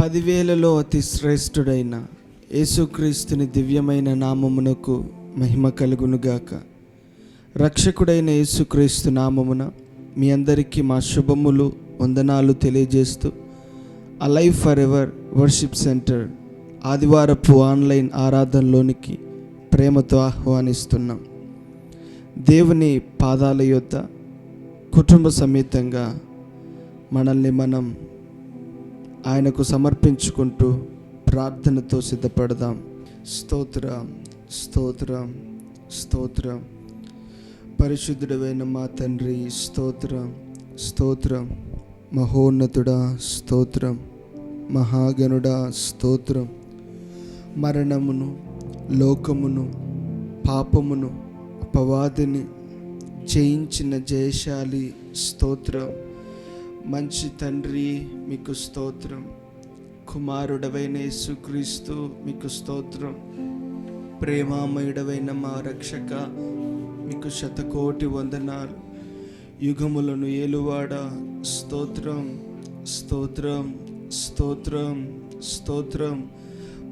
10,000లో అతి శ్రేష్ఠుడైన యేసుక్రీస్తుని దివ్యమైన నామమునకు మహిమ కలుగునుగాక. రక్షకుడైన యేసుక్రీస్తు నామమున మీ అందరికీ మా శుభములు, వందనాలు తెలియజేస్తూ alive forever worship centre ఆదివారపు ఆన్లైన్ ఆరాధనలోనికి ప్రేమతో ఆహ్వానిస్తున్నాం. దేవుని పాదాల యొద్ద కుటుంబ సమేతంగా మనల్ని మనం ఆయనకు సమర్పించుకుంటూ ప్రార్థనతో సిద్ధపడదాం. స్తోత్రం, స్తోత్రం, స్తోత్రం. పరిశుద్ధుడైన మా తండ్రి స్తోత్రం, స్తోత్రం. మహోన్నతుడా స్తోత్రం, మహాగణుడా స్తోత్రం. మరణమును, లోకమును, పాపమును, అపవాదిని జయించిన జయశాలి స్తోత్రం. మంచి తండ్రి మీకు స్తోత్రం. కుమారుడవైన యేసుక్రీస్తు మీకు స్తోత్రం. ప్రేమామయుడవైన మా రక్షక మీకు శతకోటి వందనాలు. యుగములను ఏలువాడ స్తోత్రం, స్తోత్రం, స్తోత్రం, స్తోత్రం.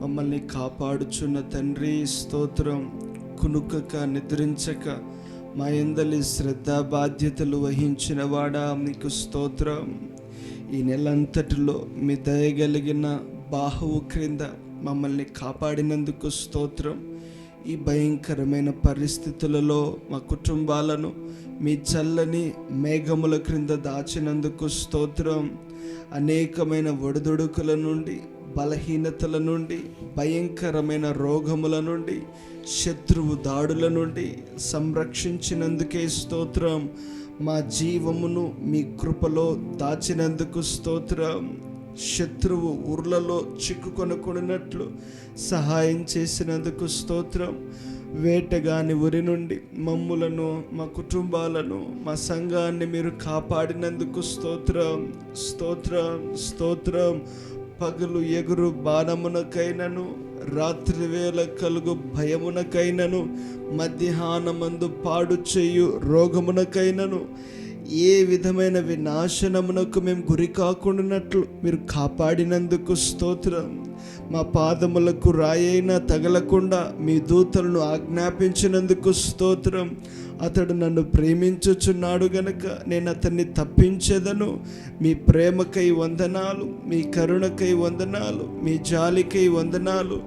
మమ్మల్ని కాపాడుచున్న తండ్రి స్తోత్రం. కునుకక నిద్రించక మా యందలి శ్రద్ధ బాధ్యతలు వహించిన వాడా మీకు స్తోత్రం. ఈ నెలంతటిలో మీ దయగలిగిన బాహువు క్రింద మమ్మల్ని కాపాడినందుకు స్తోత్రం. ఈ భయంకరమైన పరిస్థితులలో మా కుటుంబాలను మీ చల్లని మేఘముల క్రింద దాచినందుకు స్తోత్రం. అనేకమైన ఒడిదుడుకుల నుండి, బలహీనతల నుండి, భయంకరమైన రోగముల నుండి, శత్రువు దాడుల నుండి సంరక్షించినందుకే స్తోత్రం. మా జీవమును మీ కృపలో దాచినందుకు స్తోత్రం. శత్రువు ఉర్లలో చిక్కుకొనకున్నట్లు సహాయం చేసినందుకు స్తోత్రం. వేటగాని ఉరి నుండి మమ్ములను, మా కుటుంబాలను, మా సంఘాన్ని మీరు కాపాడినందుకు స్తోత్రం, స్తోత్రం, స్తోత్రం. పగలు ఎగురు బాణమునకైనను, రాత్రి వేళ కలుగు భయమునకైనను, మధ్యాహ్నమందు పాడు చేయు రోగమునకైనను, ఏ విధమైన వినాశనమునకు మేము గురి కాకుండానట్లు మీరు కాపాడినందుకు స్తోత్రం. మా పాదములకు రాయైనా తగలకుండా మీ దూతలను ఆజ్ఞాపించినందుకు స్తోత్రం. అతడు నన్ను ప్రేమించుచున్నాడు గనక నేను అతన్ని తప్పించేదను. మీ ప్రేమకై వందనాలు, మీ కరుణకై వందనాలు, మీ జాలికై వందనాలు.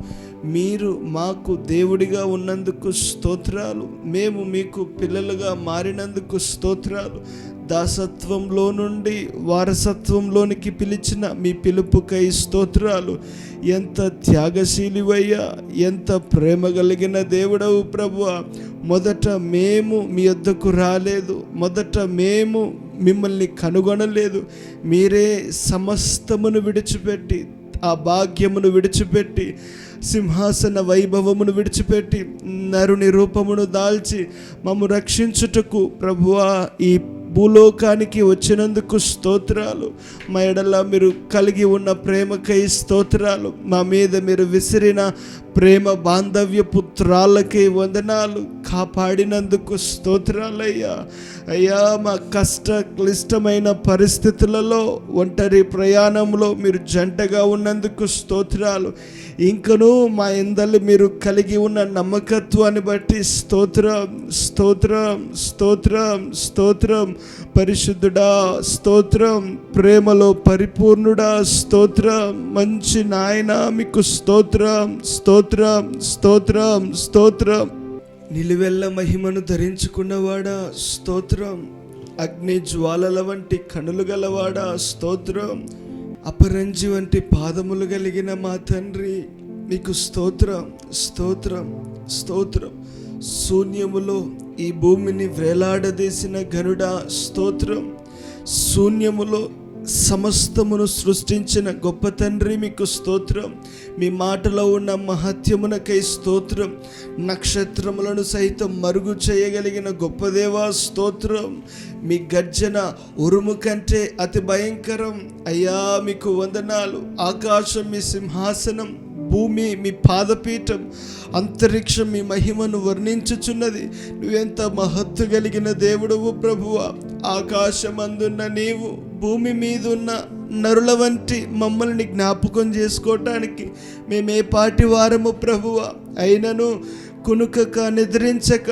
మీరు మాకు దేవుడిగా ఉన్నందుకు స్తోత్రాలు. మేము మీకు పిల్లలుగా మారినందుకు స్తోత్రాలు. దాసత్వంలో నుండి వారసత్వంలోనికి పిలిచిన మీ పిలుపుకై స్తోత్రాలు. ఎంత త్యాగశీలివయ్యా, ఎంత ప్రేమ కలిగిన దేవుడవు ప్రభువా. మొదట మేము మీ వద్దకు రాలేదు, మొదట మేము మిమ్మల్ని కనుగొనలేదు. మీరే సమస్తమును విడిచిపెట్టి, ఆ భాగ్యమును విడిచిపెట్టి, సింహాసన వైభవమును విడిచిపెట్టి, నరుని రూపమును దాల్చి మమ్ము రక్షించుటకు ప్రభువా ఈ భూలోకానికి వచ్చినందుకు స్తోత్రాలు. మా ఎడల మీరు కలిగి ఉన్న ప్రేమకై స్తోత్రాలు. మా మీద మీరు విసిరిన ప్రేమ బాంధవ్య పుత్రాలకై వందనాలు. కాపాడినందుకు స్తోత్రాలయ్యా. అయ్యా, మా కష్ట క్లిష్టమైన పరిస్థితులలో, ఒంటరి ప్రయాణంలో మీరు జంటగా ఉన్నందుకు స్తోత్రాలు. ఇంకనూ మా యందలి మీరు కలిగి ఉన్న నమ్మకత్వాన్ని బట్టి స్తోత్రం, స్తోత్రం, స్తోత్రం, స్తోత్రం. పరిశుద్ధుడా స్తోత్రం. ప్రేమలో పరిపూర్ణుడా స్తోత్రం. మంచి నాయన మీకు స్తోత్రం, స్తోత్రం, స్తోత్రం, స్తోత్రం. నిలువెల్ల మహిమను ధరించుకున్నవాడా స్తోత్రం. అగ్ని జ్వాలల వంటి కనులు గలవాడా స్తోత్రం. అపరంజి వంటి పాదములు కలిగిన మా తండ్రి మీకు స్తోత్రం, స్తోత్రం, స్తోత్రం. శూన్యములో ఈ భూమిని వేలాడదీసిన ఘనుడా స్తోత్రం. శూన్యములో సమస్తమును సృష్టించిన గొప్ప తండ్రి మీకు స్తోత్రం. మీ మాటలో ఉన్న మహత్యమునకై స్తోత్రం. నక్షత్రములను సైతం మరుగు చేయగలిగిన గొప్ప దేవా స్తోత్రం. మీ గర్జన ఉరుము కంటే అతి భయంకరం. అయ్యా మీకు వందనాలు. ఆకాశం మీ సింహాసనం, భూమి మీ పాదపీఠం, అంతరిక్షం మీ మహిమను వర్ణించుచున్నది. నువ్వెంత మహత్తు కలిగిన దేవుడవు ప్రభువా. ఆకాశమందున్న నీవు, భూమి మీద ఉన్న నరుల వంటి మమ్మల్ని జ్ఞాపకం చేసుకోవటానికి మేమే పాటి వారము ప్రభువా. అయినను కునుకక నిద్రించక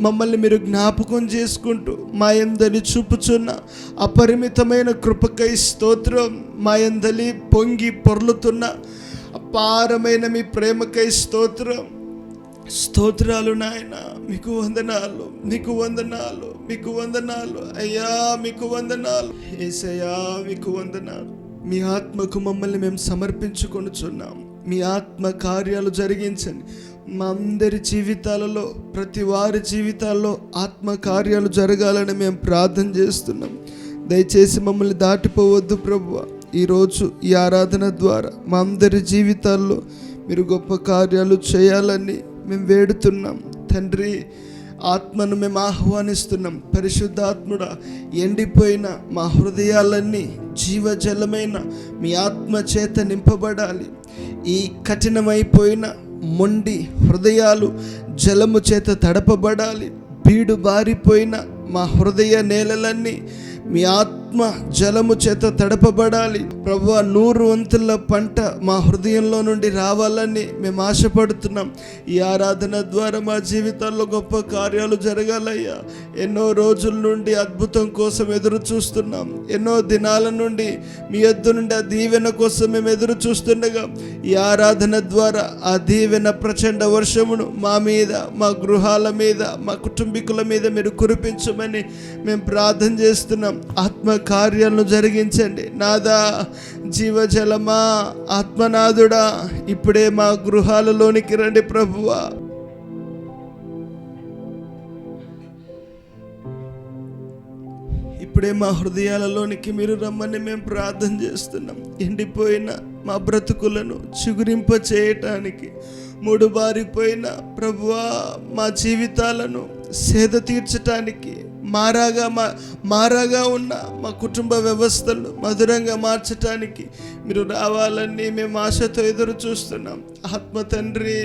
మమ్మల్ని మీరు జ్ఞాపకం చేసుకుంటూ మా యందలి చూపుచున్న అపరిమితమైన కృపకై స్తోత్రం. మా యందలి పొంగి పొర్లుతున్న అపారమైన మీ ప్రేమకై స్తోత్రం. స్తోత్రాలు నాయన, మీకు వందనాలు, మీకు వందనాలు, మీకు వందనాలు అయ్యా, మీకు వందనాలు యేసయ్యా, మీకు వందనాలు. మీ ఆత్మకు మమ్మల్ని మేము సమర్పించుకొనుచున్నాం. మీ ఆత్మ కార్యాలు జరిగించండి. మా అందరి జీవితాలలో, ప్రతి వారి జీవితాల్లో ఆత్మ కార్యాలు జరగాలని మేము ప్రార్థన చేస్తున్నాం. దయచేసి మమ్మల్ని దాటిపోవద్దు ప్రభువా. ఈరోజు ఈ ఆరాధన ద్వారా మా అందరి జీవితాల్లో మీరు గొప్ప కార్యాలు చేయాలని మేము వేడుతున్నాం తండ్రి. ఆత్మను మేము ఆహ్వానిస్తున్నాం. పరిశుద్ధాత్ముడా, ఎండిపోయిన మా హృదయాలన్నీ జీవజలమైన మీ ఆత్మ చేత నింపబడాలి. ఈ కఠినమైపోయిన మొండి హృదయాలు జలము చేత తడపబడాలి. బీడు బారిపోయిన మా హృదయ నేలలన్నీ మీ ఆత్మ జలము చేత తడపబడాలి. ప్రభువా, 100 వంతుల పంట మా హృదయంలో నుండి రావాలని మేము ఆశపడుతున్నాం. ఈ ఆరాధన ద్వారా మా జీవితాల్లో గొప్ప కార్యాలు జరగాలయ్యా. ఎన్నో రోజుల నుండి అద్భుతం కోసం ఎదురు చూస్తున్నాం. ఎన్నో దినాల నుండి మీ యొద్ద నుండి ఆ దీవెన కోసం మేము ఎదురు చూస్తుండగా ఈ ఆరాధన ద్వారా ఆ దీవెన ప్రచండ వర్షమును మా మీద, మా గృహాల మీద, మా కుటుంబీకుల మీద మీరు కురిపించమని మేము ప్రార్థన చేస్తున్నాం. ఆత్మ కార్యాలను జరిగించండి నాదా. జీవజలమా, ఆత్మనాథుడా, ఇప్పుడే మా గృహాలలోనికి రండి ప్రభువా. ఇప్పుడే మా హృదయాలలోనికి మీరు రమ్మని మేము ప్రార్థన చేస్తున్నాం. ఎండిపోయిన మా బ్రతుకులను చిగురింప చేయటానికి, మూడుబారిపోయిన ప్రభువా మా జీవితాలను సేద తీర్చటానికి, మారాగా ఉన్న మా కుటుంబ వ్యవస్థలు మధురంగా మార్చటానికి మీరు రావాలని మేము ఆశతో ఎదురు చూస్తున్నాం. ఆత్మ తండ్రి,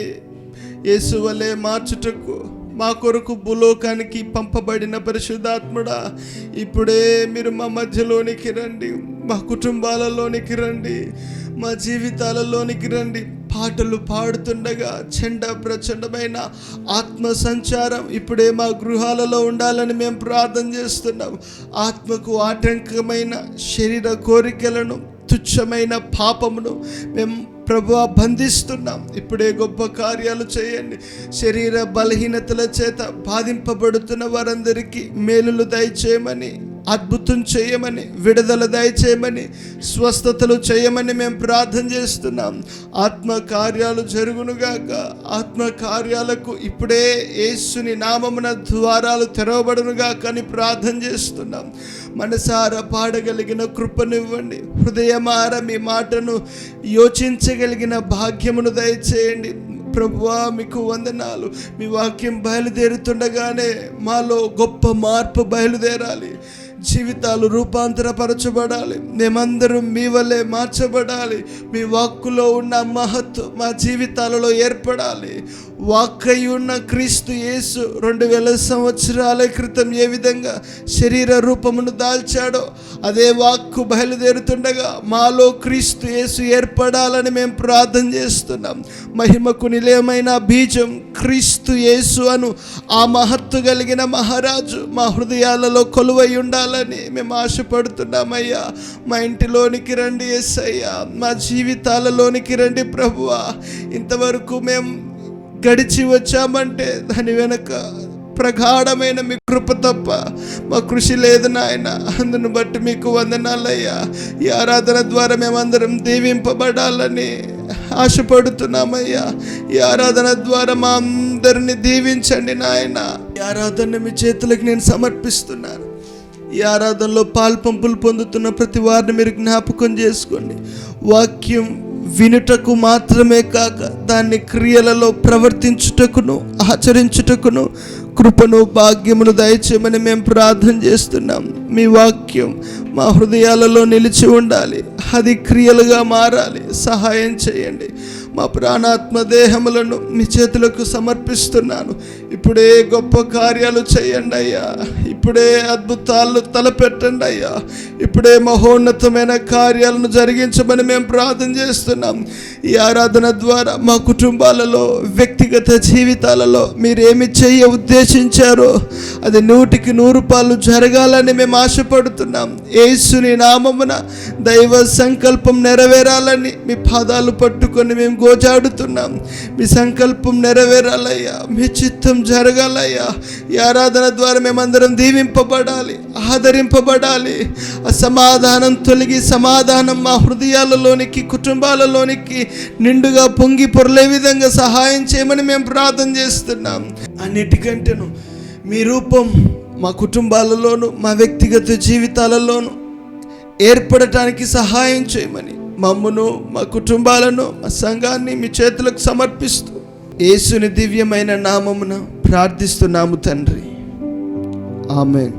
యేసు వలె మార్చుటకు మా కొరకు భూలోకానికి పంపబడిన పరిశుద్ధాత్ముడా, ఇప్పుడే మీరు మా మధ్యలోనికి రండి, మా కుటుంబాలలోనికి రండి, మా జీవితాలలోనికి రండి. పాటలు పాడుతుండగా ప్రచండమైన ఆత్మ సంచారం ఇప్పుడే మా గృహాలలో ఉండాలని మేము ప్రార్థన చేస్తున్నాం. ఆత్మకు ఆటంకమైన శరీర కోరికలను, తుచ్చమైన పాపమును మేము ప్రభువా బంధిస్తున్నాం. ఇప్పుడే గొప్ప కార్యాలు చేయండి. శరీర బలహీనతల చేత బాధింపబడుతున్న వారందరికీ మేలులు దయచేయమని, అద్భుతం చేయమని, విడుదల దయచేయమని, స్వస్థతలు చేయమని మేము ప్రార్థన చేస్తున్నాం. ఆత్మ కార్యాలు జరుగునుగాక. ఆత్మ కార్యాలకు ఇప్పుడే యేసుని నామమున ద్వారాలు తెరవబడునుగాక అని ప్రార్థన చేస్తున్నాం. మనసారా పాడగలిగిన కృపనివ్వండి. హృదయమార మీ మాటను యోచించగలిగిన భాగ్యమును దయచేయండి. ప్రభువా, మీకు వందనాలు. మీ వాక్యం బయలుదేరుతుండగానే మాలో గొప్ప మార్పు బయలుదేరాలి. జీవితాలు రూపాంతరపరచబడాలి. మేమందరం మీ వల్లే మార్చబడాలి. మీ వాక్కులో ఉన్న మహత్వం మా జీవితాలలో ఏర్పడాలి. వాక్కై ఉన్న క్రీస్తు యేసు 2000 సంవత్సరాల క్రితం ఏ విధంగా శరీర రూపమును దాల్చాడో అదే వాక్కు బయలుదేరుతుండగా మాలో క్రీస్తు యేసు ఏర్పడాలని మేము ప్రార్థన చేస్తున్నాం. మహిమకు నిలయమైన బీజం క్రీస్తు యేసు అను ఆ మహత్తు కలిగిన మహారాజు మా హృదయాలలో కొలువై ఉండాలని మేము ఆశపడుతున్నామయ్యా. మా ఇంటిలోనికి రండి యేసయ్యా, మా జీవితాలలోనికి రండి ప్రభువా. ఇంతవరకు మేము గడిచి వచ్చామంటే దాని వెనక ప్రగాఢమైన మీ కృప తప్ప మా కృషి లేదు నాయన. అందును బట్టి మీకు వందనాలయ్యా. ఈ ఆరాధన ద్వారా మేమందరం దీవింపబడాలని ఆశపడుతున్నామయ్యా. ఈ ఆరాధన ద్వారా మా అందరిని దీవించండి నాయన. ఈ ఆరాధన మీ చేతులకు నేను సమర్పిస్తున్నాను. ఈ ఆరాధనలో పాల్పంపులు పొందుతున్న ప్రతి వారిని మీరు జ్ఞాపకం చేసుకోండి. వాక్యం వినుటకు మాత్రమే కాక దాన్ని క్రియలలో ప్రవర్తించుటకును, ఆచరించుటకును కృపను, భాగ్యమును దయచేయమని మేము ప్రార్థన చేస్తున్నాం. మీ వాక్యం మా హృదయాలలో నిలిచి ఉండాలి. అది క్రియలుగా మారాలి. సహాయం చేయండి. మా ప్రాణాత్మ దేహములను మీ చేతులకు సమర్పిస్తున్నాను. ఇప్పుడే గొప్ప కార్యాలు చేయండి అయ్యా. ఇప్పుడే అద్భుతాలు తలపెట్టండి అయ్యా. ఇప్పుడే మహోన్నతమైన కార్యాలను జరిగించమని మేము ప్రార్థన చేస్తున్నాం. ఈ ఆరాధన ద్వారా మా కుటుంబాలలో, వ్యక్తిగత జీవితాలలో మీరేమి చేయ ఉద్దేశించారో అది 100కి 100 జరగాలని మేము ఆశపడుతున్నాం. యేసుని నామమున దైవ సంకల్పం నెరవేరాలని మీ పాదాలు పట్టుకొని మేము గోజాడుతున్నాం. మీ సంకల్పం నెరవేరాలయ్యా, మీ చిత్తం జరగాలయ్యా. ఈ ఆరాధన ద్వారా మేమందరం దీవింపబడాలి, ఆదరింపబడాలి. అసమాధానం తొలగి సమాధానం మా హృదయాలలోనికి, కుటుంబాలలోనికి నిండుగా పొంగి పొరలే విధంగా సహాయం చేయమని మేము ప్రార్థన చేస్తున్నాం. అన్నిటికంటేను మీ రూపం మా కుటుంబాలలోను, మా వ్యక్తిగత జీవితాలలోను ఏర్పడటానికి సహాయం చేయమని మమ్మును, మా కుటుంబాలను, మా సంఘాన్ని మీ చేతులకు సమర్పిస్తూ యేసుని దివ్యమైన నామమున ప్రార్థిస్తున్నాము తండ్రి. ఆమేన్.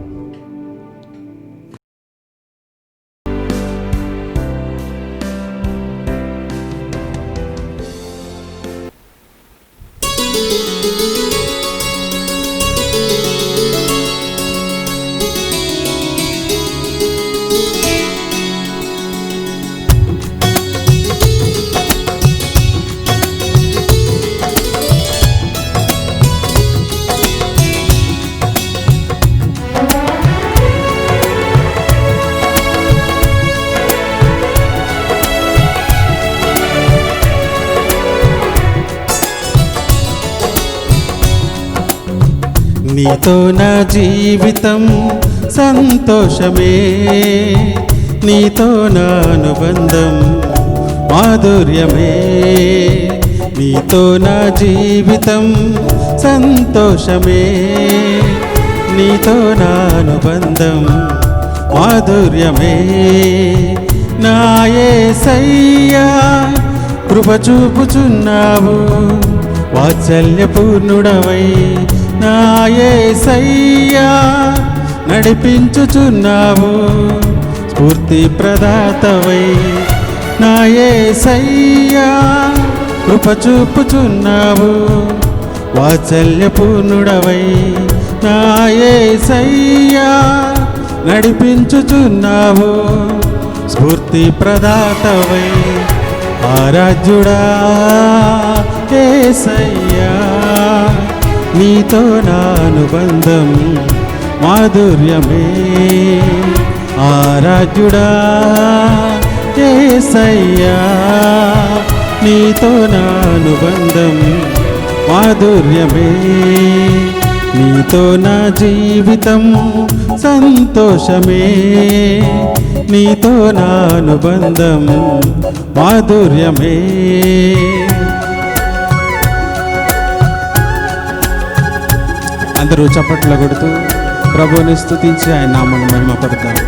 నీతో నా జీవితం సంతోషమే, నీతో నా అనుబంధం మాధుర్యమే. నీతో నా జీవితం సంతోషమే, నీతో నా అనుబంధం మాధుర్యమే. నా యేసయ్యా కృప చూపుచున్నావు, వాత్సల్యపూర్ణుడవై నా యేసయ్యా నడిపించుచున్నావు, స్ఫూర్తి ప్రదాతవై నా యేసయ్యా కృప చూపుచున్నావు, వాత్సల్యపూర్ణుడవై నా యేసయ్యా నడిపించుచున్నావు, స్ఫూర్తి ప్రదాతవై. ఆరాధ్యుడా యేసయ్యా నీతో నా అనుబంధం మాధుర్యమే. ఆరాధ్యుడా యేసయ్యా నీతో నా అనుబంధం మాధుర్యమే. నీతో నా జీవితం సంతోషమే, నీతో నా అనుబంధం మాధుర్యమే. అందరూ చప్పట్లు కొడుతూ ప్రభువుని స్తుతించి ఆయన నామమును మహిమపడతారు.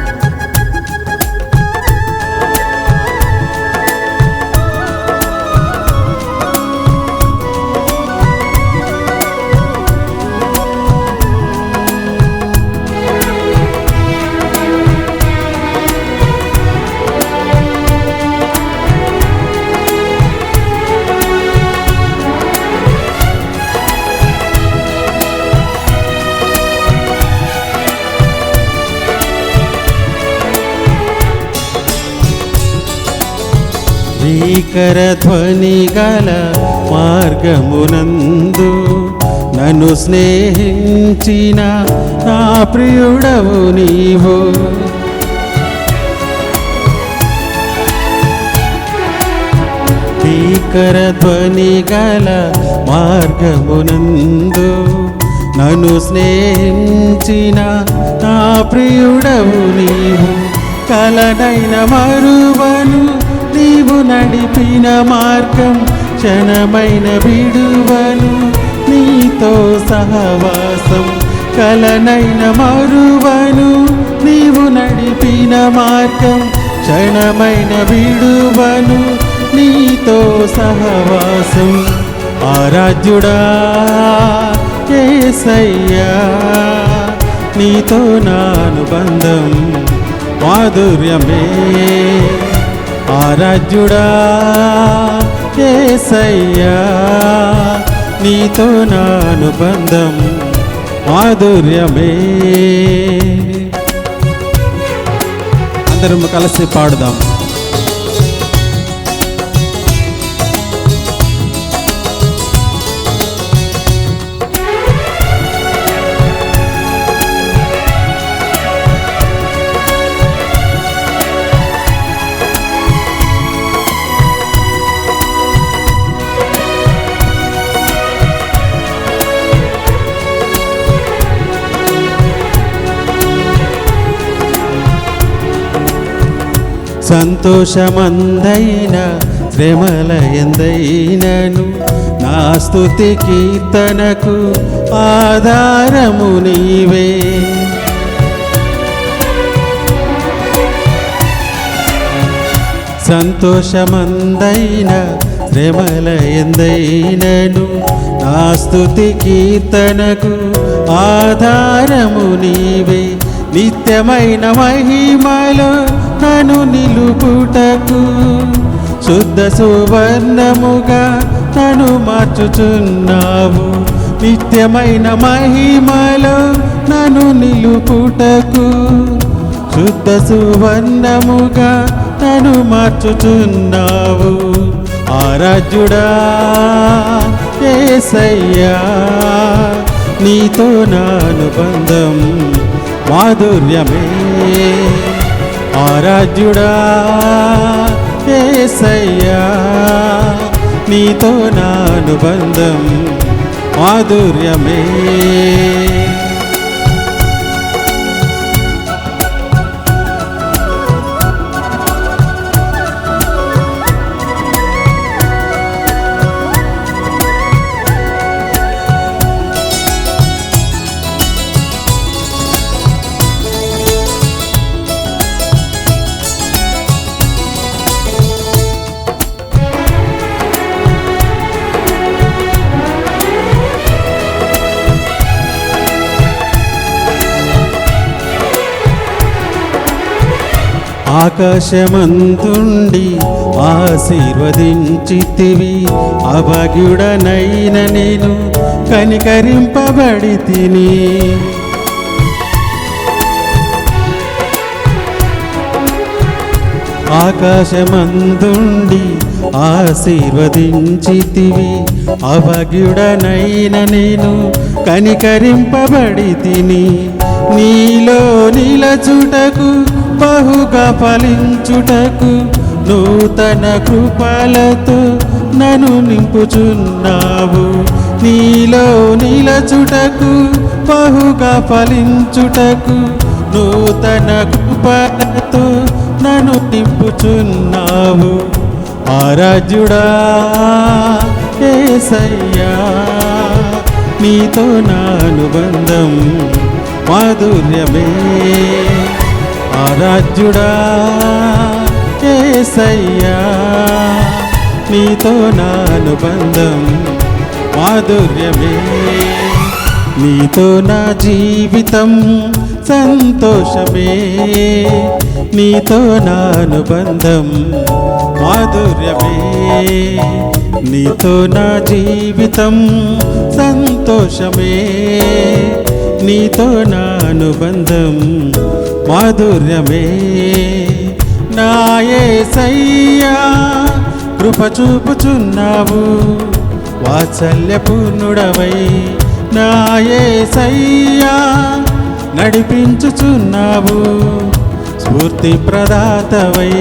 భీకర ధ్వని గల మార్గమునందు నన్ను స్నేహించిన నా ప్రియుడవు నీవు. భీకర ధ్వని గల మార్గమునందు నన్ను స్నేహించిన నా ప్రియుడవు నీవు. కలనైన మరువను నీవు నడిపిన మార్గం, క్షణమైన విడువను నీతో సహవాసం. కలనైన మరువను నీవు నడిపిన మార్గం, క్షణమైన విడువను నీతో సహవాసం. ఆరాధ్యుడా యేసయ్యా నీతో నా అనుబంధం మాధుర్యమే. ఆరాధ్యుడా యేసయ్యా నీతో నా అనుబంధం మాధుర్యమే. అందరం కలిసి పాడుదాం. సంతోషమందైన శ్రమల ఎందైనను నా స్తుతి కీర్తనకు ఆధారము నీవే. సంతోషమందైన శ్రమల ఎందైనను నా స్తుతి కీర్తనకు ఆధారము నీవే. నిత్యమైన మహిమలో నన్ను నిలుపుటకు శుద్ధ సువర్ణముగా నన్ను మార్చుచున్నావు. నిత్యమైన మహిమలో నన్ను నిలుపుటకు శుద్ధ సువర్ణముగా నన్ను మార్చుచున్నావు. ఆరాధ్యుడా యేసయ్యా, నీతో నా అనుబంధం మాధుర్యమే. ఆరాధ్యుడా యేసయ్యా, నీతో నా అనుబంధం మాధుర్యమే. ఆకాశమంతుండి ఆశీర్వదించితివి, అభాగ్యుడనైన నేను కనికరింపబడి తిని. ఆకాశమంతుండి ఆశీర్వదించితివి, అభాగ్యుడనైన నేను కనికరింపబడి తిని. నీలో నిలచుటకు బహుగా ఫలించుటకు నూతన కృపలతో నన్ను నింపుచున్నావు. నీలో నిలచుటకు బహుగా ఫలించుటకు నూతన కృపలతో నన్ను నింపుచున్నావు. ఆరాధ్యుడా యేసయ్యా, నీతో నా అనుబంధం మాధుర్యమే. ఆరాధ్యుడా యేసయ్యా, నీతో నా అనుబంధం మాధుర్యమే. నీతో నా జీవితం సంతోషమే, నీతో నా అనుబంధం మాధుర్యమే. నీతో నా జీవితం సంతోషమే, నీతో నా అనుబంధం మాధుర్యమే. నా యేసయ్యా, కృప చూపుచున్నావు, వాత్సల్యపూర్ణుడవై. నా యేసయ్యా, నడిపించుచున్నావు, స్ఫూర్తి ప్రదాతవై.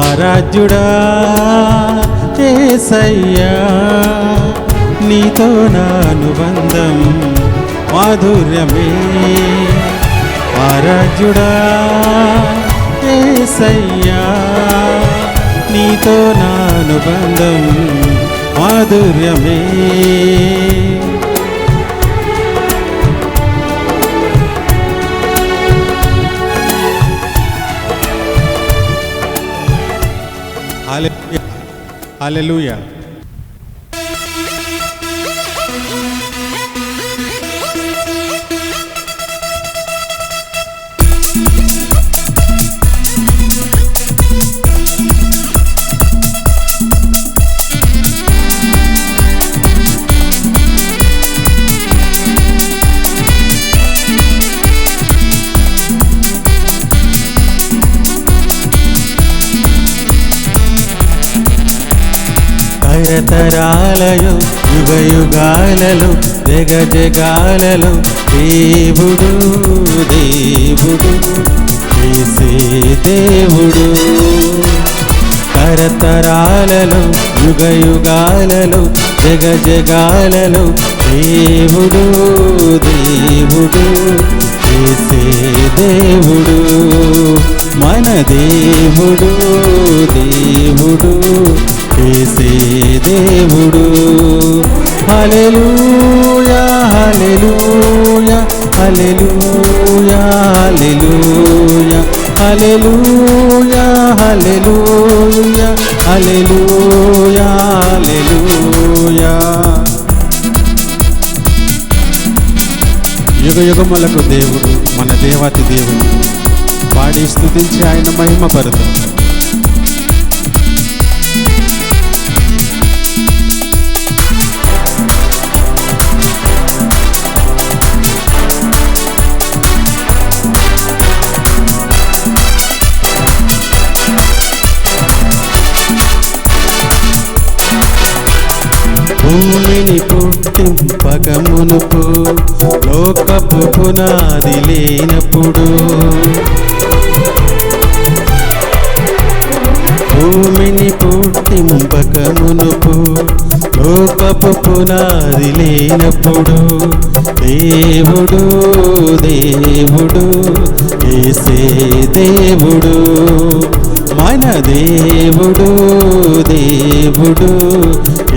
ఆరాధ్యుడా యేసయ్యా, నీతో నా అనుబంధం మాధుర్యమే. ఆరాధ్యుడా యేసయ్యా, నీతో నా అనుబంధం మాధుర్యమే. హల్లెలూయా. తరతరాలలో యుగయుగాలలో జగజగాలలో దేవుడు దేవుడు యేసే దేవుడు. తరతరాలలో యుగయుగాలలో జగజగాలలో దేవుడు దేవుడు యేసే దేవుడు. మన దేవుడు దేవుడు యేసే దేవుడు. హల్లెలూయా హల్లెలూయా హల్లెలూయా హల్లెలూయా హల్లెలూయా హల్లెలూయా హల్లెలూయా హల్లెలూయా. యుగ యుగములకు దేవుడు మన దేవాతి దేవుడు. పాడి స్తుతించి ఆయన మహిమ పరుతాం. భూమిని పుట్టింపకమునుపు లోకపు పునాది లేనప్పుడు, భూమిని పుట్టింపకమునుపు లోకపు పునాది లేనప్పుడు దేవుడు దేవుడు యేసే దేవుడు. మన దేవుడు దేవుడు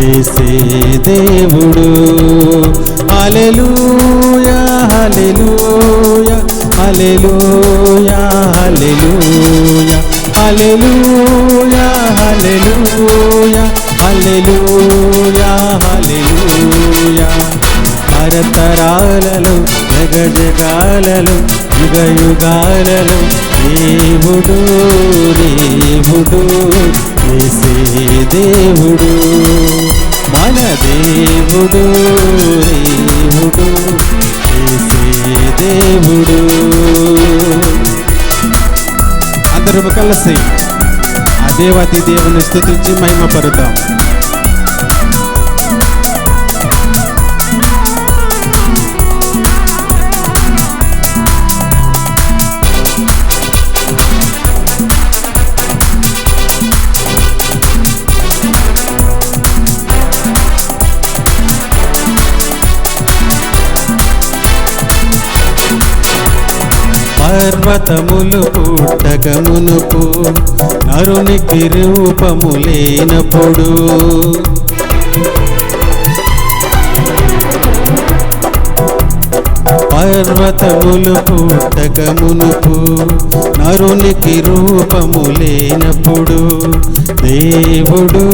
యేసే దేవుడు. హల్లెలూయా హల్లెలూయా హల్లెలూయా హల్లెలూయా హల్లెలూయా హల్లెలూయా హల్లెలూయా హల్లెలూయా. తరతరాలలో జగజగాలలో యుగయుగాలలో దేవుడు దేవుడు యేసే దేవుడు. మన దేవుడు దేవుడు యేసే దేవుడు. అందరూ కలిసి ఆ దేవాతి దేవుని స్తుతించి మహిమ పరుద్దాం. పర్వతములు పుట్టకమునుపు నరునికి రూపము లేనప్పుడు, పర్వతములు పుట్టకమునుపు నరునికి రూపము లేనప్పుడు దేవుడు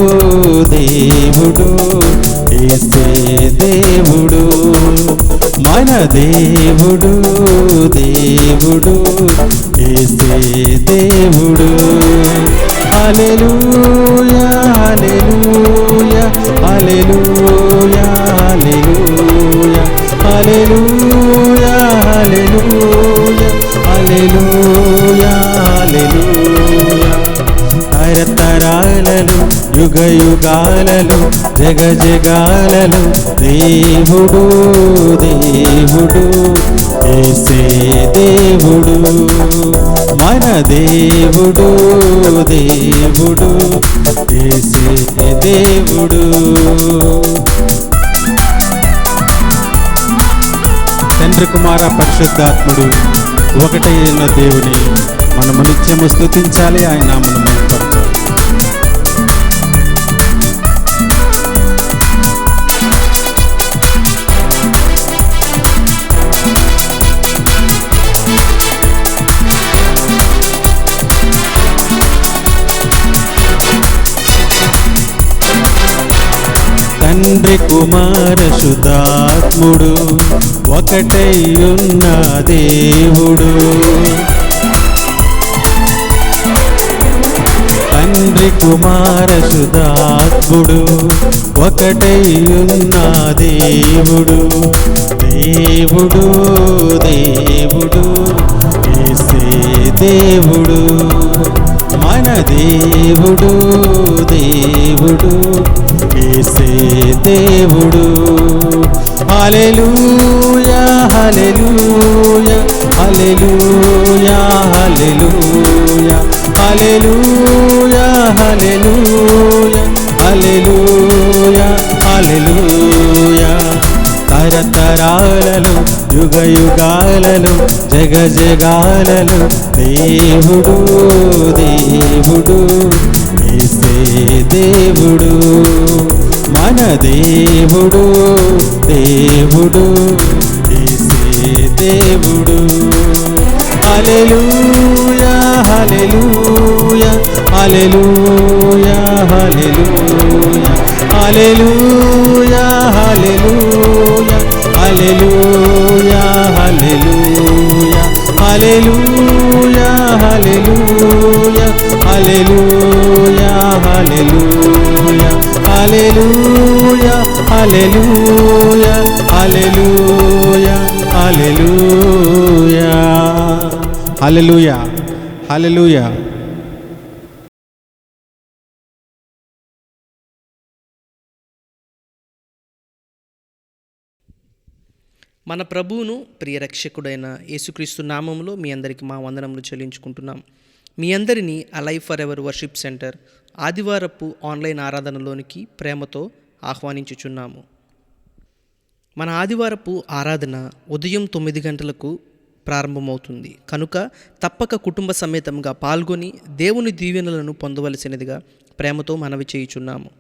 దేవుడు యేసే దేవుడు. మన దేవుడు దేవుడు యేసే దేవుడు. హల్లెలూయా హల్లెలూయా హల్లెలూయా హల్లెలూయా హల్లెలూయా హల్లెలూయా హల్లెలూయా హల్లెలూయా. తరతరాలలో యుగయుగాలలో జగజగాలలో దేవుడు దేవుడు యేసే దేవుడు. మన దేవుడు దేవుడు యేసే దేవుడు. తండ్రి కుమార పరిశుద్ధాత్ముడు ఒకటైన దేవుని మనము నిత్యము స్తుతించాలి. ఆయన నామమును మహిమపరచాలి. తండ్రి కుమార శుద్ధాత్ముడు ఒకటై ఉన్న దేవుడు. తండ్రి కుమార శుద్ధాత్ముడు ఒకటై ఉన్న దేవుడు. దేవుడు దేవుడు యేసే దేవుడు. మన దేవుడు దేవుడు దేవుడు. హల్లెలూయా హల్లెలూయా హల్లెలూయా హల్లెలూయా హల్లెలూయా హల్లెలూయా హల్లెలూయా హల్లెలూయా. తరతరాలలో యుగ యుగాలలో జగ జగాలలో దేవుడు దేవుడు యేసే దేవుడు మన దేవుడు దేవుడు యేసే దేవుడు. హల్లెలూయా హల్లెలూయా హల్లెలూయా హల్లెలూయా హల్లెలూయా హల్లెలూయా హల్లెలూయా హల్లెలూయా హల్లెలూయా హల్లెలూయా హల్లెలూయా హల్లెలూయా హల్లెలూయా హల్లెలూయా హల్లెలూయా హల్లెలూయా హల్లెలూయా హల్లెలూయా. మన ప్రభువును ప్రియ రక్షకుడైన యేసుక్రీస్తు నామములో మీ అందరికీ మా వందనములు చెల్లించుకుంటున్నాం. మీ అందరినీ alive forever worship centre ఆదివారపు ఆన్లైన్ ఆరాధనలోనికి ప్రేమతో ఆహ్వానించుచున్నాము. మన ఆదివారపు ఆరాధన ఉదయం 9 గంటలకు ప్రారంభమవుతుంది కనుక తప్పక కుటుంబ సమేతంగా పాల్గొని దేవుని దీవెనలను పొందవలసినదిగా ప్రేమతో మనవి చేయుచున్నాము.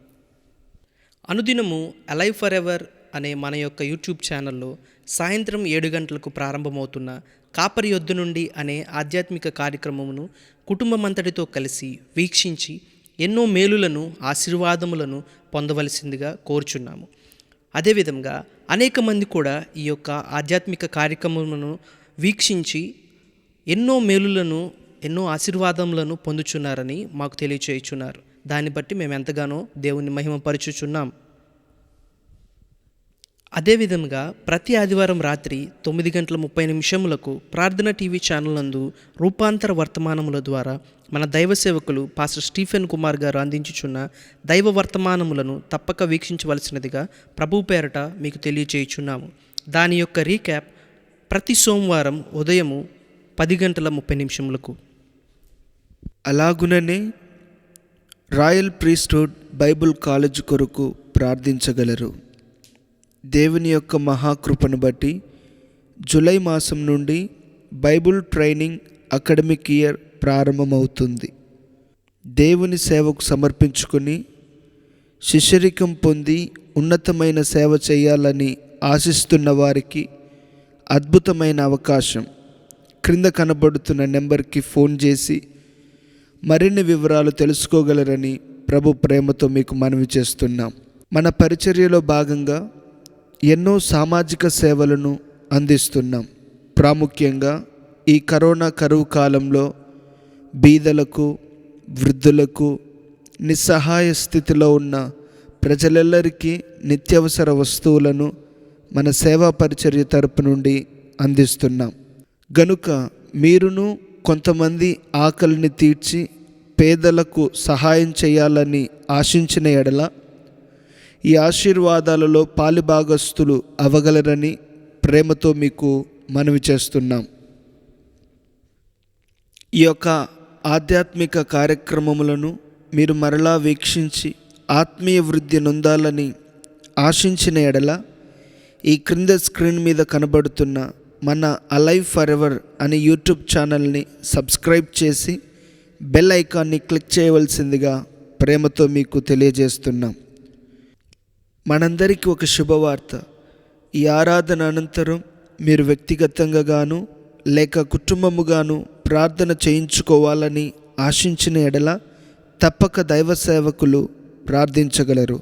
అనుదినము అలైవ్ ఫర్ ఎవర్ అనే మన యొక్క యూట్యూబ్ ఛానల్లో సాయంత్రం 7 గంటలకు ప్రారంభమవుతున్న కాపరి యొద్ద నుండి అనే ఆధ్యాత్మిక కార్యక్రమమును కుటుంబమంతటితో కలిసి వీక్షించి ఎన్నో మేలులను ఆశీర్వాదములను పొందవలసిందిగా కోరుచున్నాము. అదేవిధంగా అనేక మంది కూడా ఈ యొక్క ఆధ్యాత్మిక కార్యక్రమములను వీక్షించి ఎన్నో మేలులను ఎన్నో ఆశీర్వాదములను పొందుచున్నారని మాకు తెలియచేయుచున్నారు. దాన్ని బట్టి మేము ఎంతగానో దేవుని మహిమపరచుచున్నాం. అదేవిధంగా ప్రతి ఆదివారం రాత్రి 9:30 ప్రార్థన టీవీ ఛానల్ నందు రూపాంతర వర్తమానముల ద్వారా మన దైవ సేవకులు పాస్టర్ స్టీఫెన్ కుమార్ గారు అందించుచున్న దైవ వర్తమానములను తప్పక వీక్షించవలసినదిగా ప్రభు పేరట మీకు తెలియచేయుచున్నాము. దాని యొక్క రీక్యాప్ ప్రతి సోమవారం ఉదయము 10:30 అలాగుననే రాయల్ ప్రీస్ట్హుడ్ బైబిల్ కాలేజ్ కొరకు ప్రార్థించగలరు. దేవుని యొక్క మహాకృపను బట్టి జూలై మాసం నుండి బైబిల్ ట్రైనింగ్ అకాడమిక్ ఇయర్ ప్రారంభమవుతుంది. దేవుని సేవకు సమర్పించుకొని శిష్యరికం పొంది ఉన్నతమైన సేవ చేయాలని ఆశిస్తున్న వారికి అద్భుతమైన అవకాశం. క్రింద కనబడుతున్న నెంబర్కి ఫోన్ చేసి మరిన్ని వివరాలు తెలుసుకోగలరని ప్రభు ప్రేమతో మీకు మనవి చేస్తున్నాం. మన పరిచర్యలో భాగంగా ఎన్నో సామాజిక సేవలను అందిస్తున్నాం. ప్రాముఖ్యంగా ఈ కరోనా కరువు కాలంలో బీదలకు, వృద్ధులకు, నిస్సహాయ స్థితిలో ఉన్న ప్రజలెల్లరికీ నిత్యావసర వస్తువులను మన సేవా పరిచర్య తరపు నుండి అందిస్తున్నాం. గనుక మీరును కొంతమంది ఆకలిని తీర్చి పేదలకు సహాయం చేయాలని ఆశించిన ఎడల ఈ ఆశీర్వాదాలలో పాలిభాగస్తులు అవగలరని ప్రేమతో మీకు మనవి చేస్తున్నాం. ఈ యొక్క ఆధ్యాత్మిక కార్యక్రమములను మీరు మరలా వీక్షించి ఆత్మీయ వృద్ధి నొందాలని ఆశించిన ఎడల ఈ క్రింద స్క్రీన్ మీద కనబడుతున్న మన అలైవ్ ఫర్ ఎవర్ అనే యూట్యూబ్ ఛానల్ని సబ్స్క్రైబ్ చేసి బెల్ ఐకాన్ని క్లిక్ చేయవలసిందిగా ప్రేమతో మీకు తెలియజేస్తున్నాం. మనందరికీ ఒక శుభవార్త. ఈ ఆరాధన అనంతరం మీరు వ్యక్తిగతంగా గాను లేక కుటుంబముగాను ప్రార్థన చేయించుకోవాలని ఆశించిన ఎడల తప్పక దైవ సేవకులు ప్రార్థించగలరు.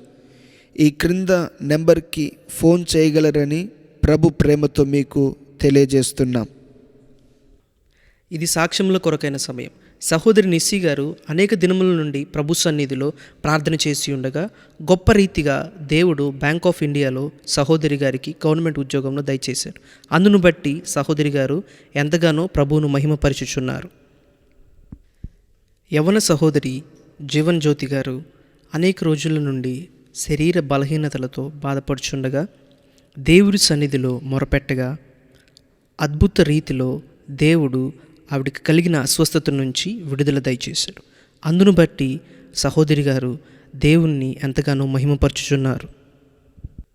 ఈ క్రింద నెంబర్కి ఫోన్ చేయగలరని ప్రభు ప్రేమతో మీకు తెలియజేస్తున్నాం. ఇది సాక్ష్యముల కొరకైన సమయం. సహోదరి నిస్సి గారు అనేక దినముల నుండి ప్రభు సన్నిధిలో ప్రార్థన చేసి ఉండగా గొప్ప రీతిగా దేవుడు బ్యాంక్ ఆఫ్ ఇండియాలో సహోదరి గారికి గవర్నమెంట్ ఉద్యోగంలో దయచేశారు. అందును బట్టి సహోదరి గారు ఎంతగానో ప్రభువును మహిమపరచుచున్నారు. యవన సహోదరి జీవన్ జ్యోతి గారు అనేక రోజుల నుండి శరీర బలహీనతలతో బాధపడుచుండగా దేవుడి సన్నిధిలో మొరపెట్టగా అద్భుత రీతిలో దేవుడు ఆవిడికి కలిగిన అస్వస్థత నుంచి విడుదల దయచేశాడు. అందును బట్టి సహోదరి గారు దేవుణ్ణి ఎంతగానో మహిమపరచుచున్నారు.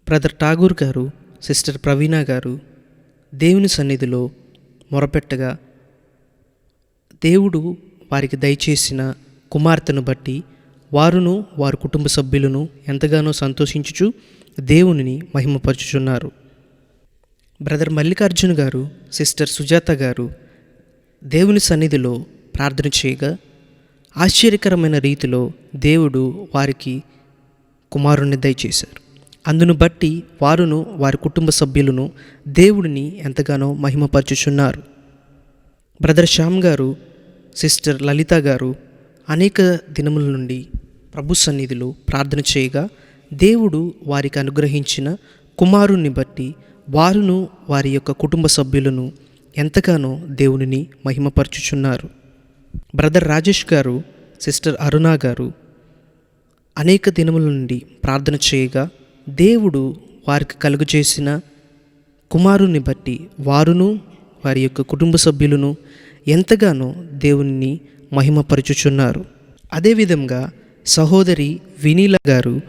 బ్రదర్ ఠాగూర్ గారు, సిస్టర్ ప్రవీణ గారు దేవుని సన్నిధిలో మొరపెట్టగా దేవుడు వారికి దయచేసిన కుమార్తెను బట్టి వారును వారి కుటుంబ సభ్యులను ఎంతగానో సంతోషించుచు దేవునిని మహిమపరచుచున్నారు. బ్రదర్ మల్లికార్జున్ గారు, సిస్టర్ సుజాత గారు దేవుని సన్నిధిలో ప్రార్థన చేయగా ఆశ్చర్యకరమైన రీతిలో దేవుడు వారికి కుమారుణ్ణి దయచేశారు. అందును బట్టి వారును వారి కుటుంబ సభ్యులను దేవుడిని ఎంతగానో మహిమపరచుచున్నారు. బ్రదర్ శ్యామ్ గారు, సిస్టర్ లలిత గారు అనేక దినముల నుండి ప్రభు సన్నిధిలో ప్రార్థన చేయగా దేవుడు వారికి అనుగ్రహించిన కుమారుణ్ణి బట్టి వారును వారి యొక్క కుటుంబ సభ్యులను ఎంతగానో దేవునిని మహిమపరచుచున్నారు. బ్రదర్ రాజేష్ గారు, సిస్టర్ అరుణ గారు అనేక దినముల నుండి ప్రార్థన చేయగా దేవుడు వారికి కలుగజేసిన కుమారుని బట్టి వారును వారి యొక్క కుటుంబ సభ్యులను ఎంతగానో దేవుని మహిమపరచుచున్నారు. అదేవిధంగా సహోదరి వినీల గారు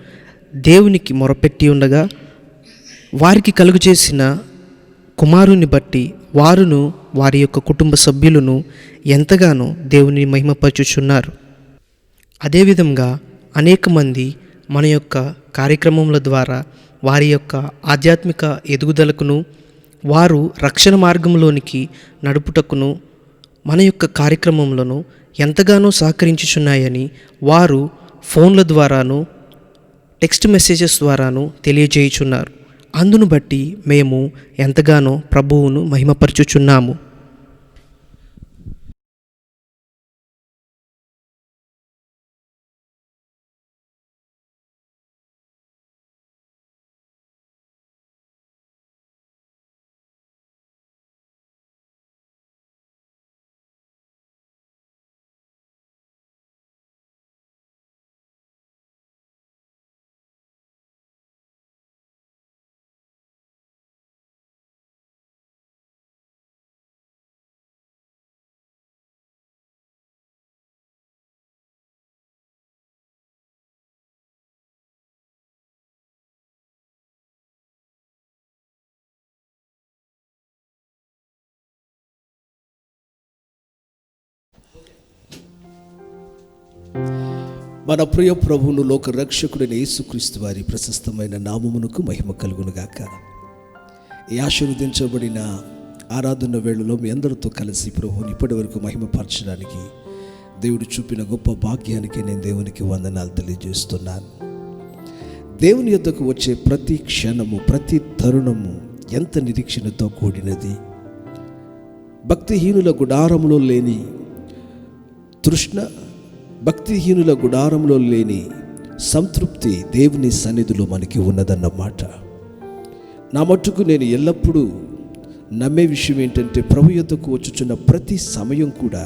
దేవునికి మొరపెట్టి ఉండగా వారికి కలుగజేసిన కుమారుని బట్టి వారును వారి యొక్క కుటుంబ సభ్యులను ఎంతగానో దేవుని మహిమపరచుచున్నారు. అదేవిధంగా అనేక మంది మన యొక్క కార్యక్రమముల ద్వారా వారి యొక్క ఆధ్యాత్మిక ఎదుగుదలకును వారు రక్షణ మార్గంలోనికి నడుపుటకును మన యొక్క కార్యక్రమములను ఎంతగానో సహకరించుచున్నాయని వారు ఫోన్ల ద్వారాను టెక్స్ట్ మెసేజెస్ ద్వారాను తెలియజేయుచున్నారు. అందును బట్టి మేము ఎంతగానో ప్రభువును మహిమపరచుచున్నాము. మన ప్రియ ప్రభువును లోక రక్షకుడైన యేసుక్రీస్తు వారి ప్రశస్తమైన నామమునకు మహిమ కలుగునుగాక. ఈ ఆశీర్వదించబడిన ఆరాధన వేళలో మీ అందరితో కలిసి ప్రభువుని ఇప్పటి వరకు మహిమపరచడానికి దేవుడు చూపిన గొప్ప భాగ్యానికి నేను దేవునికి వందనాలు తెలియజేస్తున్నాను. దేవుని యొద్దకు వచ్చే ప్రతి క్షణము, ప్రతి తరుణము ఎంత నిరీక్షణతో కూడినది. భక్తిహీనుల గుడారంలో లేని తృష్ణ, భక్తిహీనుల గుడారంలో లేని సంతృప్తి దేవుని సన్నిధిలో మనకి ఉన్నదన్నమాట. నా మట్టుకు నేను ఎల్లప్పుడూ నమ్మే విషయం ఏంటంటే ప్రభు యొద్దకు వచ్చుచున్న ప్రతి సమయం కూడా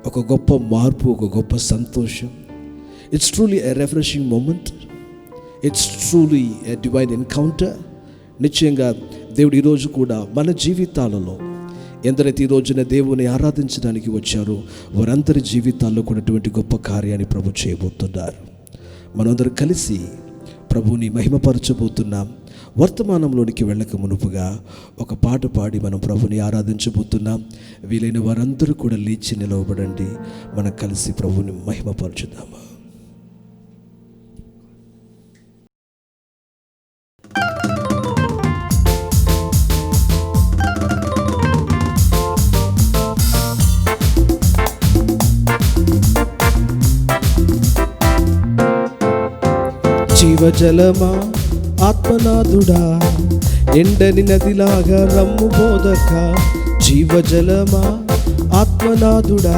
ఒక గొప్ప మార్పు, ఒక గొప్ప సంతోషం. It's truly a refreshing moment, it's truly a divine encounter. నిశ్చయంగా దేవుడు ఈరోజు కూడా మన జీవితాలలో ఎందరైతే ఈ రోజున దేవుని ఆరాధించడానికి వచ్చారో వారందరి జీవితాల్లో కూడా అటువంటి గొప్ప కార్యాన్ని ప్రభు చేయబోతున్నారు. మనందరం కలిసి ప్రభుని మహిమపరచబోతున్నాం. వర్తమానంలోనికి వెళ్ళక మునుపుగా ఒక పాట పాడి మనం ప్రభుని ఆరాధించబోతున్నాం. వీలైన వారందరూ కూడా లేచి నిలవబడండి. మనం కలిసి ప్రభుని మహిమపరచుదామా. జీవజలమా ఆత్మనాథుడా, ఎండని నదిలాగా రమ్ము బోధక. జీవజలమా ఆత్మనాథుడా,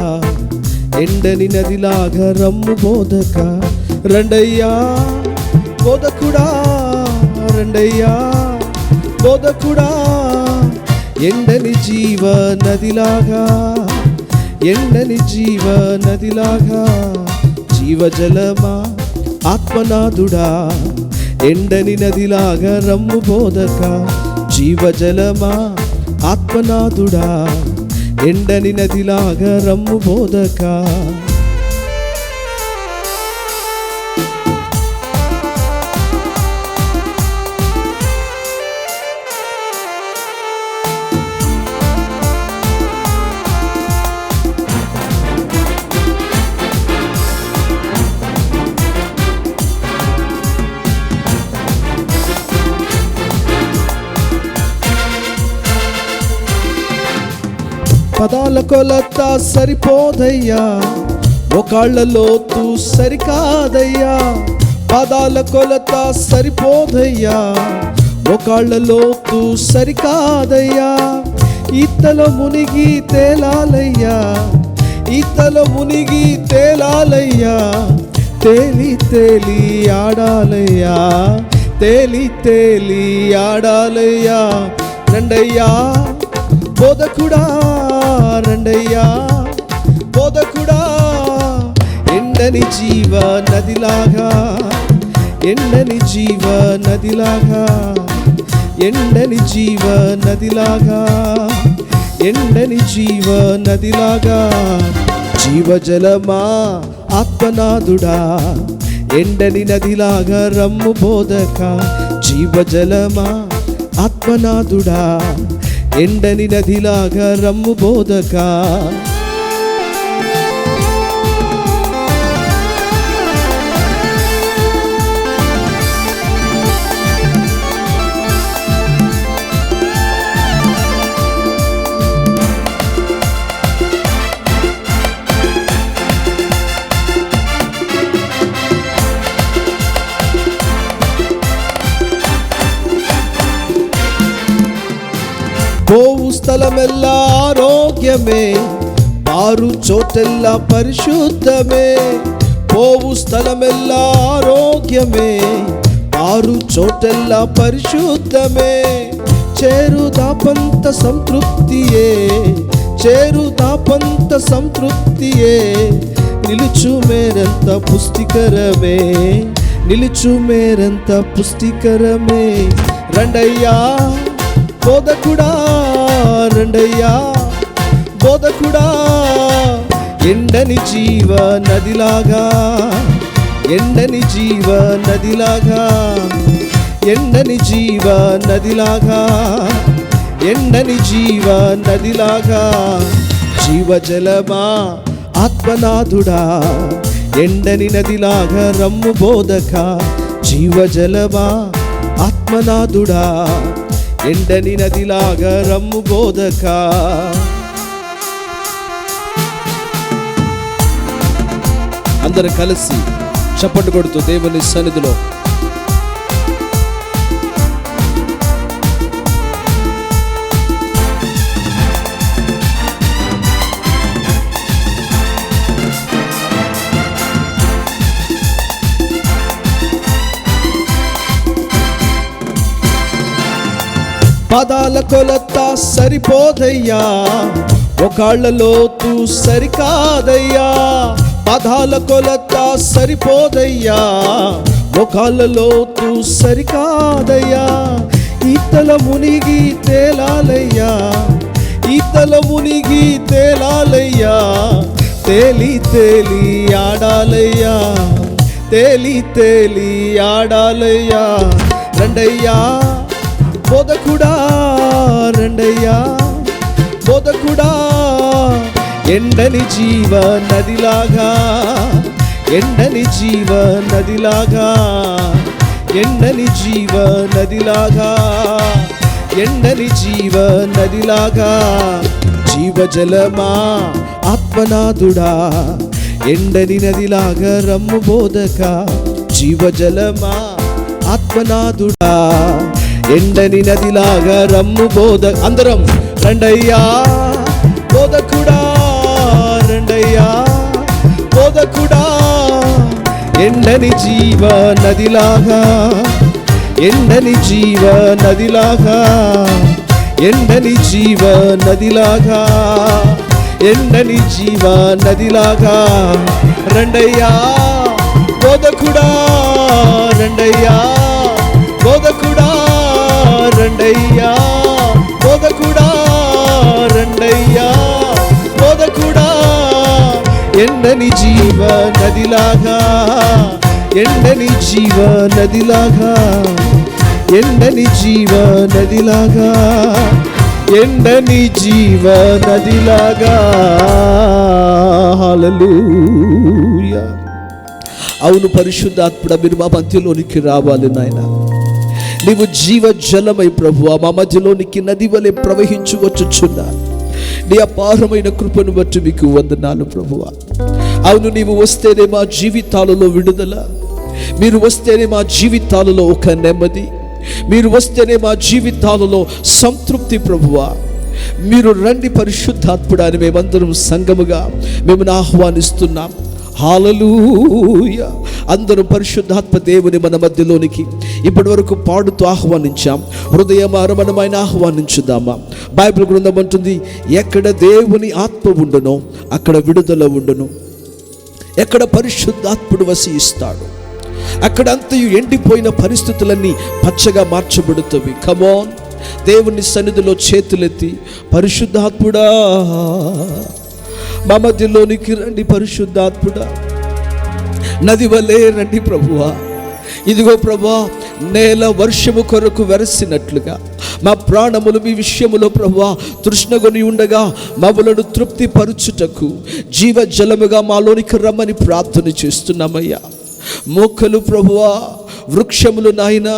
ఎండని నదిలాగా రమ్ము బోధక. రండయ్యా బోధకుడా, రండయ్యా బోధకుడా, ఎండని జీవ నదిలాగా, ఎండని జీవ నదిలాగా. జీవజలమా ఆత్మనాథుడా, ఎండని నదిలాగా రమ్ము బోధక. జీవజలమా ఆత్మనాథుడా, ఎండని నదిలాగా రమ్ము బోధక. పదాల కొలత సరిపోదయ్యా, మోకాళ్ళ లోతు సరికాదయ్యా. పదాల కొలత సరిపోదయ్యా, మోకాళ్ళ లోతు సరికాదయ్యా. ఈతలో మునిగి తేలాలయ్యా, ఈతలో మునిగి తేలాలయ్యా. తేలి తేలి ఆడాలయ్యా, తేలి తేలి ఆడాలయ్యా. రండయ్యా బోధకుడా, రండయ్యా బోధకుడా. ఎండని జీవ నదిలాగా, ఎండని జీవ నదిలాగా, ఎండని జీవ నదిలాగా, ఎండని జీవ నదిలాగా. జీవజలమా ఆత్మనాథుడా, ఎండని నదిలాగా రమ్ము బోధక. జీవజలమా ఆత్మనాథుడా, ఎండని నదిలాగా రమ్ము బోధక. పోవు స్థలమెల్లా ఆరోగ్యమే, మారు చోటెల్లా పరిశుద్ధమే. పోవు స్థలమెల్లా ఆరోగ్యమే, మారు చోటెల్లా పరిశుద్ధమే. చేరుదాపంత సంతృప్తియే, చేరుదాపంత సంతృప్తియే. నిలుచు మేరంత పుష్టికరమే, నిలుచు మేరంత పుష్టికరమే. రండయ్యా బోధకుడా, రండయ్యా బోధకుడా. ఎండని జీవ నదిలాగా, ఎండని జీవ నదిలాగా, ఎండని జీవ నదిలాగా, ఎండని జీవ నదిలాగా. జీవజలమా ఆత్మనాథుడా, ఎండని నదిలాగా రమ్ము బోధక. జీవజలమా ఆత్మనాథుడా, ఎండని నదిలాగా రమ్ము బోధక. అందరూ కలిసి చప్పట్లు కొడుతూ దేవుని సన్నిధిలో పదాల కొలత సరిపోదయ్యా, మోకాళ్ళ లోతు సరికాదయ్యా. పదాల కొలత సరిపోదయ్యా, మోకాళ్ళ లోతు సరికాదయ్యా. ఈతల మునిగి తేలాలయ్యా, ఈతల మునిగి తేలాలయ్యా. తేలి తేలి ఆడాలయ్యా, తేలి తేలి ఆడాలయ్యా. రండయ్యా బోధకుడా, రండయ్యా బోధకుడా. ఎండని జీవ నదిలాగా, ఎండని జీవ నదిలాగా, ఎండని జీవ నదిలాగా, ఎండని జీవ నదిలాగా. జీవజలమా ఆత్మనాథుడా, ఎండని నదిలాగా రమ్ము బోధక. జీవజలమా ఆత్మనాథుడా, ఎండని నదిలాగా రమ్ము బోధక. అందరం రండయ్యా బోధకుడా, రండయ్యా బోధకుడా. ఎండని జీవ నదిలాగా, ఎండని జీవ నదిలాగా, ఎండని జీవ నదిలాగా, ఎండని జీవ నదిలాగా. రండయ్యా బోధకుడా రండయ్యా, బోధకుడా రండయ్యా, బోధకుడా రండయ్యా, బోధకుడా. ఎండని జీవ నదిలాగా, ఎండని జీవ నదిలాగా, ఎండని జీవ నదిలాగా, ఎండని జీవ నదిలాగా. హల్లెలూయా. అవును పరిశుద్ధాత్ముడా, మీరు మా మధ్యలోనికి రావాలి నాయన. నీవు జీవ జలమై ప్రభువా మా మధ్యలోనికి నది వలె ప్రవహించు వచ్చుచున్నా. నీ అపారమైన కృపను బట్టి మీకు వందనాలు ప్రభువా. అవును, నీవు వస్తేనే మా జీవితాలలో విడుదల, మీరు వస్తేనే మా జీవితాలలో ఒక నెమ్మది, మీరు వస్తేనే మా జీవితాలలో సంతృప్తి ప్రభువా. మీరు రండి పరిశుద్ధాత్ముడా అని మేమందరం సంఘముగా మిమ్మల్ని ఆహ్వానిస్తున్నాం. హల్లెలూయా. అందరూ పరిశుద్ధాత్మ దేవుని మన మధ్యలోనికి ఇప్పటి వరకు పాడుతూ ఆహ్వానించాం. హృదయమారమణమైన ఆహ్వానించుదామా. బైబిల్ గ్రంథం అంటుంది, ఎక్కడ దేవుని ఆత్మ ఉండునో అక్కడ విడుదల ఉండును. ఎక్కడ పరిశుద్ధాత్ముడు వసిస్తాడు అక్కడ అంతయు ఎండిపోయిన పరిస్థితులన్నీ పచ్చగా మార్చబడుతవి. కమోన్, దేవుని సన్నిధిలో చేతులెత్తి పరిశుద్ధాత్ముడా మా మధ్యలోనికి రండి, పరిశుద్ధాత్ముడా నది వలె రండి ప్రభువా. ఇదిగో ప్రభువా, నేల వర్షము కొరకు వెరసినట్లుగా మా ప్రాణములు మీ విషయములో ప్రభువా తృష్ణగొని ఉండగా మమ్మలను తృప్తి పరుచుటకు జీవ జలముగా మాలోనికి రమ్మని ప్రార్థన చేస్తున్నామయ్యా. మొక్కలు ప్రభువా, వృక్షములు నాయన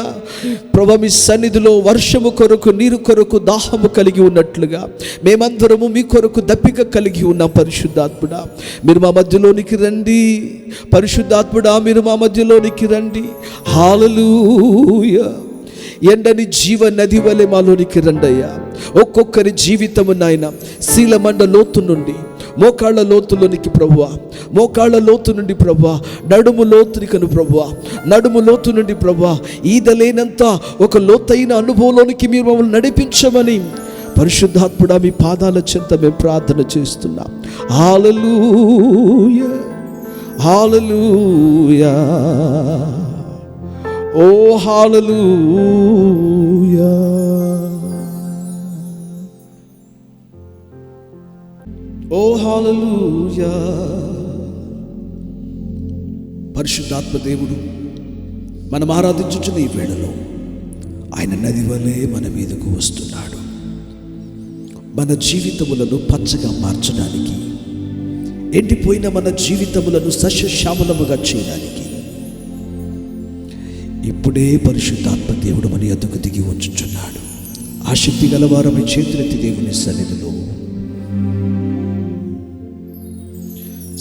ప్రభు మీ సన్నిధిలో వర్షము కొరకు, నీరు కొరకు దాహము కలిగి ఉన్నట్లుగా మేమందరము మీ కొరకు దప్పిక కలిగి ఉన్నాం. పరిశుద్ధాత్ముడా మీరు మా మధ్యలోనికి రండి, పరిశుద్ధాత్ముడా మీరు మా మధ్యలోనికి రండి. హల్లెలూయా. ఎండని జీవ నది వలె మాలోనికి రండయ్యా. ఒక్కొక్కరి జీవితము నాయన శీలమండ లోతు నుండి మోకాళ్ళ లోతులోనికి ప్రభువా, మోకాళ్ళ లోతు నుండి ప్రభువా నడుము లోతునికను ప్రభువా, నడుము లోతు నుండి ప్రభువా ఈదలేనంత ఒక లోతైన అనుభవంలోనికి మీరు మమ్మల్ని నడిపించమని పరిశుద్ధాత్ముడా మీ పాదాల చెంత మేము ప్రార్థన చేస్తున్నాం. హల్లెలూయా, హల్లెలూయా, ఓ హల్లెలూయా. ఓ హల్లెలూయా. పరిశుద్ధాత్మ దేవుడు మనం ఆరాధించుచున్న ఈ వేళలో ఆయన నది వలె మన మీదకు వస్తున్నాడు. మన జీవితములను పచ్చగా మార్చడానికి, ఎండిపోయిన మన జీవితములను సస్యశ్యామలముగా చేయడానికి ఇప్పుడే పరిశుద్ధాత్మ దేవుడు మన యొద్దకు దిగి వచ్చుచున్నాడు. ఆ శక్తి గలవారమై చేతులెత్తి దేవుని సన్నిధిలో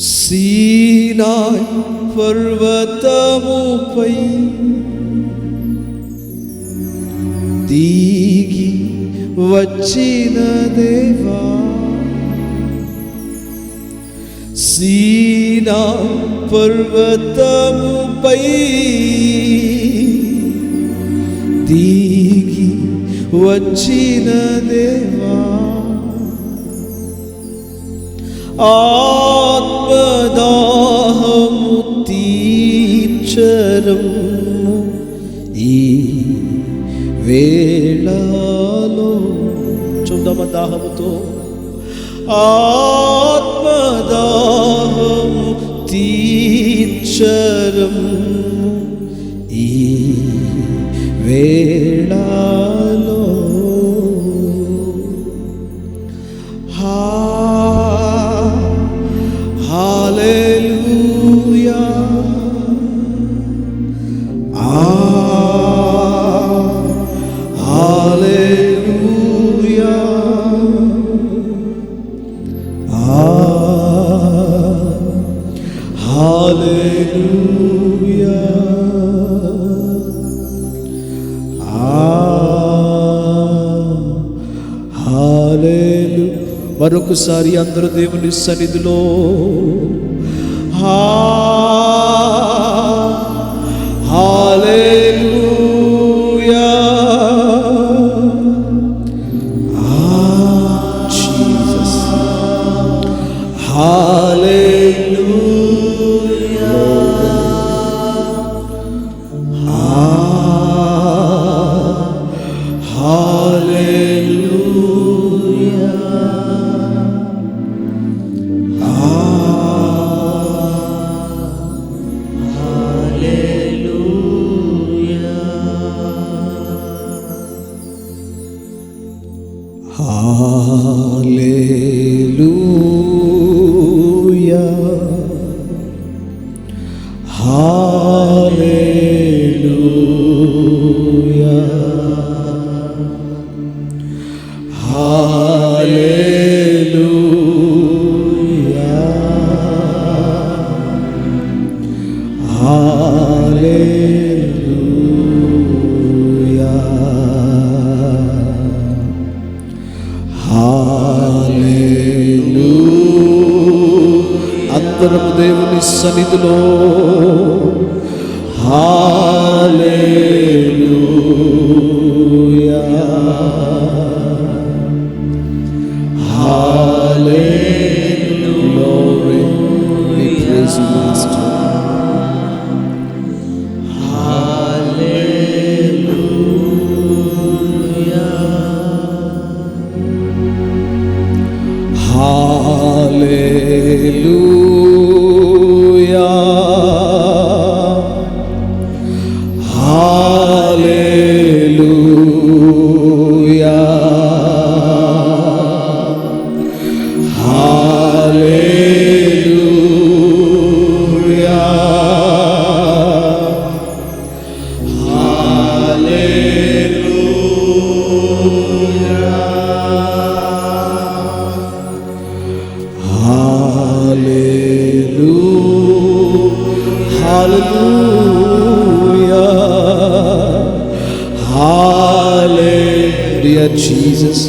సీనాయి పర్వతముపై దిగి వచ్చిన దేవా, సీనాయి పర్వతముపై దిగి వచ్చిన దేవా, ఆత్మదాహము తీర్చరము ఈ వేళలో. చూద్దామా దాహముతో, ఆత్మదాహము తీర్చరము ఈ వేళలో. హల్లెలూయా, హల్లెలూయా, హల్లెలూయా, హల్లెలూయా. మరొకసారి అందరూ దేవుని సన్నిధిలో హల్లెలూయా, జీసస్, హల్లెలూయా, అందరము దేవుని సన్నిధిలో హల్లెలూయా hallelujah glory we praise you master Hallelujah, Jesus.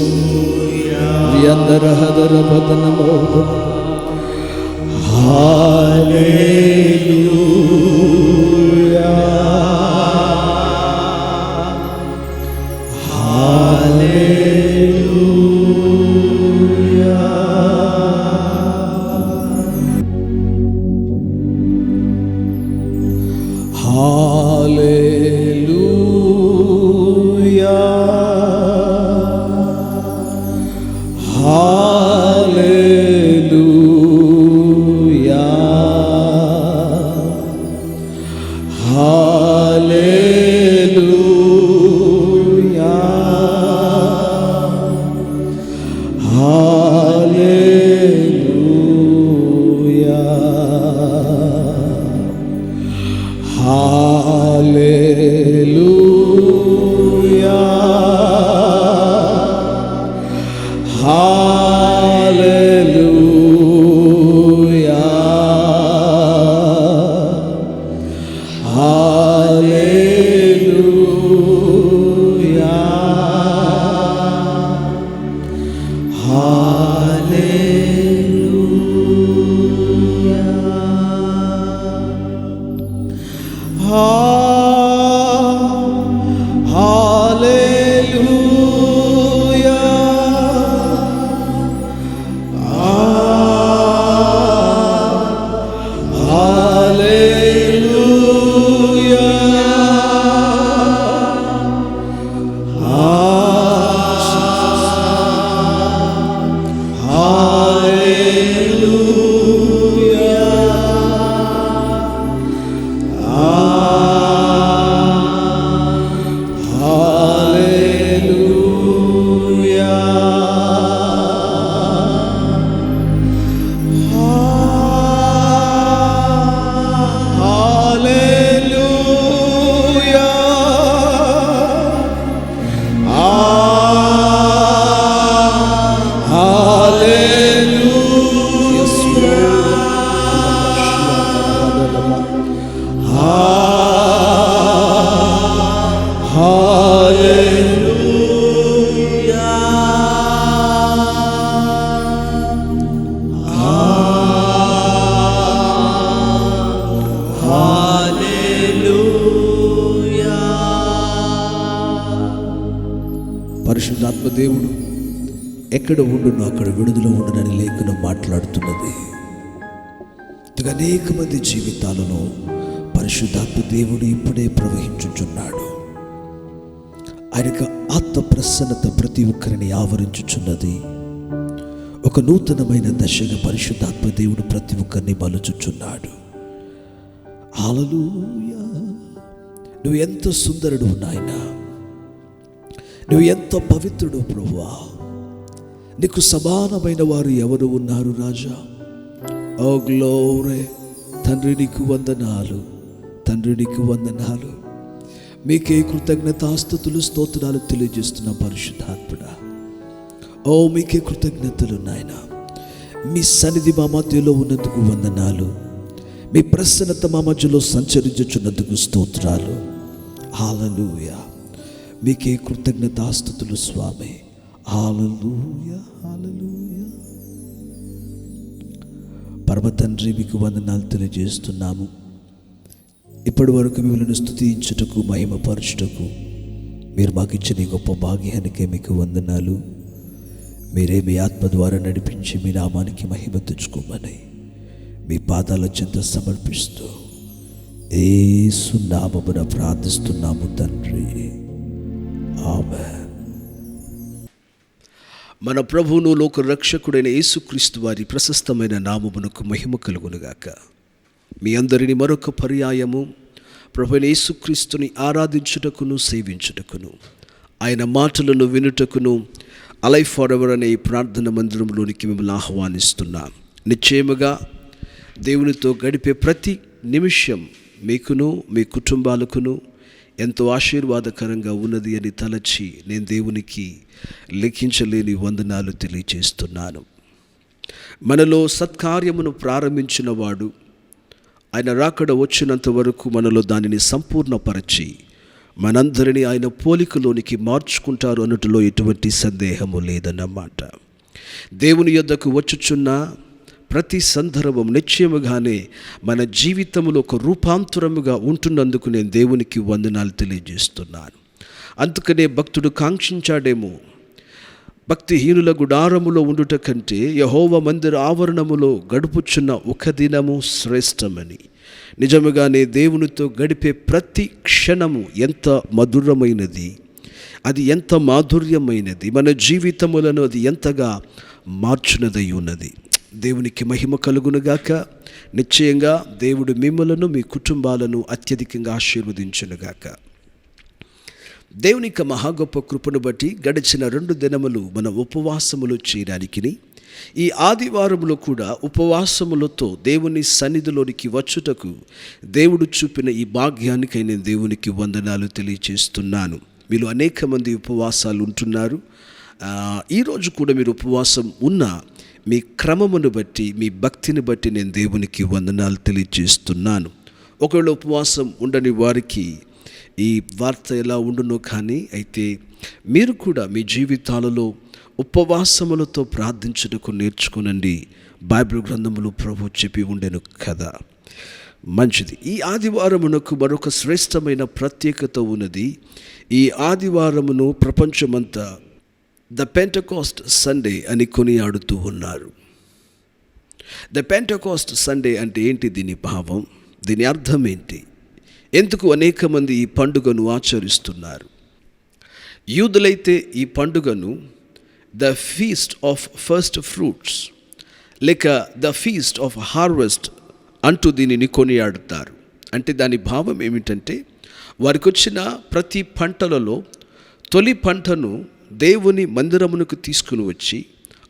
పరిశుద్ధాత్మ దేవుడు ఎక్కడ ఉండునో అక్కడ విడుదల ఉండునని లేఖనం మాట్లాడుతున్నది. అనేక మంది జీవితాలలో పరిశుద్ధాత్మ దేవుడు ఇప్పుడే ప్రవహించుచున్నాడు. ఆయన ఆత్మ ప్రసన్నత ప్రతి ఒక్కరిని ఆవరించుచున్నది. ఒక నూతనమైన దశగా పరిశుద్ధాత్మ దేవుడు ప్రతి ఒక్కరిని మలుచుచున్నాడు. హల్లెలూయా. నువ్వు ఎంత సుందరుడు నాయనా, నువ్వు ఎంత పవిత్రుడు ప్రభువా, నీకు సమానమైన వారు ఎవరు ఉన్నారు రాజా? Oh glory. తండ్రి నీకు వందనాలు, తండ్రి నీకు వందనాలు. మీకే కృతజ్ఞతాస్తుతులు స్తోత్రాలు తెలియజేస్తున్న పరిశుద్ధాత్ముడా. ఓ మీకే కృతజ్ఞతలు నాయన. మీ సన్నిధి మా మధ్యలో ఉన్నందుకు వందనాలు. మీ ప్రసన్నత మా మధ్యలో సంచరించుచున్నందుకు స్తోత్రాలు. హల్లెలూయా. మీకే కృతజ్ఞతాస్తుతులు స్వామి. హల్లెలూయా, హల్లెలూయా. పరమ తండ్రి, మీకు వందనాలు తెలియజేస్తున్నాము. ఇప్పటి వరకు మిమ్మల్ని స్తుతించుటకు, మహిమపరచుటకు మీరు మాకు ఇచ్చిన ఈ గొప్ప భాగ్యానికే మీకు వందనాలు. మీరే మీ ఆత్మ ద్వారా నడిపించి మీ నామానికి మహిమ తెచ్చుకోమని మీ పాదాల చెంత సమర్పిస్తూ యేసు నామమున ప్రార్థిస్తున్నాము తండ్రి, ఆమేన్. మన ప్రభువును లోక రక్షకుడైన యేసుక్రీస్తు వారి ప్రశస్తమైన నామమునకు మహిమ కలుగునుగాక. మీ అందరిని మరొక పర్యాయము ప్రభువైన యేసుక్రీస్తుని ఆరాధించుటకును, సేవించుటకును, ఆయన మాటలను వినుటకును అలైవ్ ఫర్ ఎవర్ అనే ఈ ప్రార్థన మందిరంలోనికి మిమ్మల్ని ఆహ్వానిస్తున్నాం. నిశ్చయముగా దేవునితో గడిపే ప్రతి నిమిషం మీకును, మీ కుటుంబాలకును ఎంతో ఆశీర్వాదకరంగా ఉన్నది అని తలచి నేను దేవునికి లెక్కించలేని వందనాలు తెలియజేస్తున్నాను. మనలో సత్కార్యమును ప్రారంభించిన వాడు ఆయన రాకడ వచ్చినంత వరకు మనలో దానిని సంపూర్ణపరచి మనందరినీ ఆయన పోలికలోనికి మార్చుకుంటారు అన్నట్టులో ఎటువంటి సందేహము లేదన్నమాట. దేవుని యొద్దకు వచ్చుచున్న ప్రతి సందర్భం నిశ్చయముగానే మన జీవితంలో ఒక రూపాంతరముగా ఉంటున్నందుకు నేను దేవునికి వందనాలు తెలియజేస్తున్నాను. అందుకనే భక్తుడు కాంక్షించాడేమో, భక్తిహీనుల గుడారములో ఉండుట కంటే యెహోవా మందిర ఆవరణములో గడుపుచున్న ఒక దినము శ్రేష్టమని. నిజముగానే దేవునితో గడిపే ప్రతి క్షణము ఎంత మధురమైనది, అది ఎంత మాధుర్యమైనది, మన జీవితములను అది ఎంతగా మార్చునదై ఉన్నది. దేవునికి మహిమ కలుగునుగాక. నిశ్చయంగా దేవుడు మిమ్మలను, మీ కుటుంబాలను అత్యధికంగా ఆశీర్వదించునుగాక. దేవుని యొక్క మహా గొప్ప కృపను బట్టి గడిచిన 2 దినములు మన ఉపవాసములు చేయడానికి, ఈ ఆదివారములో కూడా ఉపవాసములతో దేవుని సన్నిధిలోనికి వచ్చుటకు దేవుడు చూపిన ఈ భాగ్యానికై నేను దేవునికి వందనాలు తెలియజేస్తున్నాను. మీలో అనేక మంది ఉపవాసాలు ఉంటున్నారు. ఈరోజు కూడా మీరు ఉపవాసం ఉన్నా మీ క్రమమును బట్టి, మీ భక్తిని బట్టి నేను దేవునికి వందనాలు తెలియజేస్తున్నాను. ఒకవేళ ఉపవాసం ఉండని వారికి ఈ వార్త ఎలా ఉండునో కానీ, అయితే మీరు కూడా మీ జీవితాలలో ఉపవాసములతో ప్రార్థించుటకు నేర్చుకునండి. బైబిల్ గ్రంథములు ప్రభు చెప్పి ఉండెను కదా. మంచిది. ఈ ఆదివారమునకు మరొక శ్రేష్టమైన ప్రత్యేకత ఉన్నది. ఈ ఆదివారమును ప్రపంచమంతా ద పెంటెకోస్ట్ సండే అని కొనియాడుతూ ఉన్నారు. ద పెంటెకోస్ట్ సండే అంటే ఏంటి? దీని భావం, దీని అర్థం ఏంటి? ఎందుకు అనేక మంది ఈ పండుగను ఆచరిస్తున్నారు? యూదులైతే ఈ పండుగను the feast of first fruits లేక ద ఫీస్ట్ ఆఫ్ హార్వెస్ట్ అంటూ దీనిని కొనియాడుతారు. అంటే దాని భావం ఏమిటంటే, వారికి వచ్చిన ప్రతి పంటలలో తొలి పంటను దేవుని మందిరమునకు తీసుకుని వచ్చి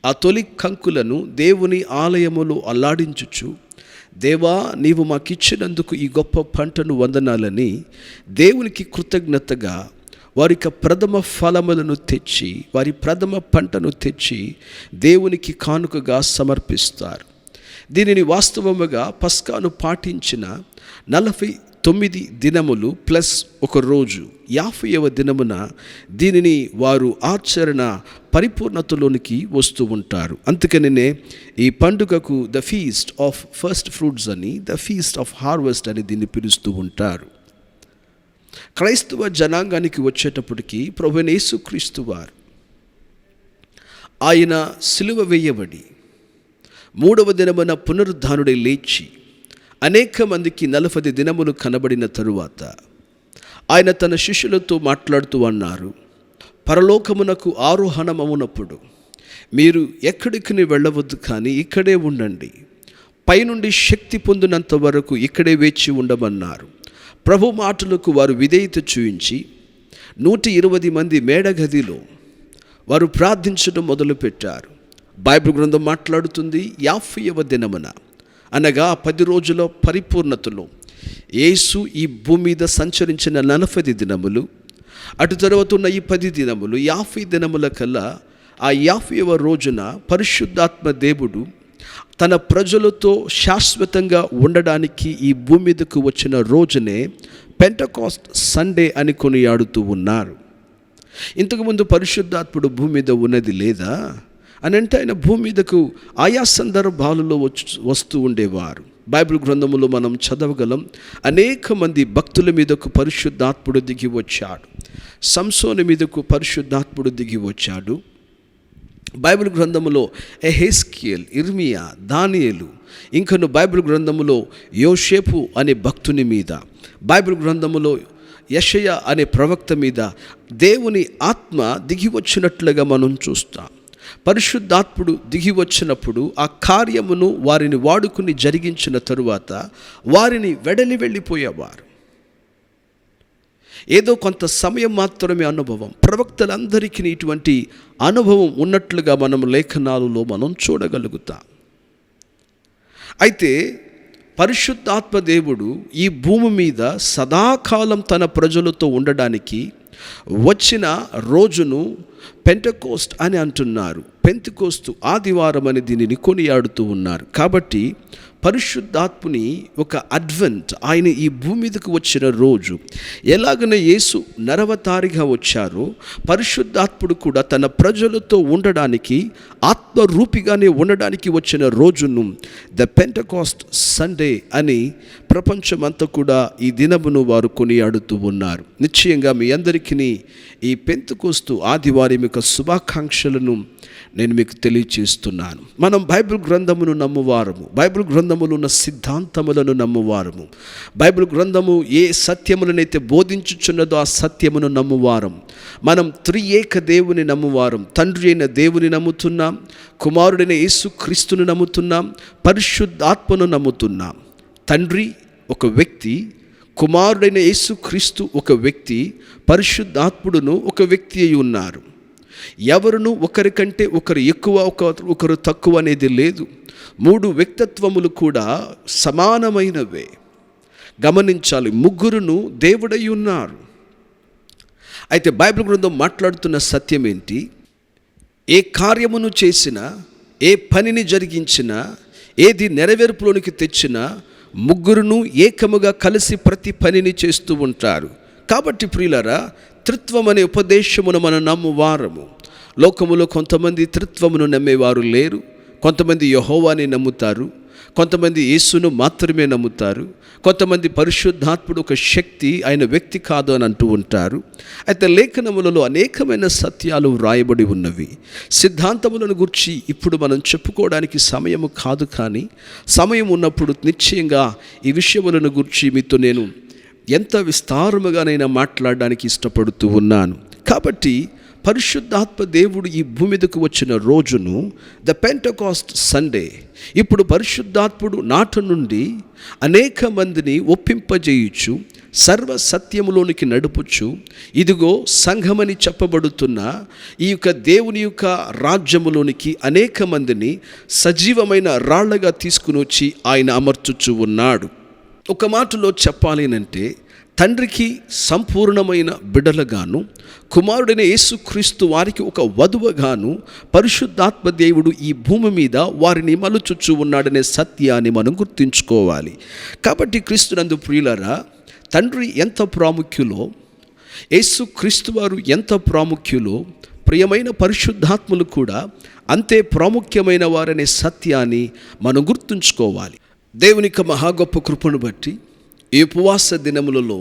ఆ తొలి కంకులను దేవుని ఆలయములో అల్లాడించుచు, దేవా నీవు మాకిచ్చినందుకు ఈ గొప్ప పంటను వందనాలని దేవునికి కృతజ్ఞతగా వారి ప్రథమ ఫలములను తెచ్చి, వారి ప్రథమ పంటను తెచ్చి దేవునికి కానుకగా సమర్పిస్తారు. దీనిని వాస్తవముగా పస్కాను పాటించిన 49 దినములు ప్లస్ ఒక రోజు 50వ దినమున దీనిని వారు ఆచరణ పరిపూర్ణతలోనికి వస్తూ ఉంటారు. అందుకనే ఈ పండుగకు the feast of first fruits అని, ద ఫీస్ట్ ఆఫ్ హార్వెస్ట్ అని దీన్ని పిలుస్తూ ఉంటారు. క్రైస్తవ జనాంగానికి వచ్చేటప్పటికి ప్రభువైన యేసుక్రీస్తు వారు ఆయన సిలువ వేయబడి 3వ దినమున పునరుద్ధానుడై లేచి అనేక మందికి 40 దినములు కనబడిన తరువాత ఆయన తన శిష్యులతో మాట్లాడుతూ అన్నారు, పరలోకమునకు ఆరోహణమవునప్పుడు మీరు ఎక్కడికి వెళ్ళవద్దు, కానీ ఇక్కడే ఉండండి. పైనుండి శక్తి పొందినంత వరకు ఇక్కడే వేచి ఉండమన్నారు. ప్రభు మాటలకు వారు విధేయత చూపించి 120 మంది మేడగదిలో వారు ప్రార్థించడం మొదలుపెట్టారు. బైబిల్ గ్రంథం మాట్లాడుతుంది, 50వ దినమున అనగా 10 రోజుల పరిపూర్ణతలో యేసు ఈ భూమి మీద సంచరించిన 40 దినములు, అటు తర్వాత ఉన్న ఈ 10 దినములు, 50 దినముల కల్లా ఆ 50వ రోజున పరిశుద్ధాత్మ దేవుడు తన ప్రజలతో శాశ్వతంగా ఉండడానికి ఈ భూమి మీదకు వచ్చిన రోజునే పెంటెకోస్ట్ సండే అని కొనియాడుతూ ఉన్నారు. ఇంతకుముందు పరిశుద్ధాత్ముడు భూమి మీద ఉన్నది లేదా అని అంటే ఆయన భూమి మీదకు ఆయా సందర్భాలలో వస్తూ ఉండేవారు. బైబిల్ గ్రంథములో మనం చదవగలం, అనేక మంది భక్తుల మీదకు పరిశుద్ధాత్ముడు దిగి వచ్చాడు. సంసోను మీదకు పరిశుద్ధాత్ముడు దిగి వచ్చాడు. బైబిల్ గ్రంథములో ఎహెస్కేల్, ఇర్మియా, దానియేలు, ఇంకను బైబిల్ గ్రంథములో యోషేపు అనే భక్తుని మీద, బైబిల్ గ్రంథములో యెషయా అనే ప్రవక్త మీద దేవుని ఆత్మ దిగి వచ్చినట్లుగా మనం చూస్తాం. పరిశుద్ధాత్ముడు దిగి వచ్చినప్పుడు ఆ కార్యమును వారిని వాడుకుని జరిగించిన తరువాత వారిని వెడలి వెళ్ళిపోయేవారు. ఏదో కొంత సమయం మాత్రమే అనుభవం. ప్రవక్తలందరికీ ఇటువంటి అనుభవం ఉన్నట్లుగా మనం లేఖనాలలో మనం చూడగలుగుతాం. అయితే పరిశుద్ధాత్మ దేవుడు ఈ భూమి మీద సదాకాలం తన ప్రజలతో ఉండడానికి వచ్చిన రోజును పెంటెకోస్ట్ అని అంటున్నారు. పెంతెకోస్తు ఆదివారం అని దీనిని కొనియాడుతూ ఉన్నారు. కాబట్టి పరిశుద్ధాత్ముని ఒక అడ్వెంట్, ఆయన ఈ భూమి మీదకు వచ్చిన రోజు, ఎలాగనే యేసు నరవతారిగా వచ్చారో పరిశుద్ధాత్ముడు కూడా తన ప్రజలతో ఉండడానికి, ఆత్మరూపిగానే ఉండడానికి వచ్చిన రోజును ద పెంటెకోస్ట్ సండే అని ప్రపంచమంతా కూడా ఈ దినమును వారు కొనియాడుతూ ఉన్నారు. నిశ్చయంగా మీ అందరికీ ఈ పెంతెకోస్తు ఆదివారం యొక్క శుభాకాంక్షలను నేను మీకు తెలియచేస్తున్నాను. మనం బైబిల్ గ్రంథమును నమ్మువారము, బైబిల్ గ్రంథములో ఉన్న సిద్ధాంతములను నమ్మువారము, బైబిల్ గ్రంథము ఏ సత్యములనైతే బోధించుచున్నదో ఆ సత్యమును నమ్మువారం. మనం త్రియేక దేవుని నమ్మువారం. తండ్రి అయిన దేవుని నమ్ముతున్నాం, కుమారుడైన యేసు క్రీస్తును నమ్ముతున్నాం, పరిశుద్ధాత్మను నమ్ముతున్నాం. తండ్రి ఒక వ్యక్తి, కుమారుడైన యేసు క్రీస్తు ఒక వ్యక్తి, పరిశుద్ధాత్ముడును ఒక వ్యక్తి అయి ఉన్నారు. ఎవరును ఒకరికంటే ఒకరు ఎక్కువ, ఒకరు తక్కువ అనేది లేదు. మూడు వ్యక్తిత్వములు కూడా సమానమైనవే. గమనించాలి, ముగ్గురును దేవుడై ఉన్నారు. అయితే బైబిల్ గ్రంథం మాట్లాడుతున్న సత్యం ఏంటి? ఏ కార్యమును చేసినా, ఏ పనిని జరిగించినా, ఏది నెరవేర్పులోనికి తెచ్చినా ముగ్గురును ఏకముగా కలిసి ప్రతి పనిని చేస్తూ ఉంటారు. కాబట్టి ప్రియులారా, త్రిత్వం అనే ఉపదేశమును మనం నమ్మువారము. లోకములో కొంతమంది త్రిత్వమును నమ్మేవారు లేరు. కొంతమంది యెహోవాని నమ్ముతారు, కొంతమంది యేసును మాత్రమే నమ్ముతారు, కొంతమంది పరిశుద్ధాత్ముడు ఒక శక్తి, ఆయన వ్యక్తి కాదు అని అంటూ ఉంటారు. అయితే లేఖనములలో అనేకమైన సత్యాలు వ్రాయబడి ఉన్నవి. సిద్ధాంతములను గురించి ఇప్పుడు మనం చెప్పుకోవడానికి సమయము కాదు, కానీ సమయం ఉన్నప్పుడు నిశ్చయంగా ఈ విషయములను గురించి మీతో నేను ఎంత విస్తారముగానైనా మాట్లాడడానికి ఇష్టపడుతూ ఉన్నాను. కాబట్టి పరిశుద్ధాత్మ దేవుడు ఈ భూమి మీదకు వచ్చిన రోజును ద పెంటెకోస్ట్ సండే. ఇప్పుడు పరిశుద్ధాత్ముడు నాటి నుండి అనేక మందిని ఒప్పింపజేయుచు, సర్వ సత్యములోనికి నడుపుచు, ఇదిగో సంఘమని చెప్పబడుతున్న ఈ యొక్క దేవుని యొక్క రాజ్యములోనికి అనేక మందిని సజీవమైన రాళ్లగా తీసుకుని వచ్చి ఆయన అమర్చుచు ఉన్నాడు. ఒక మాటలో చెప్పాలి అంటే, తండ్రికి సంపూర్ణమైన బిడ్డలుగాను, కుమారుడైన యేసుక్రీస్తు వారికి ఒక వధువుగాను పరిశుద్ధాత్మ దేవుడు ఈ భూమి మీద వారిని మలుచుచు ఉన్నాడనే సత్యాన్ని మనం గుర్తుంచుకోవాలి. కాబట్టి క్రీస్తునందు ప్రియులారా, తండ్రి ఎంత ప్రాముఖ్యులో, యేసుక్రీస్తు వారు ఎంత ప్రాముఖ్యులో, ప్రియమైన పరిశుద్ధాత్ములు కూడా అంతే ప్రాముఖ్యమైన వారనే సత్యాన్ని మనం గుర్తుంచుకోవాలి. దేవుని యొక్క మహా గొప్ప కృపను బట్టి ఈ ఉపవాస దినములలో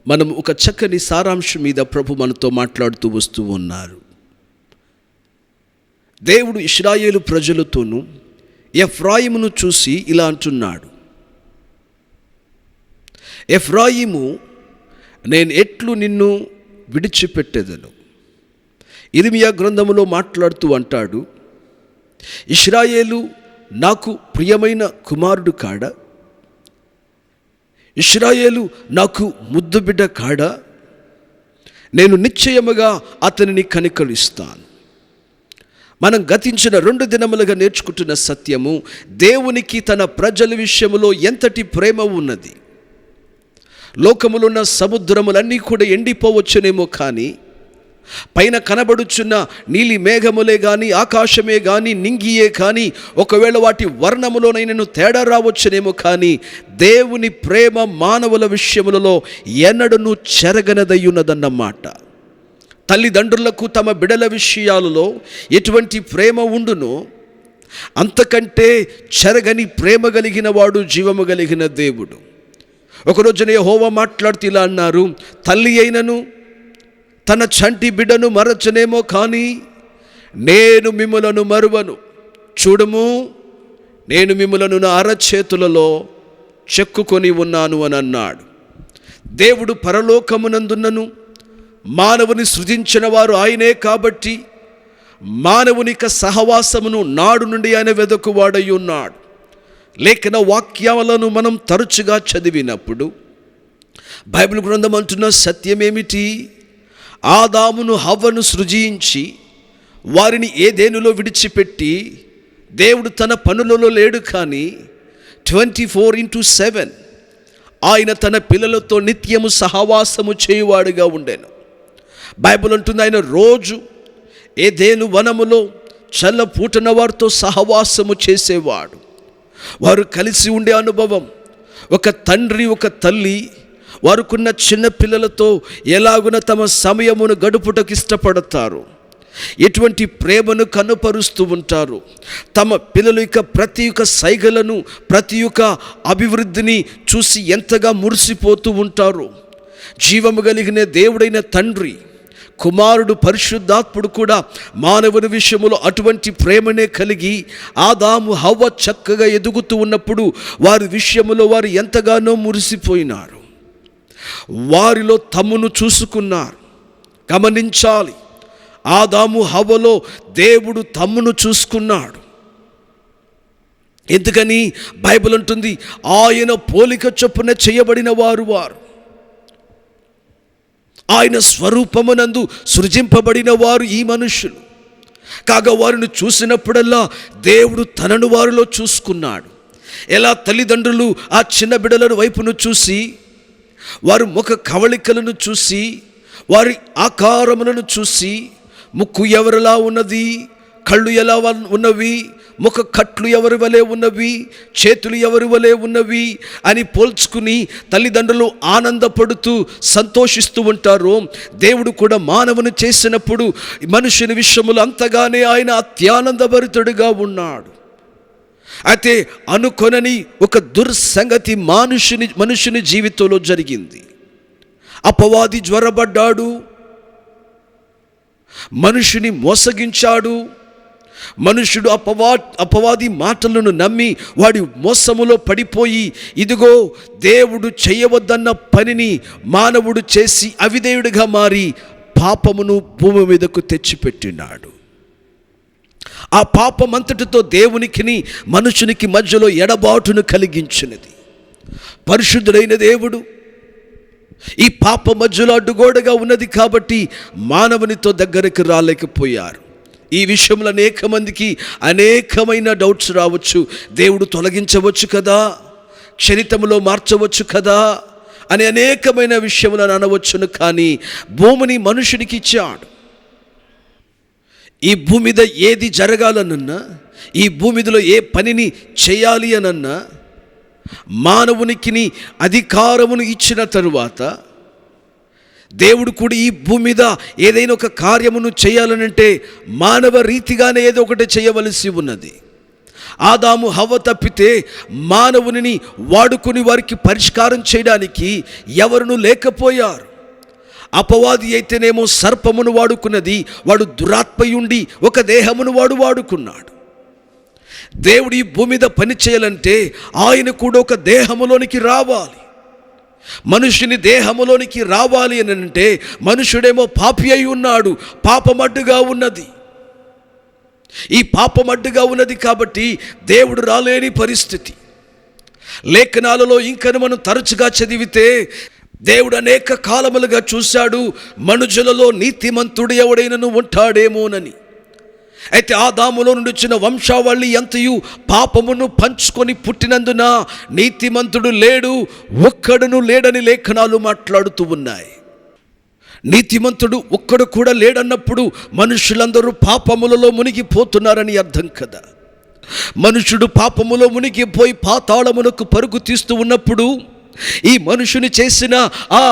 మనం ఒక చక్కని సారాంశం మీద ప్రభు మనతో మాట్లాడుతూ వస్తూ ఉన్నారు. దేవుడు ఇశ్రాయేలు ప్రజలతోనూ ఎఫ్రాయిమును చూసి ఇలా అంటున్నాడు, ఎఫ్రాయిము, నేను ఎట్లు నిన్ను విడిచిపెట్టేదను. ఇర్మియా గ్రంథములో మాట్లాడుతూ అంటాడు, ఇశ్రాయేలు నాకు ప్రియమైన కుమారుడు కాడా, ఇశ్రాయేలు నాకు ముద్దు బిడ్డ కాడా, నేను నిశ్చయముగా అతనిని కనికరిస్తాను. మనం గతించిన 2 దినములుగా నేర్చుకుంటున్న సత్యము, దేవునికి తన ప్రజల విషయంలో ఎంతటి ప్రేమ ఉన్నది. లోకములో ఉన్న సముద్రములన్నీ కూడా ఎండిపోవచ్చునేమో, కానీ పైన కనబడుచున్న నీలి మేఘములే కానీ, ఆకాశమే కానీ, నింగియే కానీ, ఒకవేళ వాటి వర్ణములోనైనా తేడా రావచ్చునేమో, కానీ దేవుని ప్రేమ మానవుల విషయములలో ఎన్నడూ చెరగనదయ్యున్నదన్నమాట. తల్లిదండ్రులకు తమ బిడల విషయాలలో ఎటువంటి ప్రేమ ఉండునో అంతకంటే చెరగని ప్రేమ కలిగిన వాడు జీవము కలిగిన దేవుడు. ఒకరోజున యెహోవా మాట్లాడుతూ ఇలా అన్నారు, తల్లి అయినను తన చంటి బిడ్డను మరచనేమో కానీ నేను మిమ్ములను మరువను. చూడుము, నేను మిమ్ములను నా అరచేతులలో చెక్కుకొని ఉన్నాను అని అన్నాడు. దేవుడు పరలోకమునందున్నను మానవుని సృజించిన వారు ఆయనే కాబట్టి మానవునిక సహవాసమును నాడు నుండి ఆయన వెదకువాడై ఉన్నాడు. లేఖన వాక్యాలను మనం తరచుగా చదివినప్పుడు బైబిల్ గ్రంథం అంటున్న సత్యమేమిటి? ఆదామును హవ్వను సృజించి వారిని ఏదెనులో విడిచిపెట్టి దేవుడు తన పనులలో లేడు, కానీ 24/7 ఆయన తన పిల్లలతో నిత్యము సహవాసము చేయువాడుగా ఉండెను. బైబిల్ అంటుంది ఆయన రోజు ఏదెను వనములో చల్లపూటన వారితో సహవాసము చేసేవాడు. వారు కలిసి ఉండే అనుభవం, ఒక తండ్రి ఒక తల్లి వారుకున్న చిన్న పిల్లలతో ఎలాగున తమ సమయమును గడుపుటకు ఇష్టపడతారు, ఎటువంటి ప్రేమను కనుపరుస్తూ ఉంటారు. తమ పిల్లలు ఇక ప్రతి ఒక్క సైగలను ప్రతి ఒక్క అభివృద్ధిని చూసి ఎంతగా మురిసిపోతూ ఉంటారు. జీవము కలిగిన దేవుడైన తండ్రి, కుమారుడు పరిశుద్ధాత్ముడు కూడా మానవుని విషయంలో అటువంటి ప్రేమనే కలిగి ఆదాము హవ్వ చక్కగా ఎదుగుతూ ఉన్నప్పుడు వారి విషయంలో వారు ఎంతగానో మురిసిపోయినారు. వారిలో తమ్మును చూసుకున్నారు. గమనించాలి, ఆదాము హవ్వలో దేవుడు తమ్మును చూసుకున్నాడు. ఎందుకని? బైబిల్ అంటుంది ఆయన పోలిక చొప్పున చేయబడిన వారు ఆయన స్వరూపమునందు సృజింపబడిన వారు ఈ మనుషులు. కాగా వారిని చూసినప్పుడల్లా దేవుడు తనను వారిలో చూసుకున్నాడు. ఎలా తల్లిదండ్రులు ఆ చిన్న బిడ్డల వైపును చూసి వారి ముఖ కవళికలను చూసి వారి ఆకారములను చూసి ముక్కు ఎవరిలా ఉన్నది, కళ్ళు ఎలా ఉన్నవి, ముఖ కట్లు ఎవరి వలె ఉన్నవి, చేతులు ఎవరి వలె ఉన్నవి అని పోల్చుకుని తల్లిదండ్రులు ఆనందపడుతూ సంతోషిస్తూ ఉంటారు. దేవుడు కూడా మానవుని చేసినప్పుడు మనుషుని విషయములు అంతగానే ఆయన అత్యానందభరితుడిగా ఉన్నాడు. అయితే అనుకొనని ఒక దుర్సంగతి మనుషుని జీవితంలో జరిగింది. అపవాది జ్వరబడ్డాడు, మనుషుని మోసగించాడు. మనుషుడు అపవాది మాటలను నమ్మి వాడి మోసములో పడిపోయి ఇదిగో దేవుడు చేయవద్దన్న పనిని మానవుడు చేసి అవిధేయుడిగా మారి పాపమును భూమి మీదకు తెచ్చిపెట్టినాడు. ఆ పాపమంతటితో దేవునికి మనుషునికి మధ్యలో ఎడబాటును కలిగించినది. పరిశుద్ధుడైన దేవుడు ఈ పాప మధ్యలో అడ్డుగోడగా ఉన్నది కాబట్టి మానవునితో దగ్గరకు రాలేకపోయారు. ఈ విషయంలో అనేక మందికి అనేకమైన డౌట్స్ రావచ్చు. దేవుడు తొలగించవచ్చు కదా, క్షణితములో మార్చవచ్చు కదా అని అనేకమైన విషయములను అనవచ్చును. కానీ భూమిని మనుషునికి ఇచ్చాడు. ఈ భూమి మీద ఏది జరగాలనన్నా, ఈ భూమి మీదలో ఏ పనిని చేయాలి అనన్నా మానవునికి అధికారమును ఇచ్చిన తరువాత దేవుడు కూడా ఈ భూమి మీద ఏదైనా ఒక కార్యమును చేయాలనంటే మానవ రీతిగానే ఏదో ఒకటి చేయవలసి ఉన్నది. ఆదాము హవ్వ తప్పితే మానవుని వాడుకొని వారికి పరిష్కారం చేయడానికి ఎవరునూ లేకపోయారు. అపవాది అయితేనేమో సర్పమును వాడుకున్నది, వాడు దురాత్మయుండి ఒక దేహమును వాడుకున్నాడు. దేవుడు ఈ భూమి మీద పని చేయాలంటే ఆయన కూడా ఒక దేహములోనికి రావాలి. మనుషుని దేహములోనికి రావాలి అని అంటే మనుషుడేమో పాపి అయి ఉన్నాడు, పాపమడ్డుగా ఉన్నది. ఈ పాపమడ్డుగా ఉన్నది కాబట్టి దేవుడు రాలేని పరిస్థితి. లేఖనాలలో ఇంకా మనం తరచుగా చదివితే దేవుడు అనేక కాలములుగా చూశాడు మనుషులలో నీతిమంతుడు ఎవడైనను ఉంటాడేమోనని. అయితే ఆదాములో నుండి వచ్చిన వంశావళి అంతయు పాపమును పంచుకొని పుట్టినందున నీతిమంతుడు లేడు, ఒక్కడును లేడని లేఖనాలు మాట్లాడుతూ ఉన్నాయి. నీతిమంతుడు ఒక్కడు కూడా లేడన్నప్పుడు మనుషులందరూ పాపములలో మునిగిపోతున్నారని అర్థం కదా. మనుషుడు పాపములో మునిగిపోయి పాతాళమునకు పరుగు తీస్తూ ఉన్నప్పుడు ఈ మనుషుని చేసిన ఆ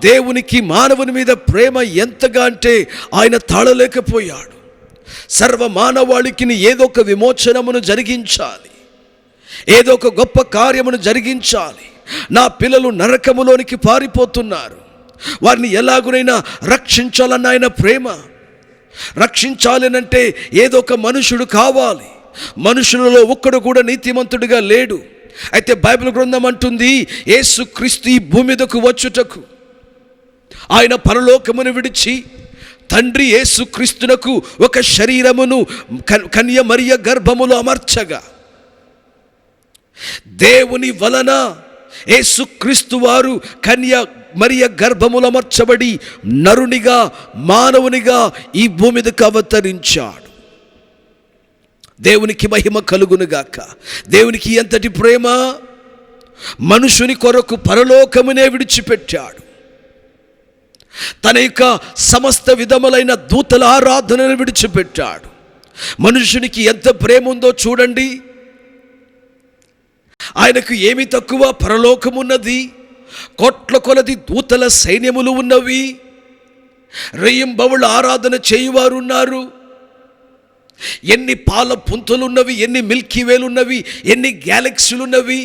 దేవునికి మానవుని మీద ప్రేమ ఎంతగా అంటే ఆయన తాళలేకపోయాడు. సర్వ మానవాళికి ఏదో ఒక విమోచనమును జరిగించాలి, ఏదో ఒక గొప్ప కార్యమును జరిగించాలి. నా పిల్లలు నరకములోనికి పారిపోతున్నారు, వారిని ఎలాగునైనా రక్షించాలన్న ఆయన ప్రేమ. రక్షించాలనంటే ఏదో ఒక మనుషుడు కావాలి. మనుషులలో ఒక్కడు కూడా నీతిమంతుడిగా లేడు. అయితే బైబిల్ గ్రంథం అంటుంది, యేసుక్రీస్తు ఈ భూమి మీదకు వచ్చుటకు ఆయన పరలోకమును విడిచి తండ్రి యేసుక్రీస్తునకు ఒక శరీరమును కన్య మరియ గర్భములో అమర్చగా, దేవుని వలన యేసుక్రీస్తు వారు కన్య మరియ గర్భములో అమర్చబడి నరునిగా మానవునిగా ఈ భూమి మీదకు అవతరించాడు. దేవునికి మహిమ కలుగునుగాక. దేవునికి ఎంతటి ప్రేమ! మనుషుని కొరకు పరలోకమునే విడిచిపెట్టాడు. తన యొక్క సమస్త విధములైన దూతల ఆరాధనను విడిచిపెట్టాడు. మనుషునికి ఎంత ప్రేమ ఉందో చూడండి. ఆయనకు ఏమి తక్కువ? పరలోకమున్నది, కోట్ల కొలది దూతల సైన్యములు ఉన్నవి, రెయ్యింబవళ్ళ ఆరాధన చేయువారు ఉన్నారు. ఎన్ని పాల పుంతలున్నవి, ఎన్ని మిల్కీవేలున్నవి, ఎన్ని గ్యాలక్సీలున్నవి.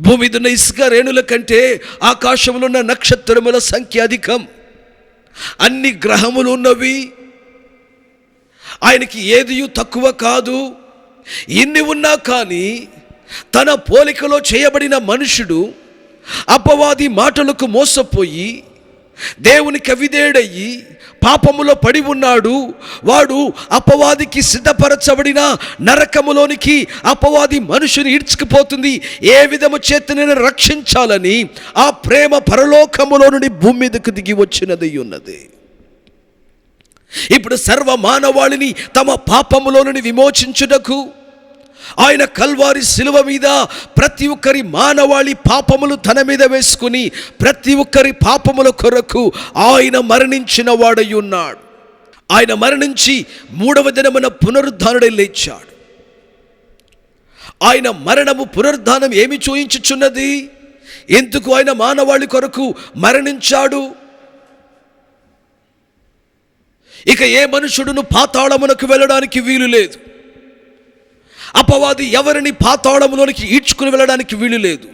భూమి మీద ఉన్న ఇసుక రేణుల కంటే ఆకాశంలో ఉన్న నక్షత్రముల సంఖ్య అధికం. అన్ని గ్రహములు ఉన్నవి. ఆయనకి ఏదియూ తక్కువ కాదు. ఇన్ని ఉన్నా కానీ తన పోలికలో చేయబడిన మనుషుడు అపవాది మాటలకు మోసపోయి దేవునికి అవిధేయుడయ్యి పాపములో పడి ఉన్నాడు. వాడు అపవాదికి సిద్ధపరచబడిన నరకములోనికి అపవాది మనుషుని ఈడ్చుకుపోతుంది. ఏ విధము చేతనైనా రక్షించాలని ఆ ప్రేమ పరలోకములో నుండి భూమి మీదకు దిగి వచ్చినది ఉన్నది. ఇప్పుడు సర్వ మానవాళిని తమ పాపములో నుండి విమోచించుటకు ఆయన కల్వారి శిలువ మీద ప్రతి ఒక్కరి మానవాళి పాపములు తన మీద వేసుకుని ప్రతి ఒక్కరి పాపముల కొరకు ఆయన మరణించిన వాడై ఉన్నాడు. ఆయన మరణించి మూడవ దినమున పునరుద్ధానుడై లేచాడు. ఆయన మరణము పునరుద్ధానం ఏమి చూయించుచున్నది? ఎందుకు ఆయన మానవాళి కొరకు మరణించాడు? ఇక ఏ మనుషుడును పాతాళమునకు వెళ్ళడానికి వీలు లేదు. అపవాది ఎవరిని పాతాళములోనికి ఈడ్చుకుని వెళ్ళడానికి వీలు లేదు.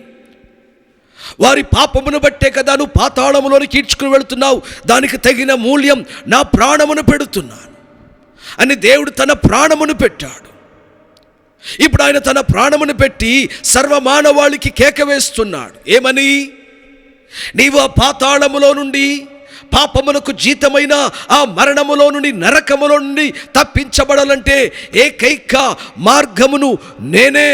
వారి పాపమును బట్టే కదా నువ్వు పాతాళములోనికి ఈడ్చుకుని వెళుతున్నావు, దానికి తగిన మూల్యం నా ప్రాణమును పెడుతున్నాను అని దేవుడు తన ప్రాణమును పెట్టాడు. ఇప్పుడు ఆయన తన ప్రాణమును పెట్టి సర్వమానవాళికి కేక వేస్తున్నాడు. ఏమని? నీవు ఆ పాతాళములో నుండి, పాపమునకు జీతమైన ఆ మరణములో నుండి, నరకములో నుండి తప్పించబడాలంటే ఏకైక మార్గమును నేనే.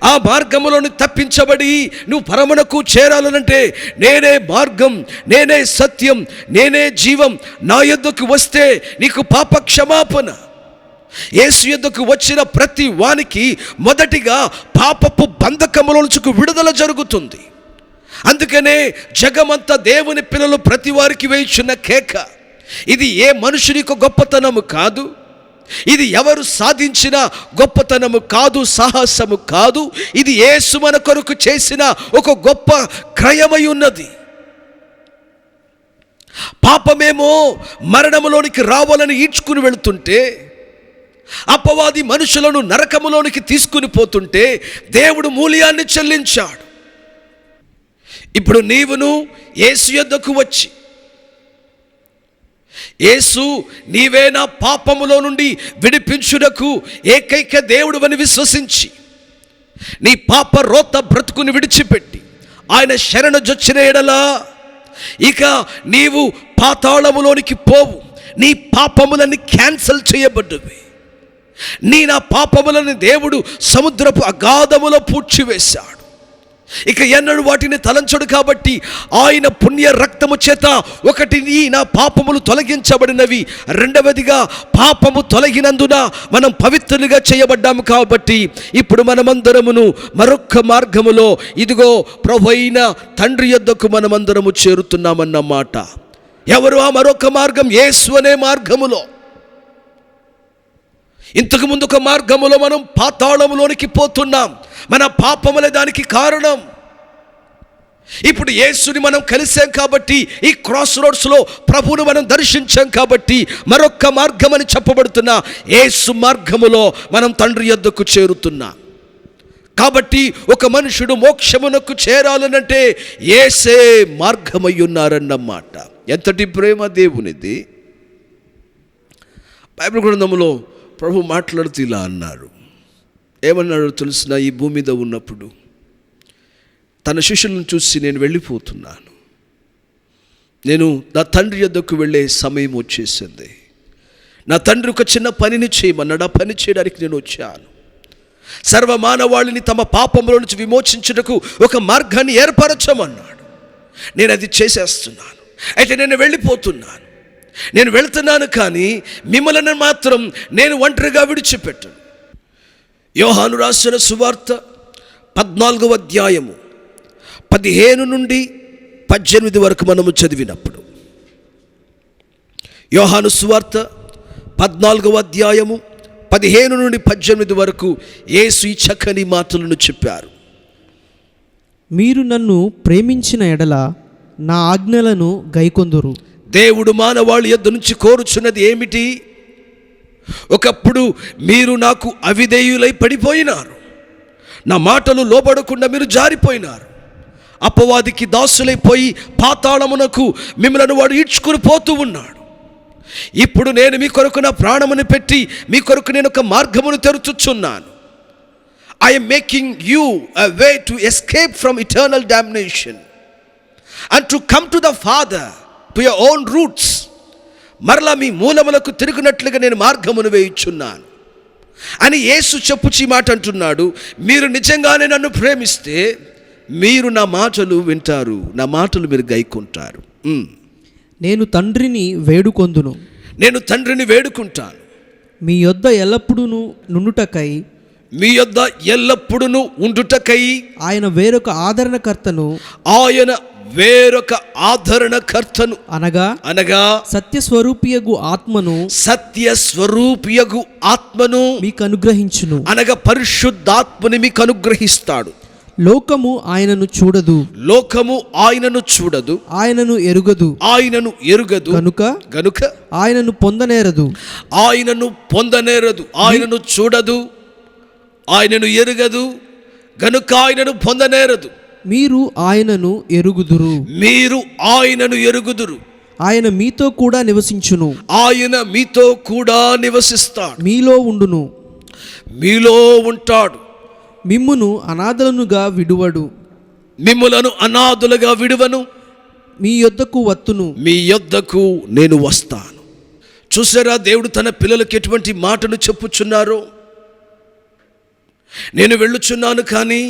ఆ మార్గములను తప్పించబడి నువ్వు పరమునకు చేరాలనంటే నేనే మార్గం, నేనే సత్యం, నేనే జీవం. నా యొద్దకు వస్తే నీకు పాప క్షమాపణ. యేసు యొద్దకు వచ్చిన ప్రతి వానికి మొదటిగా పాపపు బంధకముల నుంచి విడుదల జరుగుతుంది. అందుకనే జగమంతా దేవుని పిల్లలు ప్రతి వారికి వేయుచున్న కేక. ఇది ఏ మనుషునికి గొప్పతనము కాదు, ఇది ఎవరు సాధించిన గొప్పతనము కాదు, సాహసము కాదు. ఇది యేసు మన కొరకు చేసిన ఒక గొప్ప క్రయమై ఉన్నది. పాపమేమో మరణములోనికి రావాలని ఈడ్చుకుని వెళుతుంటే, అపవాది మనుషులను నరకములోనికి తీసుకుని పోతుంటే దేవుడు మూల్యాన్ని చెల్లించాడు. ఇప్పుడు నీవును యేసు యొద్దకు వచ్చి, యేసు నీవే నా పాపములో నుండి విడిపించుటకు ఏకైక దేవుడు అని విశ్వసించి నీ పాప రోత బ్రతుకుని విడిచిపెట్టి ఆయన శరణుజొచ్చిన ఎడలా ఇక నీవు పాతాళములోనికి పోవు. నీ పాపములన్నీ క్యాన్సల్ చేయబడ్డవి. నా పాపములను దేవుడు సముద్రపు అగాధములో పూడ్చివేశాడు. ఇక ఎన్నడూ వాటిని తలంచడు. కాబట్టి ఆయన పుణ్య రక్తము చేత ఒకటి నా పాపములు తొలగించబడినవి, రెండవదిగా పాపము తొలగినందున మనం పవిత్రులుగా చేయబడ్డాము. కాబట్టి ఇప్పుడు మనమందరమును మరొక్క మార్గములో ఇదిగో ప్రభువైన తండ్రి యొద్దకు మనమందరము చేరుతున్నామన్నమాట. ఎవరు ఆ మరొక మార్గం? యేసు అనే మార్గములో. ఇంతకుముందు ఒక మార్గములో మనం పాతాళములోనికి పోతున్నాం. మన పాపములే దానికి కారణం. ఇప్పుడు యేసుని మనం కలిసాం కాబట్టి, ఈ క్రాస్ రోడ్స్లో ప్రభువును మనం దర్శించాం కాబట్టి, మరొక్క మార్గం అని చెప్పబడుతున్న యేసు మార్గములో మనం తండ్రి యొద్దకు చేరుతున్నాం. కాబట్టి ఒక మనుషుడు మోక్షమునకు చేరాలనంటే యేసే మార్గమై ఉన్నారన్నమాట. ఎంతటి ప్రేమ దేవునిది! బైబిల్ గ్రంథంలో ప్రభు మాట్లాడుతూ ఇలా అన్నారు. ఏమన్నాడు తెలిసిన? ఈ భూమి మీద ఉన్నప్పుడు తన శిష్యులను చూసి, నేను వెళ్ళిపోతున్నాను, నేను నా తండ్రి యొద్దకు వెళ్ళే సమయం వచ్చేసింది. నా తండ్రి ఒక చిన్న పనిని చేయమన్నాడు, ఆ పని చేయడానికి నేను వచ్చాను. సర్వమానవాళిని తమ పాపముల నుంచి విమోచించుటకు ఒక మార్గాన్ని ఏర్పరచమన్నాడు. నేను అది చేసేస్తున్నాను. అయితే నేను వెళ్ళిపోతున్నాను, నేను వెళ్తున్నాను, కానీ మిమ్మల్ని మాత్రం నేను ఒంటరిగా విడిచిపెట్టను. యోహాను రాసిన సువార్త 14వ అధ్యాయము 15 నుండి 18 వరకు మనము చదివినప్పుడు, యోహాను సువార్త 14వ అధ్యాయము 15 నుండి 18 వరకు యేసు ఈ చక్కని మాటలను చెప్పారు. మీరు నన్ను ప్రేమించిన ఎడల నా ఆజ్ఞలను గైకొందురు. దేవుడు మానవాళి యొద్ద నుంచి కోరుచున్నది ఏమిటి? ఒకప్పుడు మీరు నాకు అవిధేయులై పడిపోయినారు, నా మాటలు లోబడకుండా మీరు జారిపోయినారు, అపవాదికి దాసులైపోయి పాతాళమునకు మిమ్మల్ని వాడు ఈడ్చుకుని పోతూ ఉన్నాడు. ఇప్పుడు నేను మీ కొరకు నా ప్రాణమును పెట్టి మీ కొరకు నేను ఒక మార్గమును తెరుచుచున్నాను. I am making you a way to escape from eternal damnation and to come to the Father, to your own roots. మరలా మీ మూలములకు తిరుగునట్లుగా నేను మార్గమును వేయుచున్నాను అని యేసు చెప్పుచి మాట అంటున్నాడు. మీరు నిజంగానే నన్ను ప్రేమిస్తే మీరు నా మాటలు వింటారు, నా మాటలు మీరు గైకుంటారు. నేను తండ్రిని వేడుకొందును, నేను తండ్రిని వేడుకుంటాను. మీ యొద్ద ఎల్లప్పుడూ నుండుటకై, మీ యొద్ద ఎల్లప్పుడూ ఉండుటకై ఆయన వేరొక ఆదరణకర్తను, ఆయన వేరొక ఆదరణకర్తను అనగా సత్యస్వరూపియగు ఆత్మను, సత్యస్వరూపియగు ఆత్మను మీకు అనుగ్రహించును. అనగా పరిశుద్ధాత్మని మీకు అనుగ్రహిస్తాడు. లోకము ఆయనను చూడదు, లోకము ఆయనను చూడదు, ఆయనను ఎరుగదు గనుక ఆయనను పొందనేరదు. ఆయనను చూడదు, ఆయనను ఎరుగదు, గనుక ఆయనను పొందనేరదు. మీరు ఆయనను ఎరుగుదురు. ఆయన మీతో కూడా నివసించును. ఆయన మీతో కూడా నివసిస్తాడు, మీలో ఉండును, మీలో ఉంటాడు. మిమ్మును అనాథలుగా విడువడు, మిమ్ములను అనాథులుగా విడువను. మీ యొద్దకు వత్తును, మీ యొద్దకు నేను వస్తాను. చూసారా దేవుడు తన పిల్లలకి ఎటువంటి మాటను చెప్పుచున్నారో? నేను వెళ్ళుచున్నాను, కానీ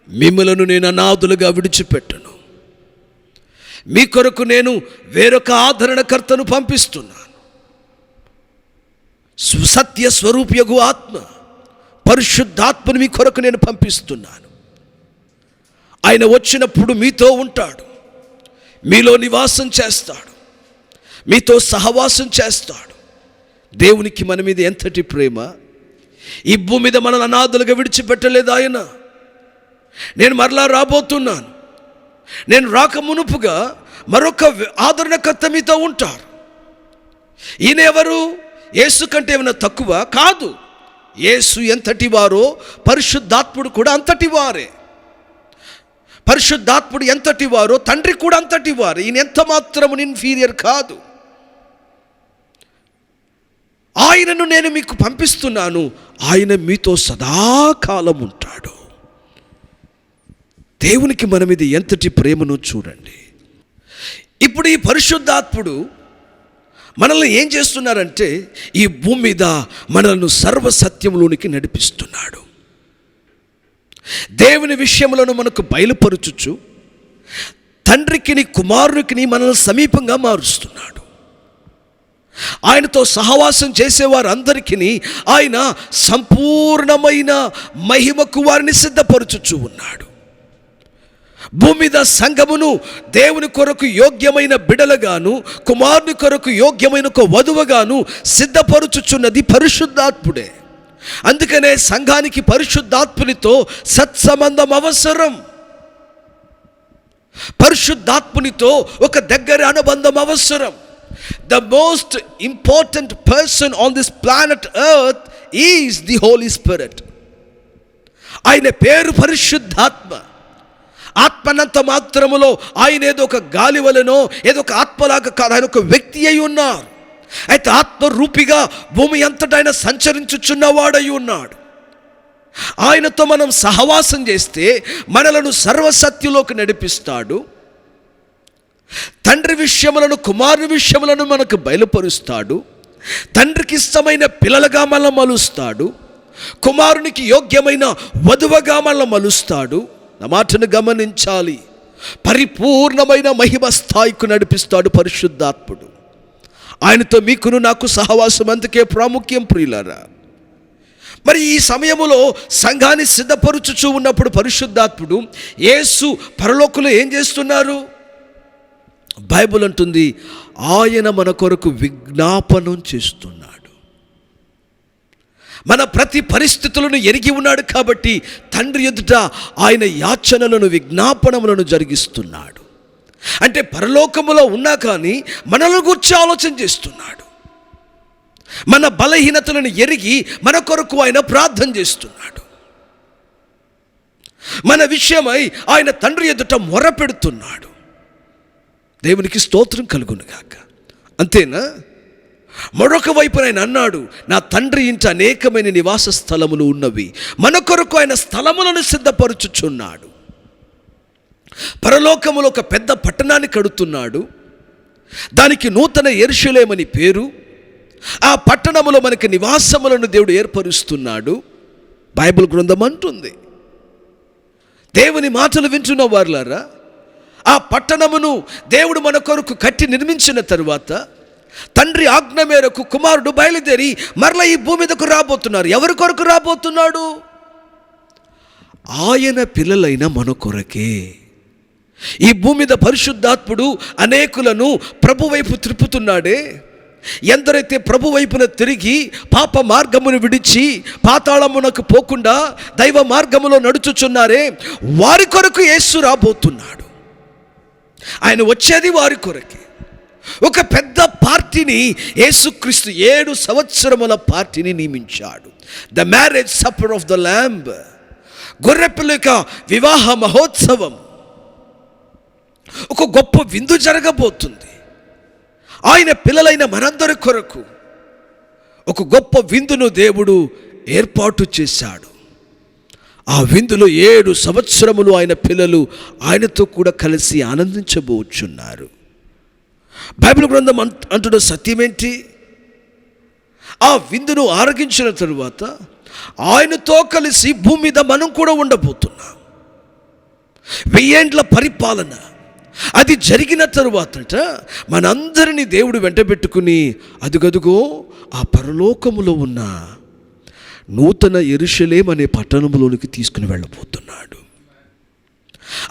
మిమ్మలను నేను అనాథులుగా విడిచిపెట్టను. మీ కొరకు నేను వేరొక ఆదరణకర్తను పంపిస్తున్నాను. సత్య స్వరూపియగు ఆత్మ, పరిశుద్ధాత్మను మీ కొరకు నేను పంపిస్తున్నాను. ఆయన వచ్చినప్పుడు మీతో ఉంటాడు, మీలో నివాసం చేస్తాడు, మీతో సహవాసం చేస్తాడు. దేవునికి మన మీద ఎంతటి ప్రేమ! ఈ భూమి మీద మనల్ని అనాథులుగా విడిచిపెట్టలేదు ఆయన. నేను మరలా రాబోతున్నాను, నేను రాక మునుపుగా మరొక ఆదరణకర్త మీతో ఉంటారు. ఈయన ఎవరు? యేసు కంటే ఏమైనా తక్కువ కాదు. యేసు ఎంతటి వారో పరిశుద్ధాత్ముడు కూడా అంతటి వారే. పరిశుద్ధాత్ముడు ఎంతటి వారో తండ్రి కూడా అంతటి వారే. ఈయన ఎంత మాత్రము ఇన్ఫీరియర్ కాదు. ఆయనను నేను మీకు పంపిస్తున్నాను, ఆయన మీతో సదాకాలం ఉంటాడు. దేవునికి మన మీద ఎంతటి ప్రేమను చూడండి. ఇప్పుడు ఈ పరిశుద్ధాత్ముడు మనల్ని ఏం చేస్తున్నారంటే, ఈ భూమి మీద మనల్ని సర్వసత్యంలోనికి నడిపిస్తున్నాడు. దేవుని విషయములను మనకు బయలుపరచుచు తండ్రికిని కుమారునికి మనల్ని సమీపంగా మారుస్తున్నాడు. ఆయనతో సహవాసం చేసేవారందరికీ ఆయన సంపూర్ణమైన మహిమకు వారిని సిద్ధపరచుచూ ఉన్నాడు. భూమి మీద సంఘమును దేవుని కొరకు యోగ్యమైన బిడలుగాను, కుమారుని కొరకు యోగ్యమైన ఒక వధువుగాను సిద్ధపరచుచున్నది పరిశుద్ధాత్ముడే. అందుకనే సంఘానికి పరిశుద్ధాత్మునితో సత్సంబంధం అవసరం. పరిశుద్ధాత్మునితో ఒక దగ్గర అనుబంధం అవసరం. The most important person on this planet earth is the holy spirit. ఆయన పేరు పరిశుద్ధాత్మ. ఆత్మనంత మాత్రములో ఆయన ఏదో ఒక గాలి వలెనో ఏదో ఒక ఆత్మలాగా కాదు, ఆయన ఒక వ్యక్తి అయి ఉన్నారు. అయితే ఆత్మరూపిగా భూమి అంతటా ఆయన సంచరించుచున్నవాడై ఉన్నాడు. ఆయనతో మనం సహవాసం చేస్తే మనలను సర్వసత్యులోకి నడిపిస్తాడు. తండ్రి విషయములను, కుమారుని విషయములను మనకు బయలుపరుస్తాడు. తండ్రికి ఇష్టమైన పిల్లలుగా మనల్ని మలుస్తాడు. కుమారునికి యోగ్యమైన వధువుగా మనల్ని మలుస్తాడు. నా మాటను గమనించాలి. పరిపూర్ణమైన మహిమ స్థాయికి నడిపిస్తాడు పరిశుద్ధాత్ముడు. ఆయనతో మీకును నాకు సహవాసం అందుకే ప్రాముఖ్యం ప్రియులారా. మరి ఈ సమయములో సంఘాన్ని సిద్ధపరుచుచూ ఉన్నప్పుడు పరిశుద్ధాత్ముడు యేసు పరలోకంలో ఏం చేస్తున్నారు? బైబిల్ అంటుంది ఆయన మన కొరకు విజ్ఞాపనం చేస్తున్నాడు. మన ప్రతి పరిస్థితులను ఎరిగి ఉన్నాడు కాబట్టి తండ్రి ఎదుట ఆయన యాచనలను, విజ్ఞాపనములను జరిగిస్తున్నాడు. అంటే పరలోకములో ఉన్నా కానీ మనల్ని గురించి ఆలోచన చేస్తున్నాడు. మన బలహీనతలను ఎరిగి మన కొరకు ఆయన ప్రార్థన చేస్తున్నాడు. మన విషయమై ఆయన తండ్రి ఎదుట మొర పెడుతున్నాడు. దేవునికి స్తోత్రం కలుగునుగాక. అంతేనా? మరొక వైపున ఆయన అన్నాడు, నా తండ్రి ఇంట అనేకమైన నివాస స్థలములు ఉన్నవి. మన కొరకు ఆయన స్థలములను సిద్ధపరుచుచున్నాడు. పరలోకములో ఒక పెద్ద పట్టణాన్ని కడుతున్నాడు. దానికి నూతన యెరూషలేమని పేరు. ఆ పట్టణములో మనకి నివాసములను దేవుడు ఏర్పరుస్తున్నాడు. బైబిల్ గ్రంథం అంటుంది. దేవుని మాటలు వింటున్న వారులారా, ఆ పట్టణమును దేవుడు మన కొరకు కట్టి నిర్మించిన తరువాత తండ్రి ఆజ్ఞ మేరకు కుమారుడు బయలుదేరి మరలా ఈ భూమి మీదకు రాబోతున్నారు. ఎవరి కొరకు రాబోతున్నాడు? ఆయన పిల్లలైన మన కొరకే. ఈ భూమి మీద పరిశుద్ధాత్ముడు అనేకులను ప్రభు వైపు త్రిప్పుతున్నాడే. ఎందరైతే ప్రభు వైపున తిరిగి పాప మార్గమును విడిచి పాతాళమునకు పోకుండా దైవ మార్గములో నడుచుచున్నారే, వారి కొరకు యేసు రాబోతున్నాడు. ఆయన వచ్చేది వారి కొరకే. ఒక పెద్ద పార్టీని యేసుక్రీస్తు 7 సంవత్సరముల పార్టీని నియమించాడు. The marriage supper of the lamb, గొర్రెపిల్ల యొక్క వివాహ మహోత్సవం. ఒక గొప్ప విందు జరగబోతుంది. ఆయన పిల్లలైన మనందరి కొరకు ఒక గొప్ప విందును దేవుడు ఏర్పాటు చేశాడు. ఆ విందులో 7 సంవత్సరములు ఆయన పిల్లలు ఆయనతో కూడా కలిసి ఆనందించబోచున్నారు. బైబిల్ గ్రంథం అంటున్న సత్యమేంటి? ఆ విందును ఆరగించిన తరువాత ఆయనతో కలిసి భూమి మీద మనం కూడా ఉండబోతున్నాం. 1000 ఏండ్ల పరిపాలన అది జరిగిన తరువాతట మనందరినీ దేవుడు వెంటబెట్టుకుని అదుగదుగో ఆ పరలోకములో ఉన్న నూతన యెరూషలేము అనే పట్టణంలోనికి తీసుకుని వెళ్ళబోతున్నాడు.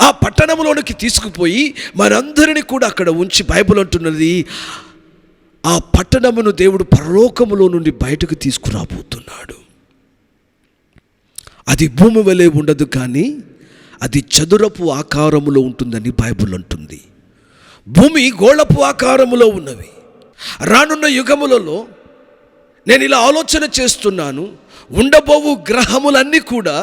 ఆ పట్టణంలోనికి తీసుకుపోయి మనందరినీ కూడా అక్కడ ఉంచి బైబిల్ అంటున్నది ఆ పట్టణమును దేవుడు పరలోకములో నుండి బయటకు తీసుకురాబోతున్నాడు. అది భూమి వలె ఉండదు, కానీ అది చదురపు ఆకారములో ఉంటుందని బైబిల్ అంటుంది. భూమి గోళపు ఆకారములో ఉన్నవి. రానున్న యుగములలో నేను ఇలా ఆలోచన చేస్తున్నాను, ఉండబోవు గ్రహములన్నీ కూడా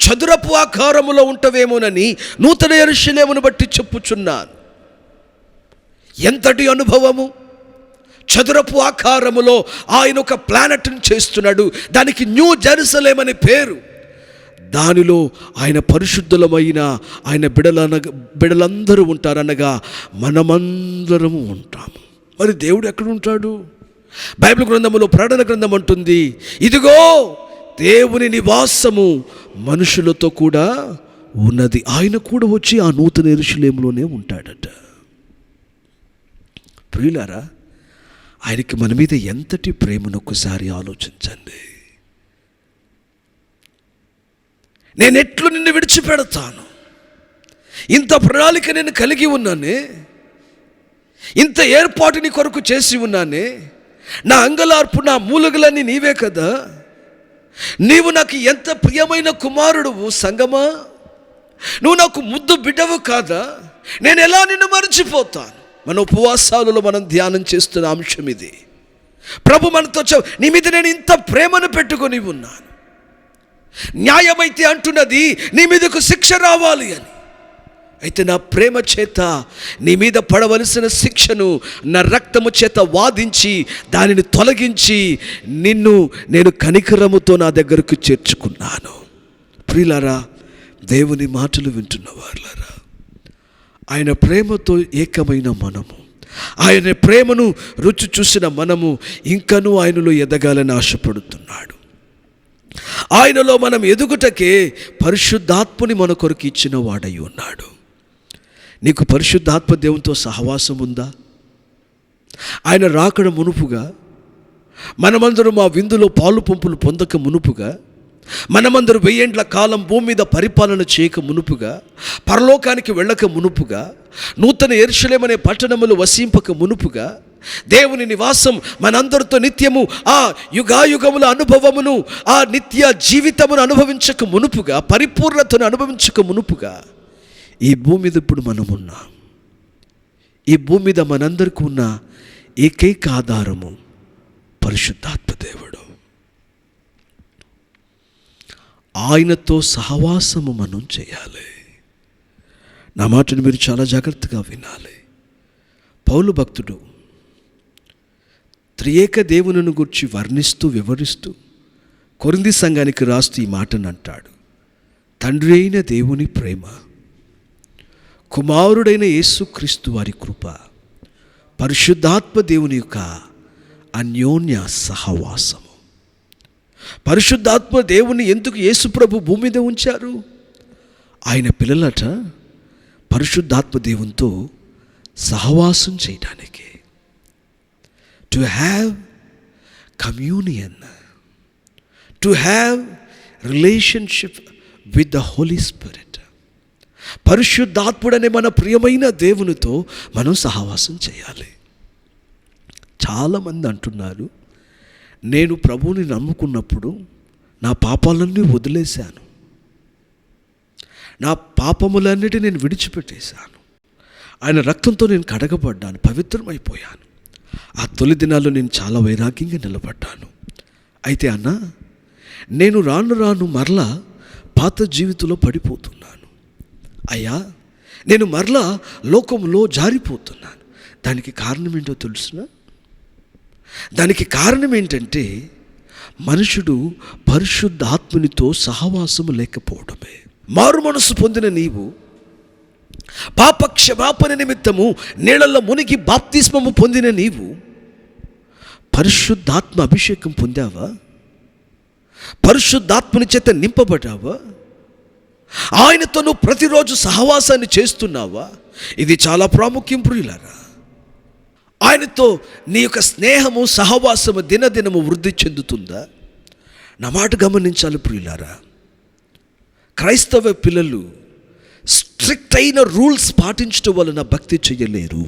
చదురపు ఆకారములో ఉంటవేమోనని నూతన యెరూషలేమును బట్టి చెప్పుచున్నాను. ఎంతటి అనుభవము! చదురపు ఆకారములో ఆయన ఒక ప్లానెట్ని చేస్తున్నాడు. దానికి న్యూ జెరూసలేం అని పేరు. దానిలో ఆయన పరిశుద్ధులమైన ఆయన బిడలందరూ ఉంటారనగా మనమందరము ఉంటాము. మరి దేవుడు ఎక్కడ ఉంటాడు? బైబిల్ గ్రంథములో ప్రకటన గ్రంథం అంటుంది, ఇదిగో దేవుని నివాసము మనుషులతో కూడా ఉన్నది. ఆయన కూడా వచ్చి ఆ నూతన యెరూషలేములోనే ఉంటాడట. ప్రియులారా, ఆయనకి మన మీద ఎంతటి ప్రేమను ఒక్కసారి ఆలోచించండి. నేను ఎట్లు నిన్ను విడిచిపెడతాను? ఇంత ప్రణాళిక నేను కలిగి ఉన్నానే, ఇంత ఏర్పాటు నీ కొరకు చేసి ఉన్నానే, నా అంగలార్పు నా మూలుగులన్నీ నీవే కదా. నీవు నాకు ఎంత ప్రియమైన కుమారుడువు సంగమా, నువ్వు నాకు ముద్దు బిడ్డవు కాదా? నేను ఎలా నిన్ను మర్చిపోతాను? మన ఉపవాసాలలో మనం ధ్యానం చేస్తున్న అంశం ఇది. ప్రభు మనతో నీ మీద నేను ఇంత ప్రేమను పెట్టుకొని ఉన్నాను, న్యాయమైతే అంటున్నది నీ మీదకు శిక్ష రావాలి అని. అయితే నా ప్రేమ చేత నీ మీద పడవలసిన శిక్షను నా రక్తము చేత వాదించి దానిని తొలగించి నిన్ను నేను కనికరముతో నా దగ్గరకు చేర్చుకున్నాను. ప్రియులారా, దేవుని మాటలు వింటున్న వారులారా, ఆయన ప్రేమతో ఏకమైన మనము, ఆయన ప్రేమను రుచి చూసిన మనము ఇంకనూ ఆయనలో ఎదగాలని ఆశపడుతున్నాడు. ఆయనలో మనం ఎదుగుటకే పరిశుద్ధాత్మని మన కొరకు ఇచ్చిన వాడై ఉన్నాడు. నీకు పరిశుద్ధాత్మ దేవునితో సహవాసం ఉందా? ఆయన రాకడ మునుపుగా, మనమందరం ఆ విందులో పాలు పంపులు పొందక మునుపుగా, మనమందరూ 1000 ఏండ్ల కాలం భూమి మీద పరిపాలన చేయక మునుపుగా, పరలోకానికి వెళ్ళక మునుపుగా, నూతన యెరూషలేము అనే పట్టణములు వసింపక మునుపుగా, దేవుని నివాసం మనందరితో నిత్యము ఆ యుగాయుగముల అనుభవమును, ఆ నిత్య జీవితమును అనుభవించక మునుపుగా, పరిపూర్ణతను అనుభవించక మునుపుగా ఈ భూమి మీద ఇప్పుడు మనం ఉన్నాం. ఈ భూమి మీద మనందరికీ ఉన్న ఏకైక ఆధారము పరిశుద్ధాత్మ దేవుడు. ఆయనతో సహవాసము మనం చేయాలి. నా మాటను మీరు చాలా జాగ్రత్తగా వినాలి. పౌలు భక్తుడు త్రియేక దేవునిని గురించి వర్ణిస్తూ వివరిస్తూ కొరింథీ సంఘానికి రాస్తూ ఈ మాటను అంటాడు. తండ్రి అయిన దేవుని ప్రేమ, కుమారుడైన యేసుక్రీస్తు వారి కృప, పరిశుద్ధాత్మ దేవుని యొక్క అన్యోన్య సహవాసము. పరిశుద్ధాత్మ దేవుని ఎందుకు యేసుప్రభు భూమి మీద ఉంచారు? ఆయన పిల్లలట పరిశుద్ధాత్మ దేవునితో సహవాసం చేయడానికి, to have communion, to have relationship with the holy spirit. పరిశుద్ధాత్ముడనే మన ప్రియమైన దేవునితో మనం సహవాసం చేయాలి. చాలామంది అంటున్నారు, నేను ప్రభువుని నమ్ముకున్నప్పుడు నా పాపాలన్నీ వదిలేశాను, నా పాపములన్నిటి నేను విడిచిపెట్టేశాను, ఆయన రక్తంతో నేను కడగబడ్డాను, పవిత్రమైపోయాను. ఆ తొలి దినాల్లో నేను చాలా వైరాగ్యంగా నిలబడ్డాను. అయితే అన్న, నేను రాను రాను మరలా పాత జీవితంలో పడిపోతున్నాను. అయ్యా, నేను మరలా లోకంలో జారిపోతున్నాను. దానికి కారణం ఏంటో తెలుసునా? దానికి కారణం ఏంటంటే మనుషుడు పరిశుద్ధాత్మునితో సహవాసము లేకపోవడమే. మారు మనసు పొందిన నీవు పాపక్షమాపణ నిమిత్తము నీళ్ళల్లో మునిగి బాప్తిస్మము పొందిన నీవు పరిశుద్ధాత్మ అభిషేకం పొందావా? పరిశుద్ధాత్మని చేత నింపబడ్డావా? ఆయనతో నువ్వు ప్రతిరోజు సహవాసాన్ని చేస్తున్నావా? ఇది చాలా ప్రాముఖ్యం ప్రియులారా. ఆయనతో నీ యొక్క స్నేహము, సహవాసము దినదినము వృద్ధి చెందుతుందా? నా మాట గమనించాలి ప్రియులారా. క్రైస్తవ పిల్లలు స్ట్రిక్ట్ అయిన రూల్స్ పాటించడం వలన భక్తి చేయలేరు.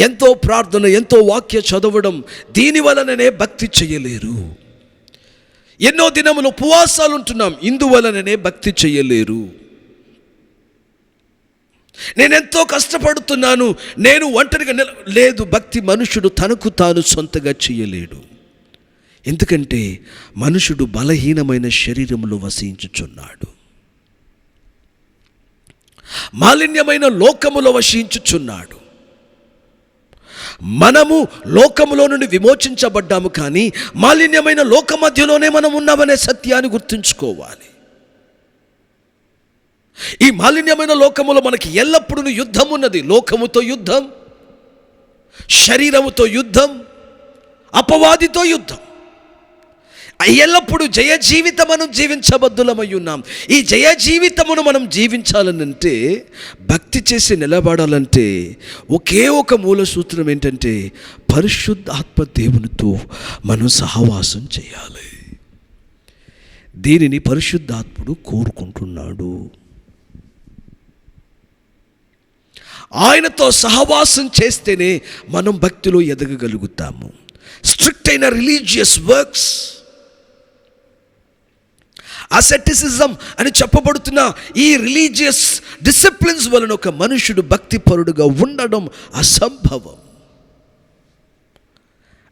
ఎంతో ప్రార్థన, ఎంతో వాక్య చదవడం, దీని వలననే భక్తి చేయలేరు. ఎన్నో దినములు ఉపవాసాలు ఉంటున్నాం, ఇందువలననే భక్తి చేయలేరు. నేనెంతో కష్టపడుతున్నాను, నేను ఒంటరిగా లేదు. భక్తి మనుషుడు తనకు తాను సొంతగా చేయలేడు. ఎందుకంటే మనుషుడు బలహీనమైన శరీరములో వసించుచున్నాడు, మాలిన్యమైన లోకములో వసించుచున్నాడు. మనము లోకములో నుండి విమోచించబడ్డాము, కానీ మాలిన్యమైన లోక మధ్యలోనే మనం ఉన్నామనే సత్యాన్ని గుర్తుంచుకోవాలి. ఈ మాలిన్యమైన లోకములో మనకి ఎల్లప్పుడూ యుద్ధం ఉన్నది. లోకముతో యుద్ధం, శరీరముతో యుద్ధం, అపవాదితో యుద్ధం. ఎల్లప్పుడూ జయ జీవితం మనం జీవించబద్దులమై ఉన్నాం. ఈ జయ జీవితమును మనం జీవించాలనంటే, భక్తి చేసి నిలబడాలంటే ఒకే ఒక మూల సూత్రం ఏంటంటే పరిశుద్ధాత్మ దేవునితో మనం సహవాసం చేయాలి. దీనిని పరిశుద్ధాత్ముడు కోరుకుంటున్నాడు. ఆయనతో సహవాసం చేస్తేనే మనం భక్తిలో ఎదగగలుగుతాము. స్ట్రిక్ట్ అయిన రిలీజియస్ వర్క్స్, అసెటిసిజం అని చెప్పబడుతున్న ఈ రిలీజియస్ డిసిప్లిన్స్ వలన ఒక మనుషుడు భక్తిపరుడుగా ఉండడం అసంభవం.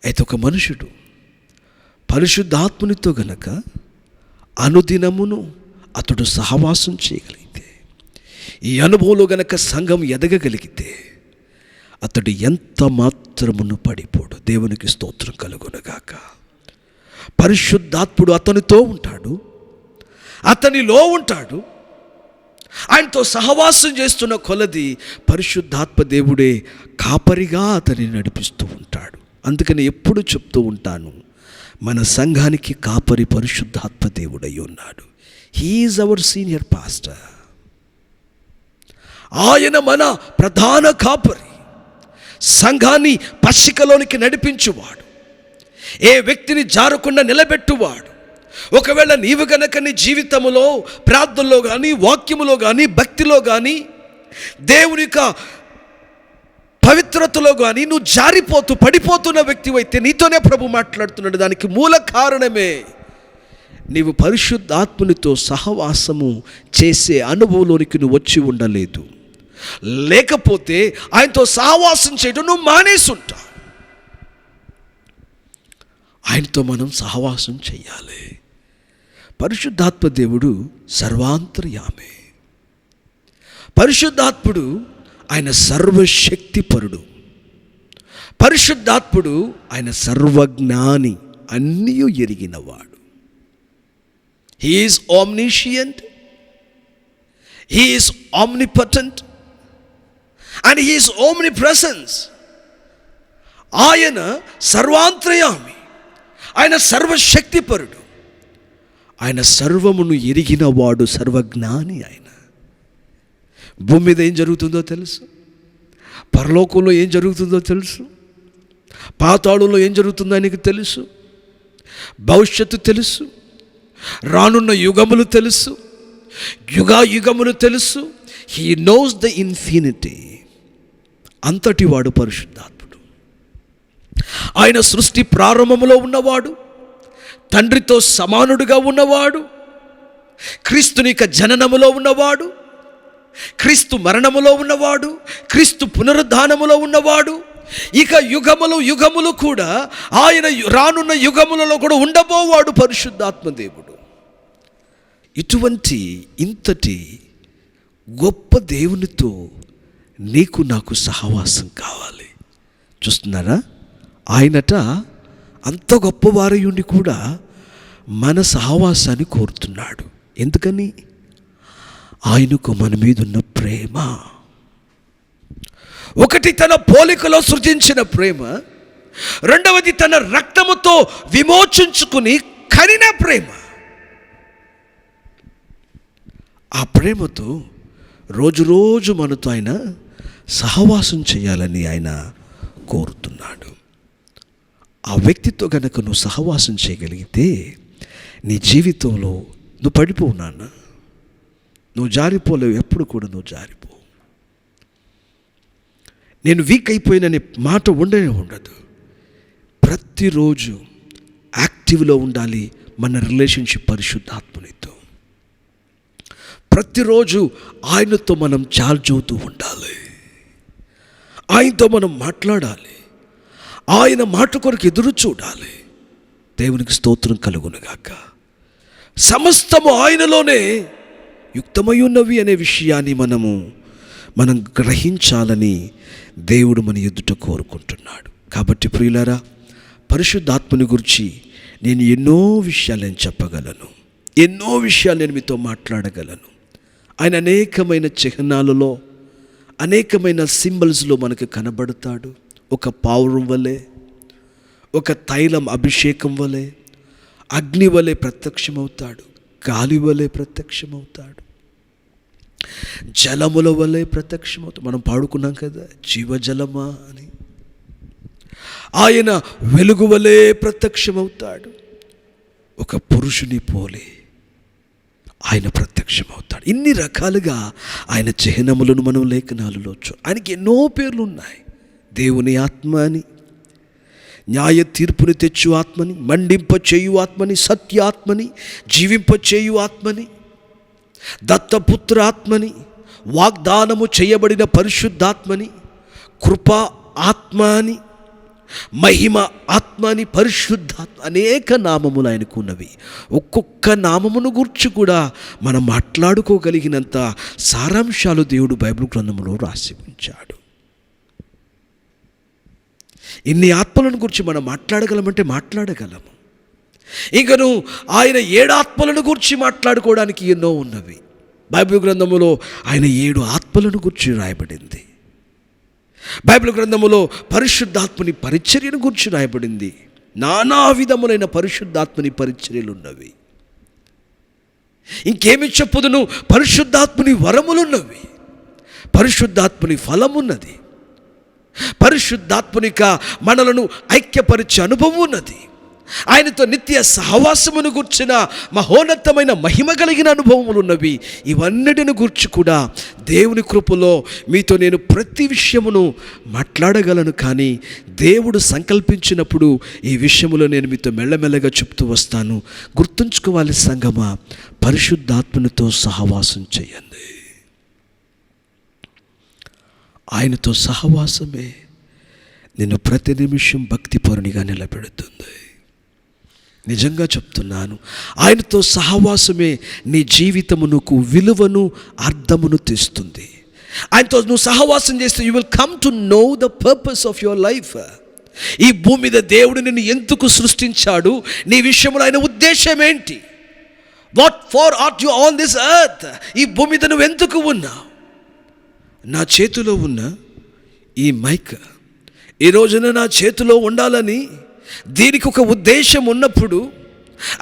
అయితే ఒక మనుషుడు పరిశుద్ధాత్మునితో గనక అనుదినమును అతడు సహవాసం చేయగలిగితే, ఈ అనుభవంలో గనక సంఘం ఎదగగలిగితే అతడు ఎంత మాత్రమును పడిపోడు. దేవునికి స్తోత్రం కలుగునగాక. పరిశుద్ధాత్ముడు అతనితో ఉంటాడు, అతనిలో ఉంటాడు. ఆయనతో సహవాసం చేస్తున్న కొలది పరిశుద్ధాత్మ దేవుడే కాపరిగా అతనిని నడిపిస్తూ ఉంటాడు. అందుకని ఎప్పుడు చెప్తూ ఉంటాను, మన సంఘానికి కాపరి పరిశుద్ధాత్మ దేవుడై ఉన్నాడు. He is our senior pastor. ఆయన మన ప్రధాన కాపరి, సంఘాన్ని పచ్చికలోనికి నడిపించువాడు, ఏ వ్యక్తిని జారకుండా నిలబెట్టువాడు. ఒకవేళ నీవు గనక నీ జీవితంలో ప్రార్థనలో కానీ, వాక్యములో కానీ, భక్తిలో కానీ, దేవుని యొక్క పవిత్రతలో కానీ నువ్వు జారిపోతూ పడిపోతున్న వ్యక్తి అయితే నీతోనే ప్రభు మాట్లాడుతున్నాడు. దానికి మూల కారణమే నీవు పరిశుద్ధాత్మునితో సహవాసము చేసే అనుభవంలోనికి నువ్వు వచ్చి ఉండలేదు. లేకపోతే ఆయనతో సహవాసం చేయడం నువ్వు మానేసి ఉంటావు. ఆయనతో మనం సహవాసం చెయ్యాలి. పరిశుద్ధాత్మ దేవుడు సర్వాంతర్యామి. పరిశుద్ధాత్ముడు ఆయన సర్వశక్తిపరుడు. పరిశుద్ధాత్ముడు ఆయన సర్వజ్ఞాని, అన్నీ ఎరిగినవాడు. He is omniscient, he is omnipotent and he is omnipresence. ఆయన సర్వాంతర్యామి, ఆయన సర్వశక్తిపరుడు, ఆయన సర్వమును ఎరిగినవాడు, సర్వజ్ఞాని. ఆయన భూమి మీద ఏం జరుగుతుందో తెలుసు, పరలోకంలో ఏం జరుగుతుందో తెలుసు, పాతాళంలో ఏం జరుగుతుందో ఆయనకు తెలుసు, భవిష్యత్తు తెలుసు, రానున్న యుగములు తెలుసు, యుగములు తెలుసు. He knows the infinity. అంతటి వాడు పరిశుద్ధాత్ముడు. ఆయన సృష్టి ప్రారంభములో ఉన్నవాడు, తండ్రితో సమానుడుగా ఉన్నవాడు, క్రీస్తుని యొక్క జననములో ఉన్నవాడు, క్రీస్తు మరణములో ఉన్నవాడు, క్రీస్తు పునరుద్ధానములో ఉన్నవాడు. ఇక యుగములు కూడా ఆయన రానున్న యుగములలో కూడా ఉండబోవాడు పరిశుద్ధాత్మ దేవుడు. ఇంతటి గొప్ప దేవునితో నీకు నాకు సహవాసం కావాలి. చూస్తున్నారా, ఆయనట అంత గొప్పవారయుండి కూడా మన సహవాసాన్ని కోరుతున్నాడు. ఎందుకని? ఆయనకు మన మీద ఉన్న ప్రేమ. ఒకటి తన పోలికలో సృజించిన ప్రేమ, రెండవది తన రక్తముతో విమోచించుకుని కనిన ప్రేమ. ఆ ప్రేమతో రోజు మనతో ఆయన సహవాసం చేయాలని ఆయన కోరుతున్నాడు. ఆ వ్యక్తితో గనక నువ్వు సహవాసం చేయగలిగితే నీ జీవితంలో నువ్వు పడిపోవు నాన్న, నువ్వు జారిపోలేవు. ఎప్పుడు కూడా నువ్వు జారిపోవు. నేను వీక్ అయిపోయిననే మాట ఉండదు. ప్రతిరోజు యాక్టివ్లో ఉండాలి మన రిలేషన్షిప్ పరిశుద్ధాత్మునితో. ప్రతిరోజు ఆయనతో మనం చార్జవుతూ ఉండాలి, ఆయనతో మనం మాట్లాడాలి, ఆయన మాట కొరకు ఎదురు చూడాలి. దేవునికి స్తోత్రం కలుగునుగాక. సమస్తము ఆయనలోనే యుక్తమై ఉన్నవి అనే విషయాన్ని మనం గ్రహించాలని దేవుడు మన ఎదుట కోరుకుంటున్నాడు. కాబట్టి ప్రియులారా, పరిశుద్ధాత్మని గురించి నేను ఎన్నో విషయాలు నేను చెప్పగలను, ఎన్నో విషయాలు నేను మీతో మాట్లాడగలను. ఆయన అనేకమైన చిహ్నాలలో, అనేకమైన సింబల్స్లో మనకు కనబడతాడు. ఒక పావురం వలె, ఒక తైలం అభిషేకం వలె, అగ్ని వలె ప్రత్యక్షమవుతాడు, గాలి వలె ప్రత్యక్షమవుతాడు, జలముల వలె ప్రత్యక్షమవుతాడు. మనం పాడుకున్నాం కదా, జీవజలమా అని. ఆయన వెలుగు వలె ప్రత్యక్షమవుతాడు, ఒక పురుషుని పోలే ఆయన ప్రత్యక్షమవుతాడు. ఇన్ని రకాలుగా ఆయన చిహ్నములను మనం లేఖనాలలో ఆయనకి ఎన్నో పేర్లు ఉన్నాయి. దేవుని ఆత్మ అని, న్యాయ తీర్పుని తెచ్చు ఆత్మని, మండింప చేయు ఆత్మని, సత్యాత్మని, జీవింప చేయు ఆత్మని, దత్తపుత్ర ఆత్మని, వాగ్దానము చేయబడిన పరిశుద్ధాత్మని, కృపా ఆత్మ అని, మహిమ ఆత్మ అని, పరిశుద్ధాత్మ, అనేక నామములు ఆయనకు ఉన్నవి. ఒక్కొక్క నామమును గురించి కూడా మనం మాట్లాడుకోగలిగినంత సారాంశాలు దేవుడు బైబిల్ గ్రంథంలో రాసి ఉంచాడు. ఇన్ని ఆత్మలను గురించి మనం మాట్లాడగలమంటే మాట్లాడగలము. ఇంకను ఆయన 7 ఆత్మలను గురించి మాట్లాడుకోవడానికి ఎన్నో ఉన్నవి. బైబిల్ గ్రంథములో ఆయన 7 ఆత్మలను గురించి రాయబడింది. బైబిల్ గ్రంథములో పరిశుద్ధాత్మని పరిచర్యను గురించి రాయబడింది. నానా విధములైన పరిశుద్ధాత్మని పరిచర్యలు ఉన్నవి. ఇంకేమి చెప్పుదును, పరిశుద్ధాత్మని వరములున్నవి, పరిశుద్ధాత్మని ఫలమున్నది, పరిశుద్ధాత్మనిక మనలను ఐక్యపరిచే అనుభవం ఉన్నది, ఆయనతో నిత్య సహవాసమును గూర్చిన మహోన్నతమైన మహిమ కలిగిన అనుభవములు ఉన్నవి. ఇవన్నిటిని గూర్చి కూడా దేవుని కృపలో మీతో నేను ప్రతి విషయమును మాట్లాడగలను. కానీ దేవుడు సంకల్పించినప్పుడు ఈ విషయములో నేను మీతో మెల్లమెల్లగా చెప్తూ వస్తాను. గుర్తుంచుకోవాలి సంగమా, పరిశుద్ధాత్మనితో సహవాసం చేయండి. ఆయనతో సహవాసమే నిన్ను ప్రతి నిమిషం భక్తిపరునిగా నిలబెడుతుంది. నిజంగా చెప్తున్నాను, ఆయనతో సహవాసమే నీ జీవితమునకు విలువను, అర్థమును తెస్తుంది. ఆయనతో నువ్వు సహవాసం చేస్తే you will come to know the purpose of your life. ఈ భూమి మీద దేవుడు నిన్ను ఎందుకు సృష్టించాడు, నీ విషయంలో ఆయన ఉద్దేశం ఏంటి? What for art you on this earth? ఈ భూమి మీద నువ్వు ఎందుకు ఉన్నావు? నా చేతిలో ఉన్న ఈ మైక్ ఈ రోజున నా చేతిలో ఉండాలని దీనికి ఒక ఉద్దేశం ఉన్నప్పుడు,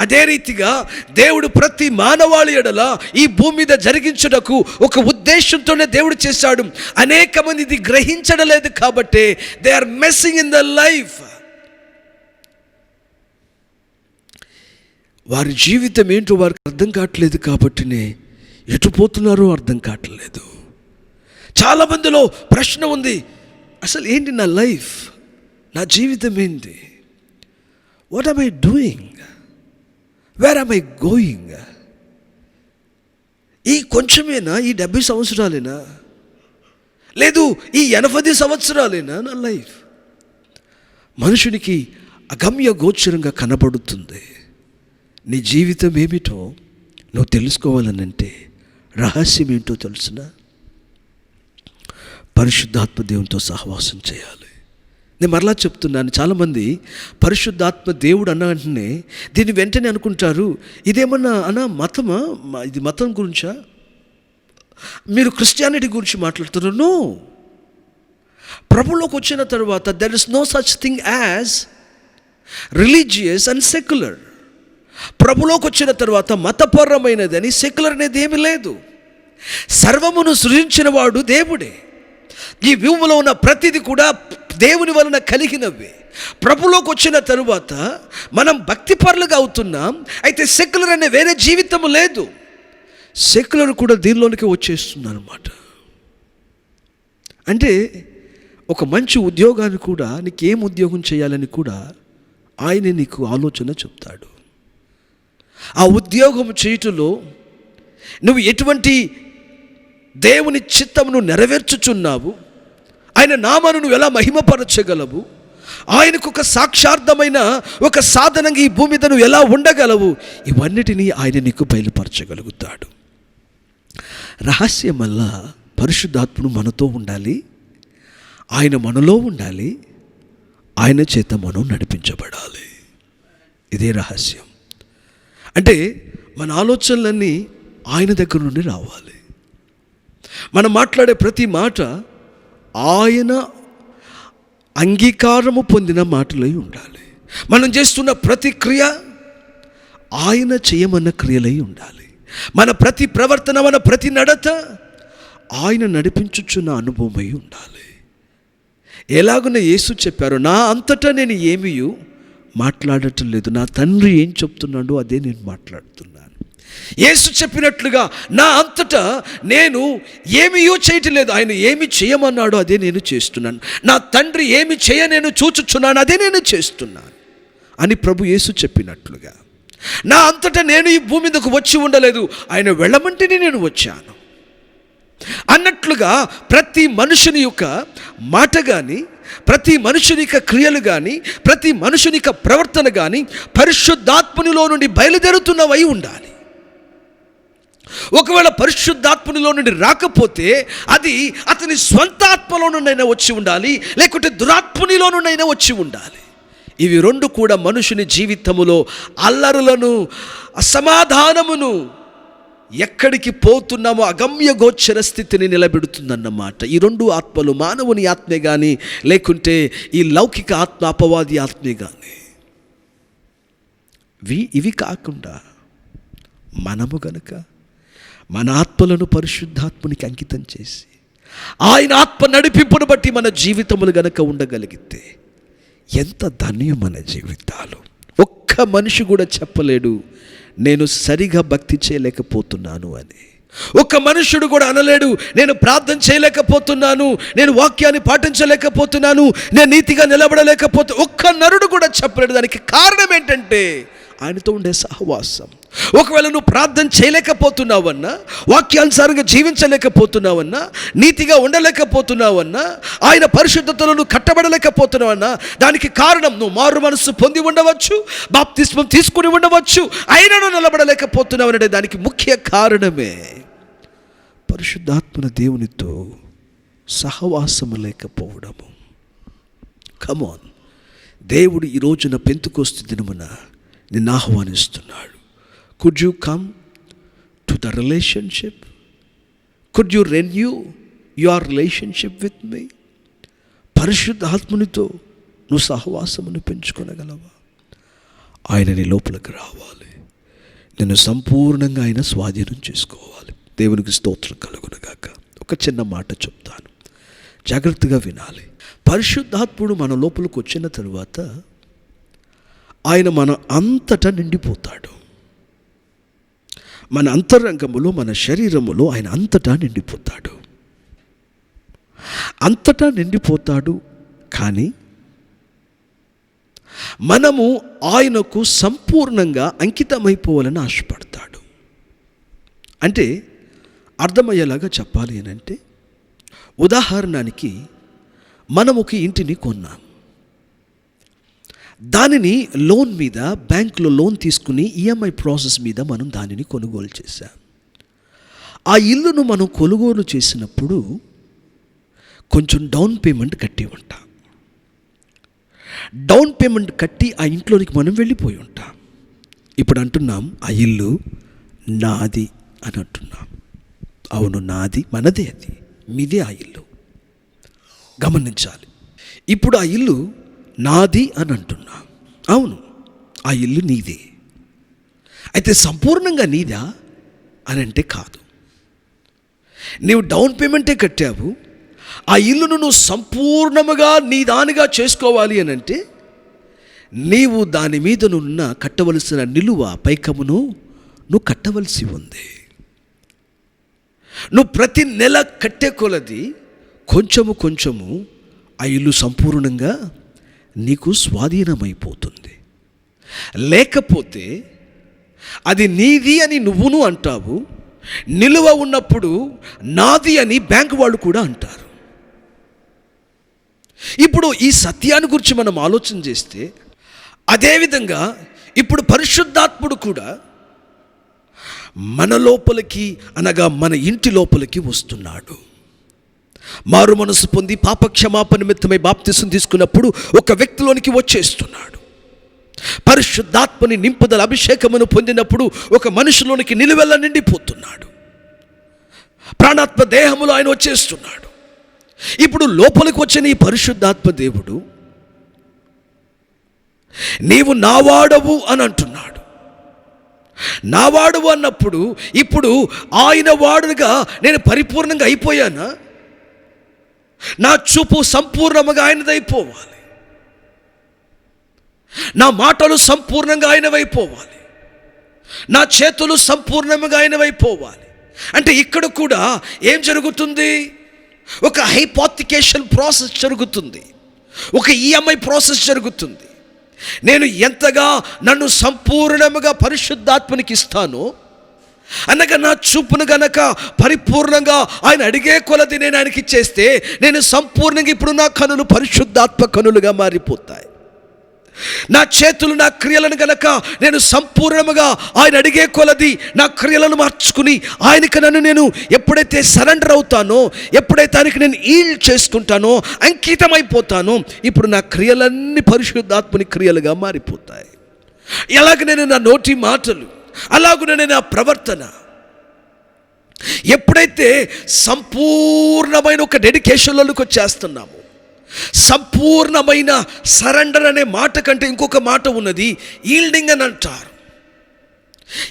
అదే రీతిగా దేవుడు ప్రతి మానవాళి ఎడల ఈ భూమి మీద జరిగించుటకు ఒక ఉద్దేశంతోనే దేవుడు చేశాడు. అనేక మంది ఇది గ్రహించడం లేదు కాబట్టి they are messing in the life. వారి జీవితం ఏంటో వారికి అర్థం కావట్లేదు కాబట్టినే ఎటు పోతున్నారో అర్థం కావట్లేదు. చాలామందిలో ప్రశ్న ఉంది, అసలు ఏంటి నా లైఫ్, నా జీవితం ఏంటి? What am I doing? Where am I going? ఈ కొంచెమేనా, ఈ 70 సంవత్సరాలేనా, లేదు ఈ 80 సంవత్సరాలేనా నా లైఫ్? మనుషునికి అగమ్య గోచరంగా కనబడుతుంది. నీ జీవితం ఏమిటో నువ్వు తెలుసుకోవాలనంటే రహస్యం ఏంటో తెలుసునా? పరిశుద్ధాత్మ దేవునితో సహవాసం చేయాలి. నేను మరలా చెప్తున్నాను, చాలామంది పరిశుద్ధాత్మ దేవుడు అన్న వెంటనే దీన్ని వెంటనే అనుకుంటారు, ఇదేమన్నా మతమా, ఇది మతం గురించా, మీరు క్రిస్టియానిటీ గురించి మాట్లాడుతున్నారు. నో, ప్రభులోకి వచ్చిన తర్వాత there is no such thing as religious and secular. ప్రభులోకి వచ్చిన తర్వాత మతపరమైనదని సెక్యులర్ అనేది ఏమీ లేదు. సర్వమును సృజించిన వాడు దేవుడే. ఈ భూమిలో ఉన్న ప్రతిదీ కూడా దేవుని వలన కలిగినవి. ప్రభులోకి వచ్చిన తరువాత మనం భక్తిపరులుగా అవుతున్నాం. అయితే సెక్యులర్ అనే వేరే జీవితము లేదు. సెక్యులర్ కూడా దీనిలోనికి వచ్చేస్తుంది అన్నమాట. అంటే ఒక మంచి ఉద్యోగాన్ని కూడా, నీకేం ఉద్యోగం చేయాలని కూడా ఆయన నీకు ఆలోచన చెప్తాడు. ఆ ఉద్యోగం చేయుటలో నువ్వు ఎటువంటి దేవుని చిత్తమును నెరవేర్చుచున్నావు, ఆయన నామను నువ్వు ఎలా మహిమపరచగలవు, ఆయనకు ఒక సాక్షార్థమైన ఒక సాధనంగా ఈ భూమి మీద నువ్వు ఎలా ఉండగలవు, ఇవన్నిటినీ ఆయన నీకు బయలుపరచగలుగుతాడు. రహస్యం వల్ల పరిశుద్ధాత్ముడు మనతో ఉండాలి, ఆయన మనలో ఉండాలి, ఆయన చేత మనం నడిపించబడాలి. ఇదే రహస్యం. అంటే మన ఆలోచనలన్నీ ఆయన దగ్గర నుండి రావాలి. మనం మాట్లాడే ప్రతి మాట ఆయన అంగీకారము పొందిన మాటలై ఉండాలి. మనం చేస్తున్న ప్రతి క్రియ ఆయన చేయమన్న క్రియలై ఉండాలి. మన ప్రతి ప్రవర్తన, మన ప్రతి నడత ఆయన నడిపించుచున్న అనుభవమై ఉండాలి. ఎలాగున యేసు చెప్పారు, నా అంతటా నేను ఏమీ మాట్లాడటం లేదు, నా తండ్రి ఏం చెప్తున్నాడో అదే నేను మాట్లాడుతున్నాను. యేసు చెప్పినట్లుగా నా అంతటా నేను ఏమీయో చేయటం లేదు. ఆయన ఏమి చేయమన్నాడో అదే నేను చేస్తున్నాను. నా తండ్రి ఏమి చేయ నేను చూచుచున్నాను అదే నేను చేస్తున్నాను అని ప్రభు యేసు చెప్పినట్లుగా నా అంతటా నేను ఈ భూమి మీదకు వచ్చి ఉండలేదు, ఆయన వెళ్ళమంటేనే నేను వచ్చాను అన్నట్లుగా ప్రతి మనుషుని యొక్క మాట కానీ, ప్రతి మనుషుని యొక్క క్రియలు కానీ, ప్రతి మనుషుని యొక్క ప్రవర్తన కానీ పరిశుద్ధాత్మునిలో నుండి బయలుదేరుతున్నవై ఉండాలి. ఒకవేళ పరిశుద్ధాత్మునిలో నుండి రాకపోతే అది అతని స్వంత ఆత్మలో నుండైనా వచ్చి ఉండాలి, లేకుంటే దురాత్మునిలో నుండైనా వచ్చి ఉండాలి. ఇవి రెండు కూడా మనుషుని జీవితములో అల్లరులను, అసమాధానమును, ఎక్కడికి పోతున్నామో అగమ్య గోచర స్థితిని నిలబెడుతుందన్నమాట. ఈ రెండు ఆత్మలు మానవుని ఆత్మే కానీ, లేకుంటే ఈ లౌకిక ఆత్మ అపవాది ఆత్మే కానీ. ఇవి కాకుండా మనము గనుక మన ఆత్మలను పరిశుద్ధాత్మునికి అంకితం చేసి ఆయన ఆత్మ నడిపింపును బట్టి మన జీవితములు గనక ఉండగలిగితే ఎంత ధన్యం మన జీవితాలు. ఒక్క మనిషి కూడా చెప్పలేడు నేను సరిగా భక్తి చేయలేకపోతున్నాను అని. ఒక్క మనుషుడు కూడా అనలేడు నేను ప్రార్థన చేయలేకపోతున్నాను, నేను వాక్యాన్ని పాటించలేకపోతున్నాను, నేను నీతిగా నిలబడలేకపోతే. ఒక్క నరుడు కూడా చెప్పలేడు. దానికి కారణం ఏంటంటే ఆయనతో ఉండే సహవాసం. ఒకవేళ నువ్వు ప్రార్థన చేయలేకపోతున్నావన్నా, వాక్యానుసారంగా జీవించలేకపోతున్నావన్నా, నీతిగా ఉండలేకపోతున్నావన్నా, ఆయన పరిశుద్ధతలో నువ్వు కట్టబడలేకపోతున్నావన్నా, దానికి కారణం నువ్వు మారు మనసు పొంది ఉండవచ్చు, బాప్తిస్మం తీసుకుని ఉండవచ్చు, అయినను నిలబడలేకపోతున్నావనే దానికి ముఖ్య కారణమే పరిశుద్ధాత్మన దేవునితో సహవాసము లేకపోవడము. కమాన్, దేవుడు ఈ రోజున పెంతెకోస్తు దినమున నిన్ను ఆహ్వానిస్తున్నాడు. Could you come to the relationship? Could you renew your relationship with me? పరిశుద్ధాత్మనితో నువ్వు సహవాసమును పెంచుకొనగలవా? ఆయన నీ లోపలికి రావాలి, నిన్ను సంపూర్ణంగా ఆయన స్వాధీనం చేసుకోవాలి. దేవునికి స్తోత్రం కలుగునుగాక. ఒక చిన్న మాట చెప్తాను, జాగ్రత్తగా వినాలి. పరిశుద్ధాత్ముడు మన లోపలికి వచ్చిన తరువాత ఆయన మన అంతటా నిండిపోతాడు. మన అంతరంగములో, మన శరీరములో ఆయన అంతటా నిండిపోతాడు. అంతటా నిండిపోతాడు. కానీ మనము ఆయనకు సంపూర్ణంగా అంకితమైపోవాలని ఆశపడతాడు. అంటే అర్థమయ్యేలాగా చెప్పాలి అనంటే, ఉదాహరణకి మనం ఒక ఇంటిని కొన్నాం. దానిని లోన్ మీద, బ్యాంకులో లోన్ తీసుకుని ఈఎంఐ ప్రాసెస్ మీద మనం దానిని కొనుగోలు చేశాం. ఆ ఇల్లును మనం కొనుగోలు చేసినప్పుడు కొంచెం డౌన్ పేమెంట్ కట్టి ఉంటాం. డౌన్ పేమెంట్ కట్టి ఆ ఇంట్లోనికి మనం వెళ్ళిపోయి ఉంటాం. ఇప్పుడు అంటున్నాం ఆ ఇల్లు నాది అని అంటున్నాం. అవును, నాది, మనదే, అది మీదే ఆ ఇల్లు. గమనించాలి. ఇప్పుడు ఆ ఇల్లు నాది అని అంటున్నా. అవును, ఆ ఇల్లు నీదే. అయితే సంపూర్ణంగా నీదా అని అంటే కాదు. నీవు డౌన్ పేమెంటే కట్టావు. ఆ ఇల్లును నువ్వు సంపూర్ణముగా నీ దానిగా చేసుకోవాలి అని అంటే నీవు దాని మీద నున్న కట్టవలసిన నిలువ పైకమును నువ్వు కట్టవలసి ఉంది. నువ్వు ప్రతి నెల కట్టే కొలది కొంచెము కొంచెము ఆ ఇల్లు సంపూర్ణంగా నీకు స్వాధీనమైపోతుంది. లేకపోతే అది నీది అని నువ్వును అంటావు, నిలువ ఉన్నప్పుడు నాది అని బ్యాంకు వాళ్ళు కూడా అంటారు. ఇప్పుడు ఈ సత్యాన్ని గురించి మనం ఆలోచన చేస్తే, అదేవిధంగా ఇప్పుడు పరిశుద్ధాత్ముడు కూడా మన లోపలికి, అనగా మన ఇంటి లోపలికి వస్తున్నాడు. మారు మనసు పొంది పాపక్షమాపణ నిమిత్తమై బాప్తిసం తీసుకున్నప్పుడు ఒక వ్యక్తిలోనికి వచ్చేస్తున్నాడు. పరిశుద్ధాత్మని నింపుదల అభిషేకమును పొందినప్పుడు ఒక మనిషిలోనికి నిలువెల్ల నిండిపోతున్నాడు. ప్రాణాత్మ దేహములో ఆయన వచ్చేస్తున్నాడు. ఇప్పుడు లోపలికి వచ్చిన ఈ పరిశుద్ధాత్మ దేవుడు నీవు నావాడవు అని అంటున్నాడు. నావాడవు అన్నప్పుడు ఇప్పుడు ఆయన వాడుగా నేను పరిపూర్ణంగా అయిపోయానా? నా చూపు సంపూర్ణంగా ఆయనదైపోవాలి, నా మాటలు సంపూర్ణంగా ఆయనవైపోవాలి, నా చేతులు సంపూర్ణంగా ఆయనవైపోవాలి. అంటే ఇక్కడ కూడా ఏం జరుగుతుంది? ఒక హైపోతికేషన్ ప్రాసెస్ జరుగుతుంది, ఒక ఈఎంఐ ప్రాసెస్ జరుగుతుంది. నేను ఎంతగా నన్ను సంపూర్ణముగా పరిశుద్ధాత్మనికి ఇస్తానో, అనగా నా చూపును గనక పరిపూర్ణంగా ఆయన అడిగే కొలది నేను ఆయనకి ఇచ్చేస్తే, నేను సంపూర్ణంగా ఇప్పుడు నా కనులు పరిశుద్ధాత్మ కనులుగా మారిపోతాయి. నా చేతులు, నా క్రియలను గనక నేను సంపూర్ణముగా ఆయన అడిగే కొలది నా క్రియలను మార్చుకుని ఆయనకి నన్ను నేను ఎప్పుడైతే సరెండర్ అవుతానో, ఎప్పుడైతే ఆయనకి నేను ఈల్డ్ చేసుకుంటానో, అంకితమైపోతానో, ఇప్పుడు నా క్రియలన్నీ పరిశుద్ధాత్మని క్రియలుగా మారిపోతాయి. ఎలాగ నా నోటి మాటలు, అలాగునే నా ప్రవర్తన ఎప్పుడైతే సంపూర్ణమైన ఒక డెడికేషన్లోకి వచ్చేస్తున్నాము, సంపూర్ణమైన సరెండర్ అనే మాట కంటే ఇంకొక మాట ఉన్నది, ఈల్డింగ్ అని అంటారు.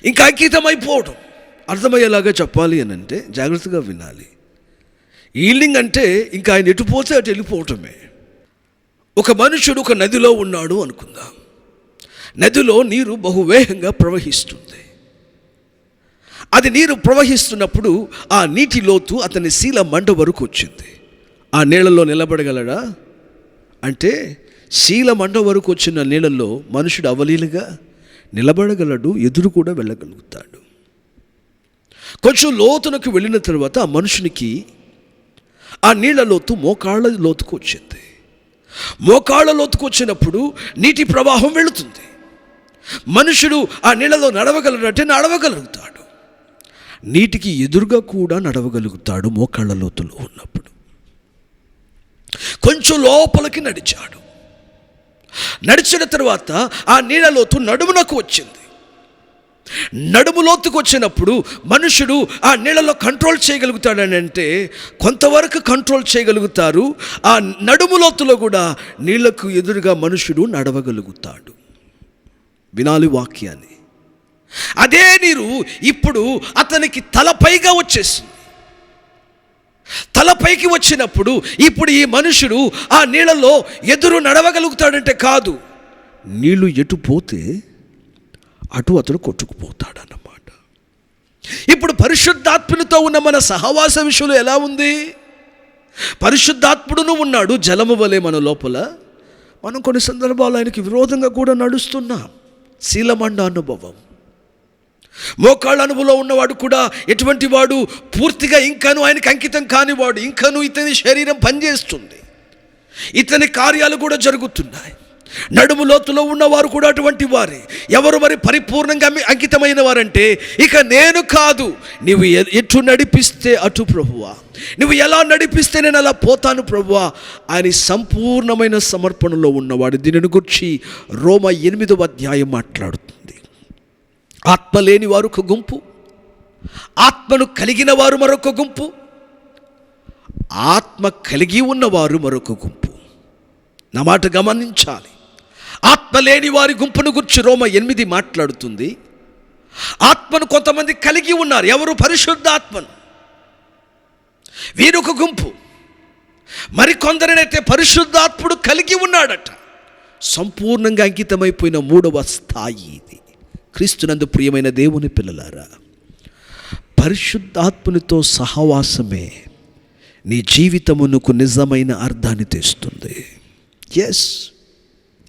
ఇంకా అంకితమైపోవడం. అర్థమయ్యేలాగా చెప్పాలి అని అంటే జాగ్రత్తగా వినాలి. ఈల్డింగ్ అంటే ఇంకా ఆయన ఎటు పోతే అటు వెళ్ళిపోవటమే. ఒక మనుషుడు ఒక నదిలో ఉన్నాడు అనుకుందాం. నదిలో నీరు బహువేగంగా ప్రవహిస్తుంది. అది నీరు ప్రవహిస్తున్నప్పుడు ఆ నీటి లోతు అతని శీల మండ వరకు వచ్చింది. ఆ నీళ్ళలో నిలబడగలడా అంటే, శీల మండ వరకు వచ్చిన నీళ్ళల్లో మనుషుడు అవలీలుగా నిలబడగలడు, ఎదురు కూడా వెళ్ళగలుగుతాడు. కొంచెం లోతునకు వెళ్ళిన తర్వాత ఆ మనుషునికి ఆ నీళ్ళ లోతు మోకాళ్ళ లోతుకు వచ్చింది. మోకాళ్ళ లోతుకు వచ్చినప్పుడు నీటి ప్రవాహం వెళుతుంది. మనుషుడు ఆ నీళ్ళలో నడవగలడంటే నడవగలుగుతాడు, నీటికి ఎదురుగా కూడా నడవగలుగుతాడు. మోకాళ్ళ లోతులో ఉన్నప్పుడు కొంచెం లోపలికి నడిచాడు. నడిచిన తర్వాత ఆ నీళ్ళ లోతు నడుమునకు వచ్చింది. నడుము లోతుకు వచ్చినప్పుడు మనుషుడు ఆ నీళ్ళలో కంట్రోల్ చేయగలుగుతాడని అంటే కొంతవరకు కంట్రోల్ చేయగలుగుతారు. ఆ నడుము లోతులో కూడా నీళ్లకు ఎదురుగా మనుషుడు నడవగలుగుతాడు. వినాలి వాక్యాన్ని. అదే నీరు ఇప్పుడు అతనికి తలపైగా వచ్చేసింది. తలపైకి వచ్చినప్పుడు ఇప్పుడు ఈ మనుషుడు ఆ నీళ్ళలో ఎదురు నడవగలుగుతాడంటే కాదు, నీళ్లు ఎటు పోతే అటు అతడు కొట్టుకుపోతాడన్నమాట. ఇప్పుడు పరిశుద్ధాత్మునితో ఉన్న మన సహవాస విషయంలో ఎలా ఉంది? పరిశుద్ధాత్ముడును ఉన్నాడు జలము వలె మన లోపల. మనం కొన్ని సందర్భాలు ఆయనకి విరోధంగా కూడా నడుస్తున్నాం. శీలమండ అనుభవం, మోకాళ్ళ అనుభవంలో ఉన్నవాడు కూడా ఎటువంటి వాడు? పూర్తిగా ఇంకాను ఆయనకి అంకితం కానివాడు. ఇంకాను ఇతని శరీరం పనిచేస్తుంది, ఇతని కార్యాలు కూడా జరుగుతున్నాయి. నడుము లోతులో ఉన్నవారు కూడా అటువంటి వారే. ఎవరు మరి పరిపూర్ణంగా అంకితమైన వారంటే, ఇక నేను కాదు, నీవు ఎటు నడిపిస్తే అటు ప్రభువా, నువ్వు ఎలా నడిపిస్తే నేను అలా పోతాను ప్రభువా అని సంపూర్ణమైన సమర్పణలో ఉన్నవాడు. దీనిని గురించి రోమా 8వ అధ్యాయం మాట్లాడుతుంది. ఆత్మ లేని వారు ఒక గుంపు, ఆత్మను కలిగిన వారు మరొక గుంపు, ఆత్మ కలిగి ఉన్నవారు మరొక గుంపు. నా మాట గమనించాలి. ఆత్మ లేని వారి గుంపును గురించి రోమా 8 మాట్లాడుతుంది. ఆత్మను కొంతమంది కలిగి ఉన్నారు. ఎవరు? పరిశుద్ధాత్మను. వీరొక గుంపు. మరికొందరినైతే పరిశుద్ధాత్ముడు కలిగి ఉన్నాడట. సంపూర్ణంగా అంకితమైపోయిన 3వ స్థాయి ఇది. క్రీస్తునందు ప్రియమైన దేవుని పిల్లలారా, పరిశుద్ధాత్మునితో సహవాసమే నీ జీవితమునకు నిజమైన అర్థాన్ని తెస్తుంది. ఎస్,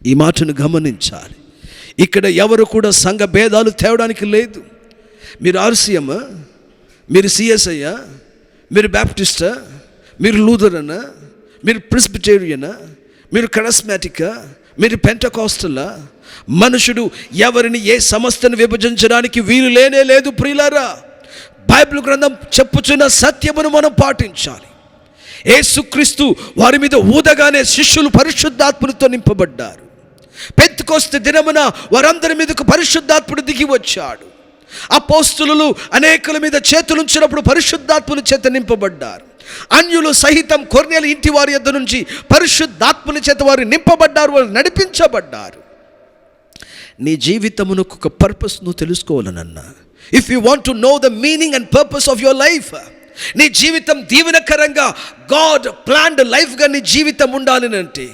ఈ మాటను గమనించాలి. ఇక్కడ ఎవరు కూడా సంఘ భేదాలు తేవడానికి లేదు. మీరు ఆర్సీఎమ్మా, మీరు సిఎస్ఐయా, మీరు బ్యాప్టిస్టా, మీరు లూథరనా, మీరు ప్రెస్బిటేరియనా, మీరు కరిస్మాటికా, మీరు పెంటకోస్టలా, మనుషుడు ఎవరిని ఏ సంస్థను విభజించడానికి వీలు లేనే లేదు. ప్రియులారా, బైబిల్ గ్రంథం చెప్పుచున్న సత్యమును మనం పాటించాలి. యేసుక్రీస్తు వారి మీద ఊదగానే శిష్యులు పరిశుద్ధాత్మునితో నింపబడ్డారు. పెంతెకొస్తే దినమున వారందరి మీదకు పరిశుద్ధాత్ముడు దిగి వచ్చాడు. అపోస్తలులు అనేకుల మీద చేతులుంచినప్పుడు పరిశుద్ధాత్ముని చేత నింపబడ్డారు. అన్యులు సహితం కొర్నేలు ఇంటి వారి యొద్ద నుంచి పరిశుద్ధాత్ముని చేత వారు నింపబడ్డారు, వారు నడిపించబడ్డారు. నీ జీవితమునకు ఒక పర్పస్ నువ్వు తెలుసుకోవాలనన్నా, if you want to know the meaning and purpose of your life, నీ జీవితం దీవెనకరంగా గాడ్ ప్లాన్డ్ లైఫ్గా నీ జీవితం ఉండాలి అంటే,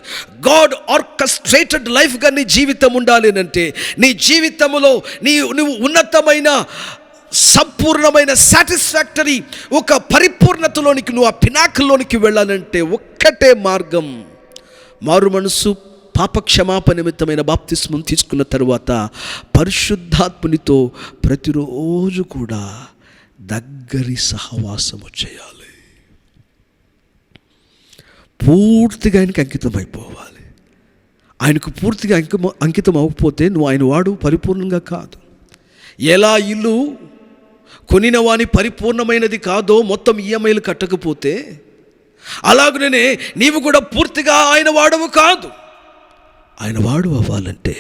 గాడ్ ఆర్కెస్ట్రేటెడ్ లైఫ్గా నీ జీవితం ఉండాలి అంటే, నీ జీవితంలో నువ్వు ఉన్నతమైన సంపూర్ణమైన సాటిస్ఫాక్టరీ ఒక పరిపూర్ణతలోనికి, నువ్వు ఆ పినాకల్లోనికి వెళ్ళాలంటే ఒక్కటే మార్గం. మారు మనసు, పాపక్షమాపణ నిమిత్తమైన బాప్తిస్మం తీసుకున్న తరువాత పరిశుద్ధాత్మునితో ప్రతిరోజు కూడా దగ్గరి సహవాసము చేయాలి. పూర్తిగా ఆయనకి అంకితం అయిపోవాలి. ఆయనకు పూర్తిగా అంకితం అవ్వకపోతే నువ్వు ఆయన వాడు పరిపూర్ణంగా కాదు. ఎలా ఇల్లు కొనిన వాని పరిపూర్ణమైనది కాదో మొత్తం ఈఎంఐలు కట్టకపోతే, అలాగనే నీవు కూడా పూర్తిగా ఆయన వాడవు కాదు. ఆయన వాడు అవ్వాలంటే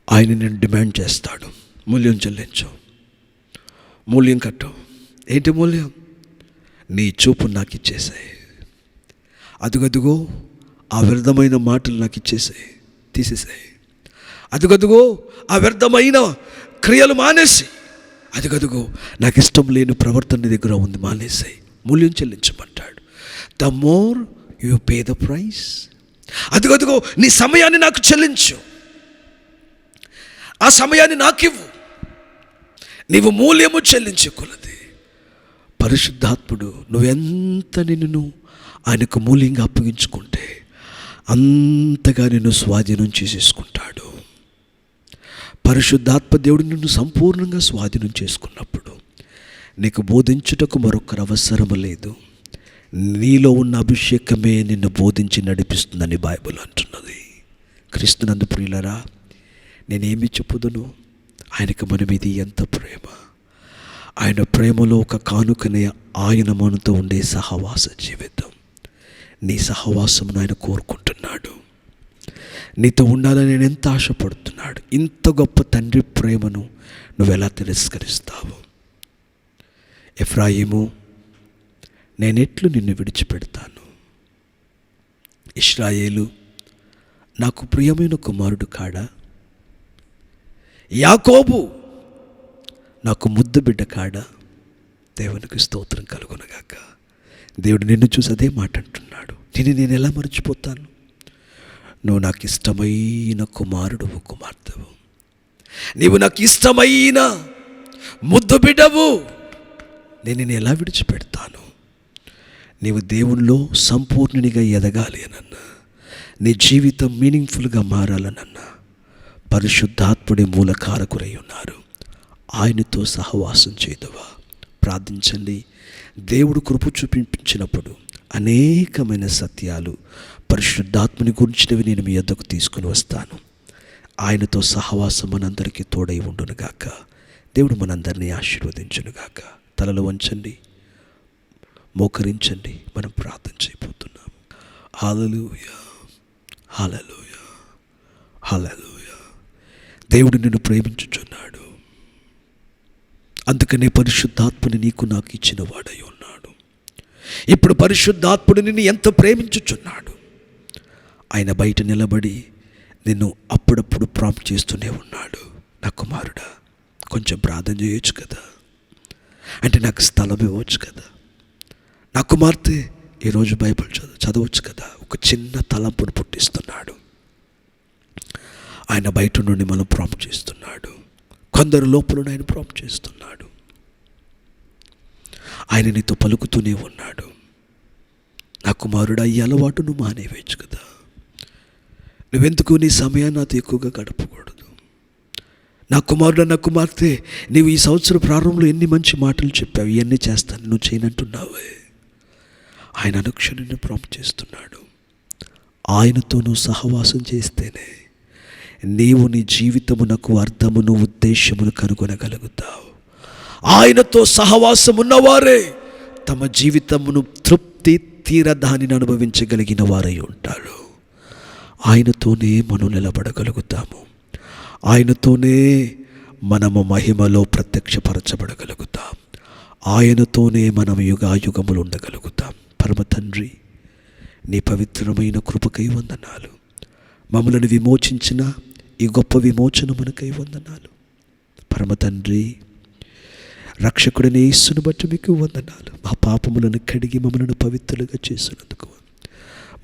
ఆయన నేను డిమాండ్ చేస్తాడు, మూల్యం చెల్లించు, మూల్యం కట్టు. ఏంటి మూల్యం? నీ చూపు నాకు ఇచ్చేసాయి, అదుగదుగో ఆ వ్యర్థమైన మాటలు నాకు ఇచ్చేసాయి, తీసేసాయి. అదుగదుగో ఆ వ్యర్థమైన క్రియలు మానేసి, అదుగదుగో నాకు ఇష్టం లేని ప్రవర్తన దగ్గర ఉంది, మానేసాయి. మూల్యం చెల్లించమంటాడు. The more you pay the price. అదుగదుగో నీ సమయాన్ని నాకు చెల్లించు, ఆ సమయాన్ని నాకివ్వు. నీవు మూల్యము చెల్లించే కొలది పరిశుద్ధాత్ముడు నువ్వెంత నిన్ను ఆయనకు మూల్యంగా అప్పగించుకుంటే అంతగా నిన్ను స్వాధీనం చేసేసుకుంటాడు. పరిశుద్ధాత్మ దేవుడు నిన్ను సంపూర్ణంగా స్వాధీనం చేసుకున్నప్పుడు నీకు బోధించుటకు మరొకరు అవసరం లేదు. నీలో ఉన్న అభిషేకమే నిన్ను బోధించి నడిపిస్తుందని బైబిల్ అంటున్నది. క్రీస్తునందు ప్రియులరా, నేనేమి చెప్పుదును? ఆయనకు మన మీద ఎంత ప్రేమ. ఆయన ప్రేమలో ఒక కానుకనే ఆయన మనతో ఉండే సహవాస జీవితం. నీ సహవాసమును ఆయన కోరుకుంటున్నాడు. నీతో ఉండాలని నేను ఎంత ఆశపడుతున్నాడు. ఇంత గొప్ప తండ్రి ప్రేమను నువ్వెలా తిరస్కరిస్తావు? ఎఫ్రాయిము, నేనెట్లు నిన్ను విడిచిపెడతాను? ఇశ్రాయేలు, నాకు ప్రియమైన కుమారుడు కాడా? యాకోబు, నాకు ముద్దు బిడ్డ కాడా? దేవునికి స్తోత్రం కలుగునగాక. దేవుడు నిన్ను చూసి అదే మాట అంటున్నాడు. నేను ఎలా మర్చిపోతాను? నువ్వు నాకు ఇష్టమైన కుమారుడువు, కుమార్తెవు. నీవు నాకు ఇష్టమైన ముద్దు బిడ్డవు. నేను ఎలా విడిచిపెడతాను? నీవు దేవునిలో సంపూర్ణునిగా ఎదగాలి అనన్నా, నీ జీవితం మీనింగ్ఫుల్గా మారాలనన్నా పరిశుద్ధాత్ముడి మూలకారకురై ఉన్నారు. ఆయనతో సహవాసం చేయదవా? ప్రార్థించండి. దేవుడు కృప చూపించినప్పుడు అనేకమైన సత్యాలు పరిశుద్ధాత్మని గురించినవి నేను మీ యొద్దకు తీసుకుని వస్తాను. ఆయనతో సహవాసం మనందరికీ తోడై ఉండునుగాక. దేవుడు మనందరినీ ఆశీర్వదించునుగాక. తలలు వంచండి, మోకరించండి. మనం ప్రార్థన చేయబోతున్నాం. హల్లెలూయా, హల్లెలూయా, హల్లెలూయా. దేవుడు నిన్ను ప్రేమించుచున్నాడు. అందుకనే పరిశుద్ధాత్మని నీకు నాకు ఇచ్చిన వాడై ఉన్నాడు. ఇప్పుడు పరిశుద్ధాత్ముడు నిన్ను ఎంత ప్రేమించుచున్నాడు. ఆయన బయట నిలబడి నిన్ను అప్పుడప్పుడు ప్రాంప్ట్ చేస్తూనే ఉన్నాడు. నా కుమారుడా, కొంచెం ప్రార్థన చేయొచ్చు కదా, అంటే నాకు స్థలం ఇవ్వచ్చు కదా, నా కుమార్తె ఈరోజు బైబిల్ చదవచ్చు కదా. ఒక చిన్న తలంపును పుట్టిస్తున్నాడు. ఆయన బయట నుండి మనం ప్రాంప్ట్ చేస్తున్నాడు. కొందరు లోపల ఆయన ప్రాంప్ట్ చేస్తున్నాడు. ఆయన నీతో పలుకుతూనే ఉన్నాడు. నా కుమారుడా, ఈ అలవాటు నువ్వు మానేవేయచ్చు కదా. నువ్వెందుకు నీ సమయాన్ని నాతో ఎక్కువగా గడపకూడదు? నా కుమారుడు, నా కుమార్తె, నీవు ఈ సంవత్సరం ప్రారంభంలో ఎన్ని మంచి మాటలు చెప్పావు, ఇవన్నీ చేస్తాను, నువ్వు చేయనంటున్నావే. ఆయన అనుక్షణాన్ని ప్రాంప్ట్ చేస్తున్నాడు. ఆయనతో నువ్వు సహవాసం చేస్తేనే నీవు నీ జీవితమునకు అర్థమును, ఉద్దేశమును కనుగొనగలుగుతావు. ఆయనతో సహవాసం ఉన్నవారే తమ జీవితమును తృప్తి తీరదానిని అనుభవించగలిగిన వారై ఉంటారు. ఆయనతోనే మనం నిలబడగలుగుతాము. ఆయనతోనే మనము మహిమలో ప్రత్యక్షపరచబడగలుగుతాం. ఆయనతోనే మనం యుగాయుగములు ఉండగలుగుతాం. పరమ తండ్రి, నీ పవిత్రమైన కృపకై వందనాలు. మమ్మలను విమోచించిన ఈ గొప్ప విమోచన మనకై వందనాలు. పరమ తండ్రి, రక్షకుడైన యేసును బట్టి మీకు వందనాలు. మా పాపములను కడిగి మమ్మల్ని పవిత్రులుగా చేసినందుకు,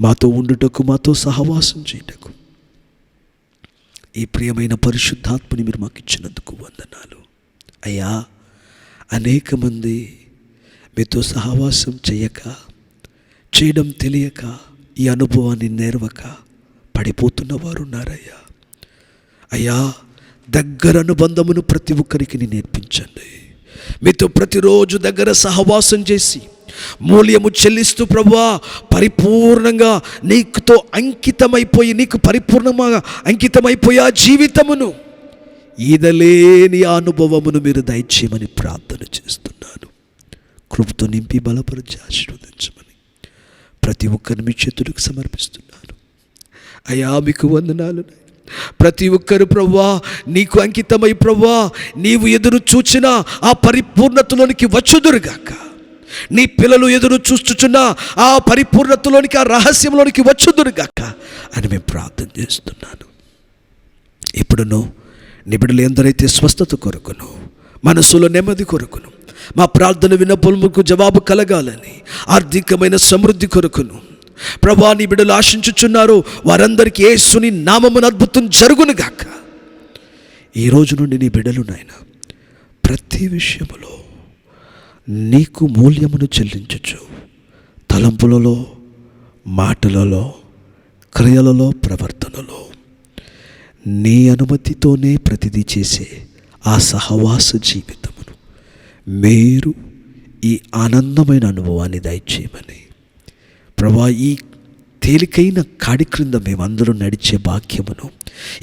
మాతో ఉండుటకు, మాతో సహవాసం చేయుటకు ఈ ప్రియమైన పరిశుద్ధాత్మని మీరు మాకు ఇచ్చినందుకు వందనాలు. అయ్యా, అనేక మంది మీతో సహవాసం చేయడం తెలియక, ఈ అనుభవాన్ని నేర్వక పడిపోతున్న వారు ఉన్నారయ్యా. అయ్యా, దగ్గర అనుబంధమును ప్రతి ఒక్కరికి నేర్పించండి. మీతో ప్రతిరోజు దగ్గర సహవాసం చేసి మూల్యము చెల్లిస్తూ ప్రభువా పరిపూర్ణంగా నీకుతో అంకితమైపోయి, నీకు పరిపూర్ణంగా అంకితమైపోయి ఆ జీవితమును, ఈదలేని అనుభవమును మీరు దయచేయమని ప్రార్థన చేస్తున్నాను. కృపతో నింపి బలపరిచి ఆశీర్వదించమని ప్రతి ఒక్కరిని మీ చేతులకు సమర్పిస్తున్నాను. అయ్యా, మీకు వందనాలు. ప్రతి ఒక్కరు ప్రభువా నీకు అంకితమై ప్రభువా నీవు ఎదురు చూచిన ఆ పరిపూర్ణతలోనికి వచ్చుదురుగాక. నీ పిల్లలు ఎదురు చూస్తున్న ఆ పరిపూర్ణతలోనికి, ఆ రహస్యంలోనికి వచ్చుదురుగాక అని మేము ప్రార్థన చేస్తున్నాను. ఇప్పుడును నీ బిడ్డలు ఎందరైతే స్వస్థత కొరకును, మనసులో నెమ్మది కొరకును, మా ప్రార్థన విన్నపములకు జవాబు కలగాలని, ఆర్థికమైన సమృద్ధి కొరకును ప్రభువా నీ బిడ్డలు ఆశించుచున్నారు, వారందరికీ యేసుని నామమున అద్భుతం జరుగునుగాక. ఈ రోజు నుండి నీ బిడ్డలు నాయన ప్రతి విషయములో నీకు మూల్యమును చెల్లించచ్చు, తలంపులలో, మాటలలో, క్రియలలో, ప్రవర్తనలో నీ అనుమతితోనే ప్రతిదీ చేసే ఆ సహవాస జీవితమును మీరు ఈ ఆనందమైన అనుభవాన్ని దయచేయమని ప్రభువా, ఈ తేలికైన కాడి క్రింద మేమందరూ నడిచే భాగ్యమును,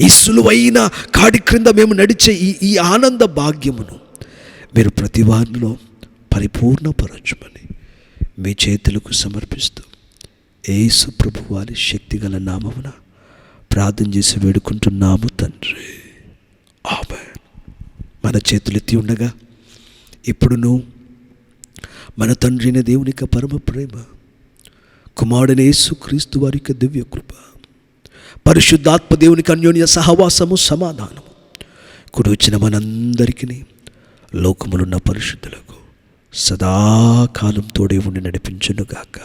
ఈ సులువైన కాడి క్రింద మేము నడిచే ఈ ఆనంద భాగ్యమును మీరు ప్రతి వారిలో పరిపూర్ణపరచమని మీ చేతులకు సమర్పిస్తూ యేసు ప్రభు వారి శక్తిగల నామమున ప్రార్థన చేసి వేడుకుంటున్నాము తండ్రి, ఆమేన్. మన చేతులెత్తి ఉండగా ఇప్పుడును మన తండ్రి అయిన దేవుని యొక్క పరమ ప్రేమ, కుమారుడైన యేసుక్రీస్తు వారి యొక్క దివ్య కృప, పరిశుద్ధాత్మ దేవునికి అన్యోన్య సహవాసము, సమాధానము కూడి వచ్చిన మనందరికీ లోకములున్న పరిశుద్ధులకు సదాకాలం తోడే ఉండి నడిపించునుగాక.